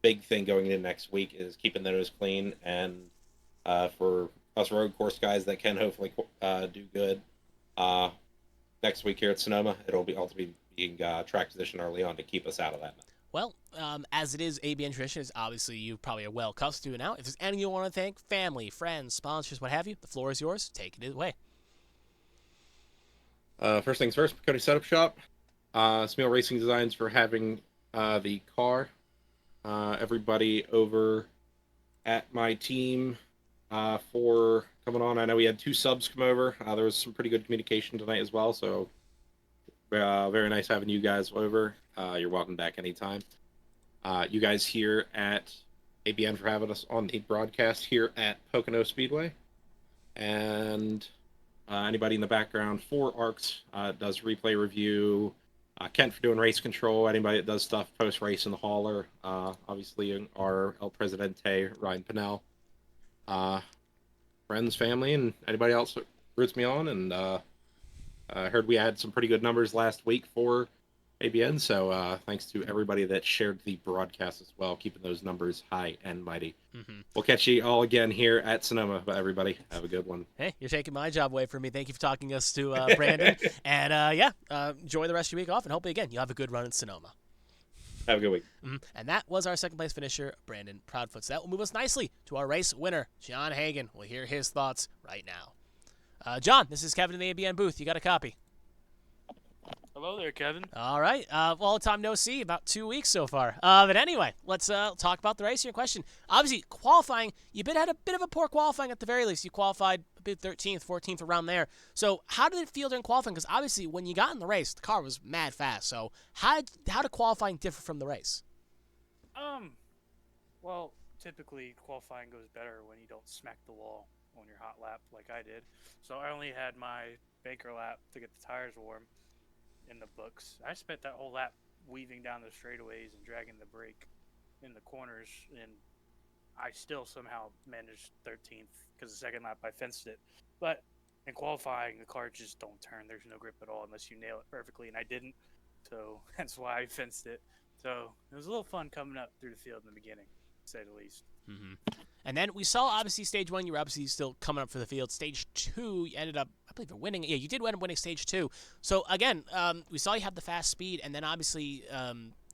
big thing going into next week is keeping the nose clean, and for us road course guys that can hopefully do good next week here at Sonoma, it'll be ultimately being track position early on to keep us out of that. Well, as it is ABN tradition, as obviously you probably are well accustomed to it now. If there's anyone you want to thank, family, friends, sponsors, what have you, the floor is yours. Take it away. First things first, Pocono Setup Shop. Smeel Racing Designs for having the car. Everybody over at my team for coming on. I know we had 2 subs come over. There was some pretty good communication tonight as well, so very nice having you guys over. You're welcome back anytime. You guys here at ABN for having us on the broadcast here at Pocono Speedway. And anybody in the background for ARCS does replay review. Kent for doing race control. Anybody that does stuff post-race in the hauler. Obviously our El Presidente, Ryan Pinnell. Friends, family, and anybody else that roots me on. And I heard we had some pretty good numbers last week for ABN, so thanks to everybody that shared the broadcast as well, keeping those numbers high and mighty. We'll catch you all again here at Sonoma, but everybody, have a good one. Hey, you're taking my job away from me. Thank you for talking us to Brandon. And enjoy the rest of your week off, and hopefully, again, you'll have a good run in Sonoma. Have a good week. And that was our second place finisher, Brandon Proudfoot. So that will move us nicely to our race winner, John Hagan. We'll hear his thoughts right now. John, this is Kevin in the ABN booth. You got a copy? Hello there, Kevin. All right. Long time no see. About 2 weeks so far. But anyway, let's talk about the race here in question. Obviously, qualifying, you had a bit of a poor qualifying at the very least. You qualified a bit 13th, 14th, around there. So how did it feel during qualifying? Because obviously, when you got in the race, the car was mad fast. So how did qualifying differ from the race? Well, typically qualifying goes better when you don't smack the wall on your hot lap like I did. So I only had my Baker lap to get the tires warm in the books. I spent that whole lap weaving down the straightaways and dragging the brake in the corners, and I still somehow managed 13th because the second lap I fenced it. But in qualifying, the car just don't turn. There's no grip at all unless you nail it perfectly, and I didn't. So that's why I fenced it. So it was a little fun coming up through the field in the beginning, to say the least. And then we saw, obviously, Stage 1, you were obviously still coming up for the field. Stage 2, you ended up, I believe, winning. Yeah, you did end up winning Stage 2. So, again, we saw you have the fast speed, and then, obviously,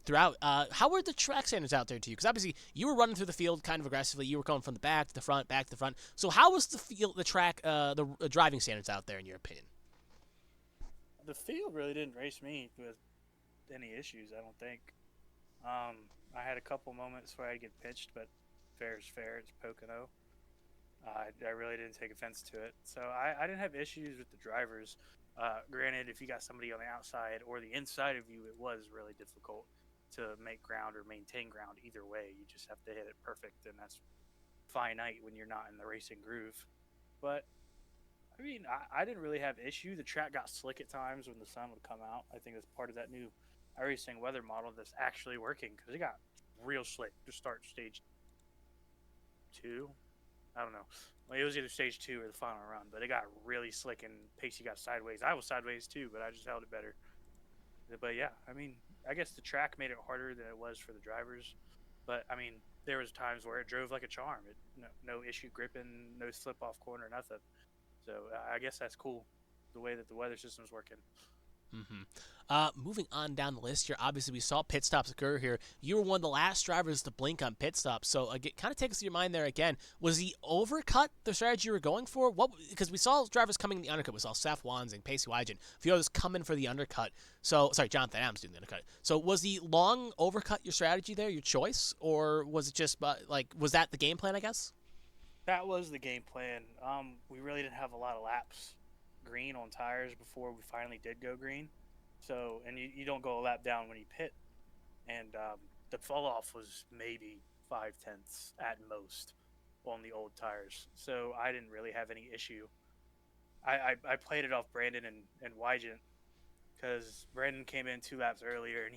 throughout, how were the track standards out there to you? Because, obviously, you were running through the field kind of aggressively. You were going from the back to the front, back to the front. So how was the track, the driving standards out there, in your opinion? The field really didn't race me with any issues, I don't think. I had a couple moments where I'd get pitched, but fair is fair. It's Pocono. I really didn't take offense to it. So I didn't have issues with the drivers. Granted, if you got somebody on the outside or the inside of you, it was really difficult to make ground or maintain ground either way. You just have to hit it perfect, and that's finite when you're not in the racing groove. But, I mean, I didn't really have issue. The track got slick at times when the sun would come out. I think that's part of that new iRacing weather model that's actually working, because it got real slick to start stage 2. I don't know. Well, it was either stage 2 or the final run, but it got really slick and Pacey got sideways. I was sideways too, but I just held it better. But yeah, I mean, I guess the track made it harder than it was for the drivers. But I mean, there was times where it drove like a charm. No issue gripping, no slip off corner, nothing. So I guess that's cool, the way that the weather system's working. Moving on down the list here, obviously we saw pit stops occur here. You were one of the last drivers to blink on pit stops, so kind of take us to your mind there again. Was the overcut the strategy you were going for? Because we saw drivers coming in the undercut. We saw Seth Wansing, Pacey Wygen, a few others coming for the undercut. So, sorry, Jonathan Adams doing the undercut. So was the long overcut your strategy there, your choice, or was it just was that the game plan, I guess? That was the game plan. We really didn't have a lot of laps green on tires before we finally did go green. So, and you don't go a lap down when you pit. And the fall off was maybe 5/10 at most on the old tires. So I didn't really have any issue. I played it off Brandon and Wygent because Brandon came in 2 laps earlier and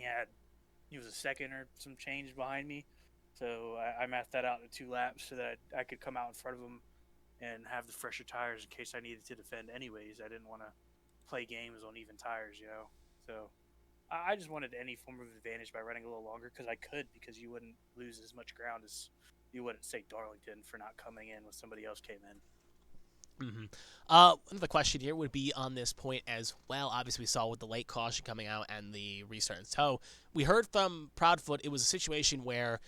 he was a second or some change behind me. So I mathed that out in 2 laps so that I could come out in front of him and have the fresher tires in case I needed to defend anyways. I didn't want to play games on even tires, So I just wanted any form of advantage by running a little longer because you wouldn't lose as much ground as you would at, say, Darlington for not coming in when somebody else came in. Another question here would be on this point as well. Obviously, we saw with the late caution coming out and the restart in tow. We heard from Proudfoot it was a situation where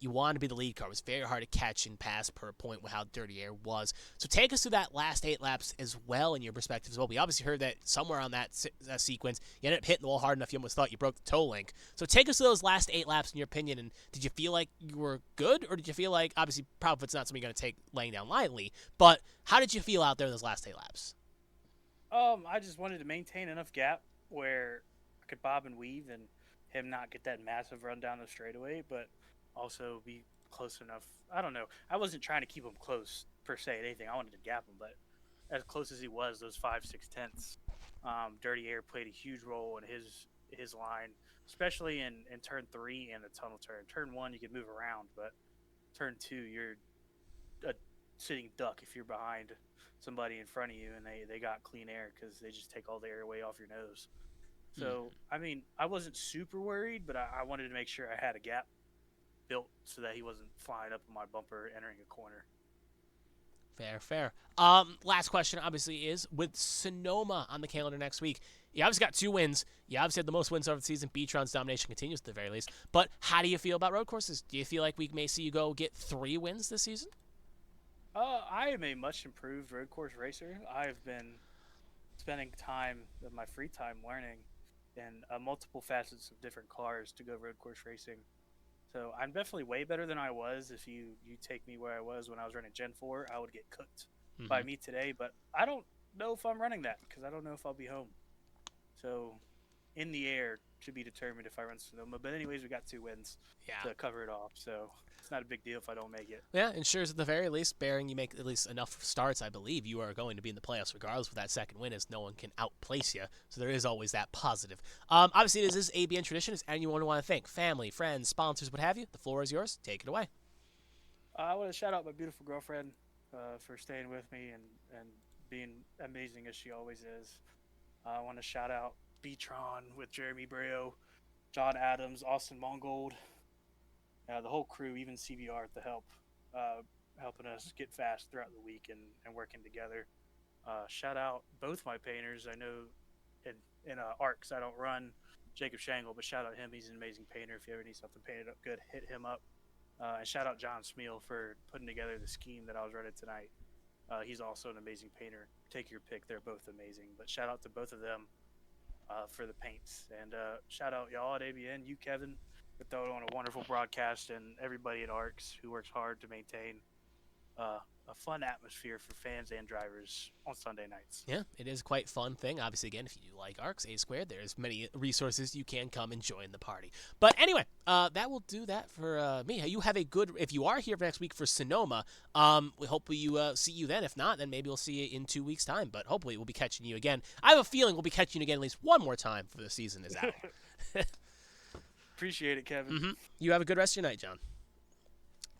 you wanted to be the lead car. It was very hard to catch and pass per point with how dirty air was. So take us through that last 8 laps as well in your perspective as well. We obviously heard that somewhere on that sequence, you ended up hitting the wall hard enough you almost thought you broke the toe link. So take us through those last 8 laps in your opinion, and did you feel like you were good, or did you feel like, obviously Proudfoot's not something you're going to take laying down lightly, but how did you feel out there in those last 8 laps? I just wanted to maintain enough gap where I could bob and weave and him not get that massive run down the straightaway, but also be close enough. I don't know. I wasn't trying to keep him close per se at anything. I wanted to gap him, but as close as he was, those 5/6 dirty air played a huge role in his line, especially in turn 3 and the tunnel turn. Turn 1 you could move around, but turn 2 you're a sitting duck if you're behind somebody in front of you and they got clean air because they just take all the air away off your nose. So I mean, I wasn't super worried, but I wanted to make sure I had a gap built so that he wasn't flying up on my bumper entering a corner. Fair. Last question, obviously, is with Sonoma on the calendar next week. You obviously got 2 wins. You obviously had the most wins over the season. Beatron's domination continues at the very least. But how do you feel about road courses? Do you feel like we may see you go get 3 wins this season? I am a much improved road course racer. I've been spending time of my free time learning in multiple facets of different cars to go road course racing. So I'm definitely way better than I was. If you take me where I was when I was running Gen 4, I would get cooked by me today. But I don't know if I'm running that because I don't know if I'll be home. So in the air to be determined if I run Sonoma. But anyways, we got 2 wins to cover it off. So it's not a big deal if I don't make it. Yeah, ensures at the very least, bearing you make at least enough starts, I believe you are going to be in the playoffs regardless of that second win, as no one can outplace you. So there is always that positive. Obviously, this is ABN tradition. Is anyone want to thank family, friends, sponsors, what have you? The floor is yours. Take it away. I want to shout out my beautiful girlfriend for staying with me and being amazing as she always is. I want to shout out Beatron with Jeremy Breo, John Adams, Austin Mongold, the whole crew, even CBR at the help, helping us get fast throughout the week and working together. Shout out both my painters. I know in ARCS I don't run Jacob Shangle, but shout out him. He's an amazing painter. If you ever need something painted up good, hit him up. And shout out John Smeal for putting together the scheme that I was running tonight. He's also an amazing painter. Take your pick. They're both amazing. But shout out to both of them for the paints. And shout out y'all at ABN, you, Kevin, for throwing on a wonderful broadcast, and everybody at ARCS who works hard to maintain a fun atmosphere for fans and drivers on Sunday nights. Yeah, it is quite fun thing. Obviously, again, if you do like ARCS, A Squared, there's many resources you can come and join the party. But anyway, that will do that for me. You have a good, if you are here for next week for Sonoma, we hope you see you then. If not, then maybe we'll see you in 2 weeks' time. But hopefully we'll be catching you again. I have a feeling we'll be catching you again at least one more time for the season is out. Appreciate it, Kevin. You have a good rest of your night, John.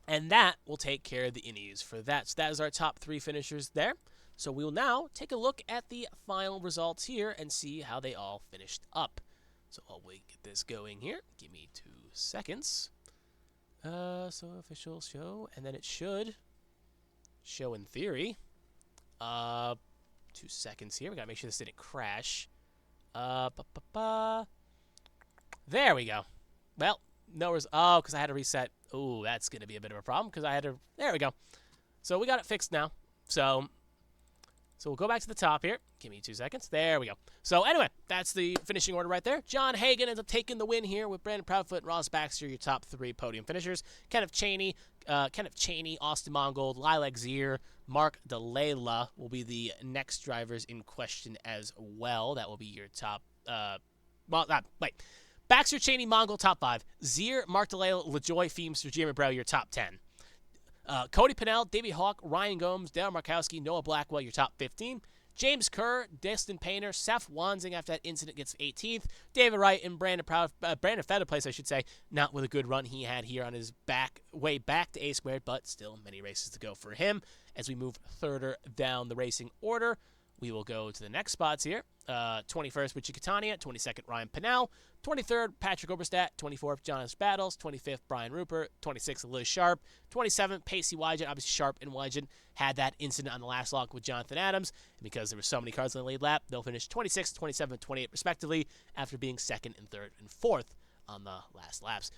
And that will take care of the innings for that. So that is our top 3 finishers there. So we will now take a look at the final results here and see how they all finished up. So I'll wait, get this going here. Give me 2 seconds. So official show, and then it should show in theory. 2 seconds here. We gotta make sure this didn't crash. There we go. Well, no res- oh, because I had to reset. Ooh, that's gonna be a bit of a problem because I had to. There we go. So we got it fixed now. So we'll go back to the top here. Give me 2 seconds. There we go. So anyway, that's the finishing order right there. John Hagan ends up taking the win here with Brandon Proudfoot and Ross Baxter, your top 3 podium finishers. Kenneth Cheney, Austin Mongold, Lilac Zier, Mark DeLayla will be the next drivers in question as well. That will be your top. Baxter, Cheney, Mongold, top 5. Zier, Mark DeLayla, LaJoy, Feemster, Jimmy Brow, your top 10. Cody Pennell, Davey Hawk, Ryan Gomes, Dale Markowski, Noah Blackwell, your top 15. James Kerr, Destin Painter, Seth Wanzing after that incident gets 18th. David Wright and Brandon Fetterplace, I should say, not with a good run he had here on his way back to A squared, but still many races to go for him. As we move further down the racing order, we will go to the next spots here. 21st, Richie Catania. 22nd, Ryan Pennell. 23rd, Patrick Oberstadt. 24th, Jonas Battles. 25th, Brian Rupert. 26th, Liz Sharp. 27th, Pacey Wygen. Obviously, Sharp and Wygen had that incident on the last lock with Jonathan Adams. And because there were so many cars on the lead lap, they'll finish 26th, 27th, 28th, respectively, after being 2nd and 3rd and 4th on the last laps.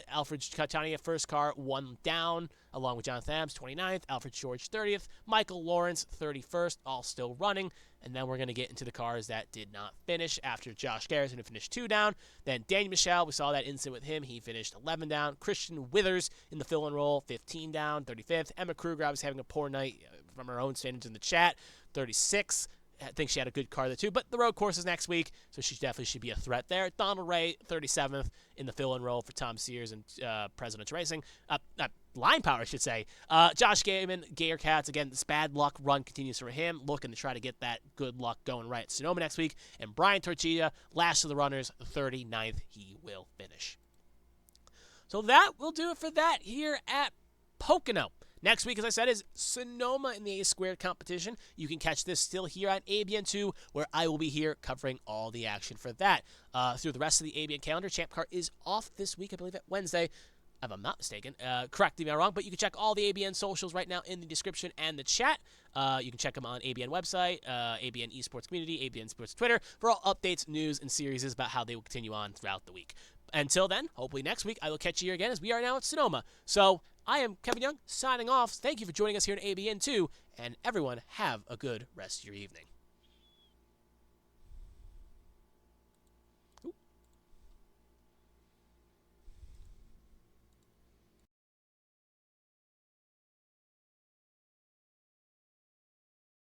Alfred Catania, first car, 1 down, along with Jonathan Adams, 29th. Alfred George, 30th. Michael Lawrence, 31st, all still running. And then we're going to get into the cars that did not finish after Josh Garrison, who finished 2 down. Then Daniel Michel, we saw that incident with him. He finished 11 down. Christian Withers in the fill and roll, 15 down, 35th. Emma Kruger, I was having a poor night from her own standards in the chat, 36th. I think she had a good car there too, but the road course is next week, so she definitely should be a threat there. Donald Ray, 37th in the fill and roll for Tom Sears and President's Racing. Line Power, I should say. Josh Gaiman, Gator Cats, again, this bad luck run continues for him, looking to try to get that good luck going right at Sonoma next week. And Brian Torchilla, last of the runners, 39th, he will finish. So that will do it for that here at Pocono. Next week, as I said, is Sonoma in the A squared competition. You can catch this still here on ABN2, where I will be here covering all the action for that. Through the rest of the ABN calendar, Champ Car is off this week, I believe, at Wednesday, if I'm not mistaken. Correct me if I'm wrong, but you can check all the ABN socials right now in the description and the chat. You can check them on ABN website, ABN Esports Community, ABN Sports Twitter, for all updates, news, and series about how they will continue on throughout the week. Until then, hopefully next week, I will catch you here again as we are now at Sonoma. So, I am Kevin Young, signing off. Thank you for joining us here at ABN2, and everyone have a good rest of your evening.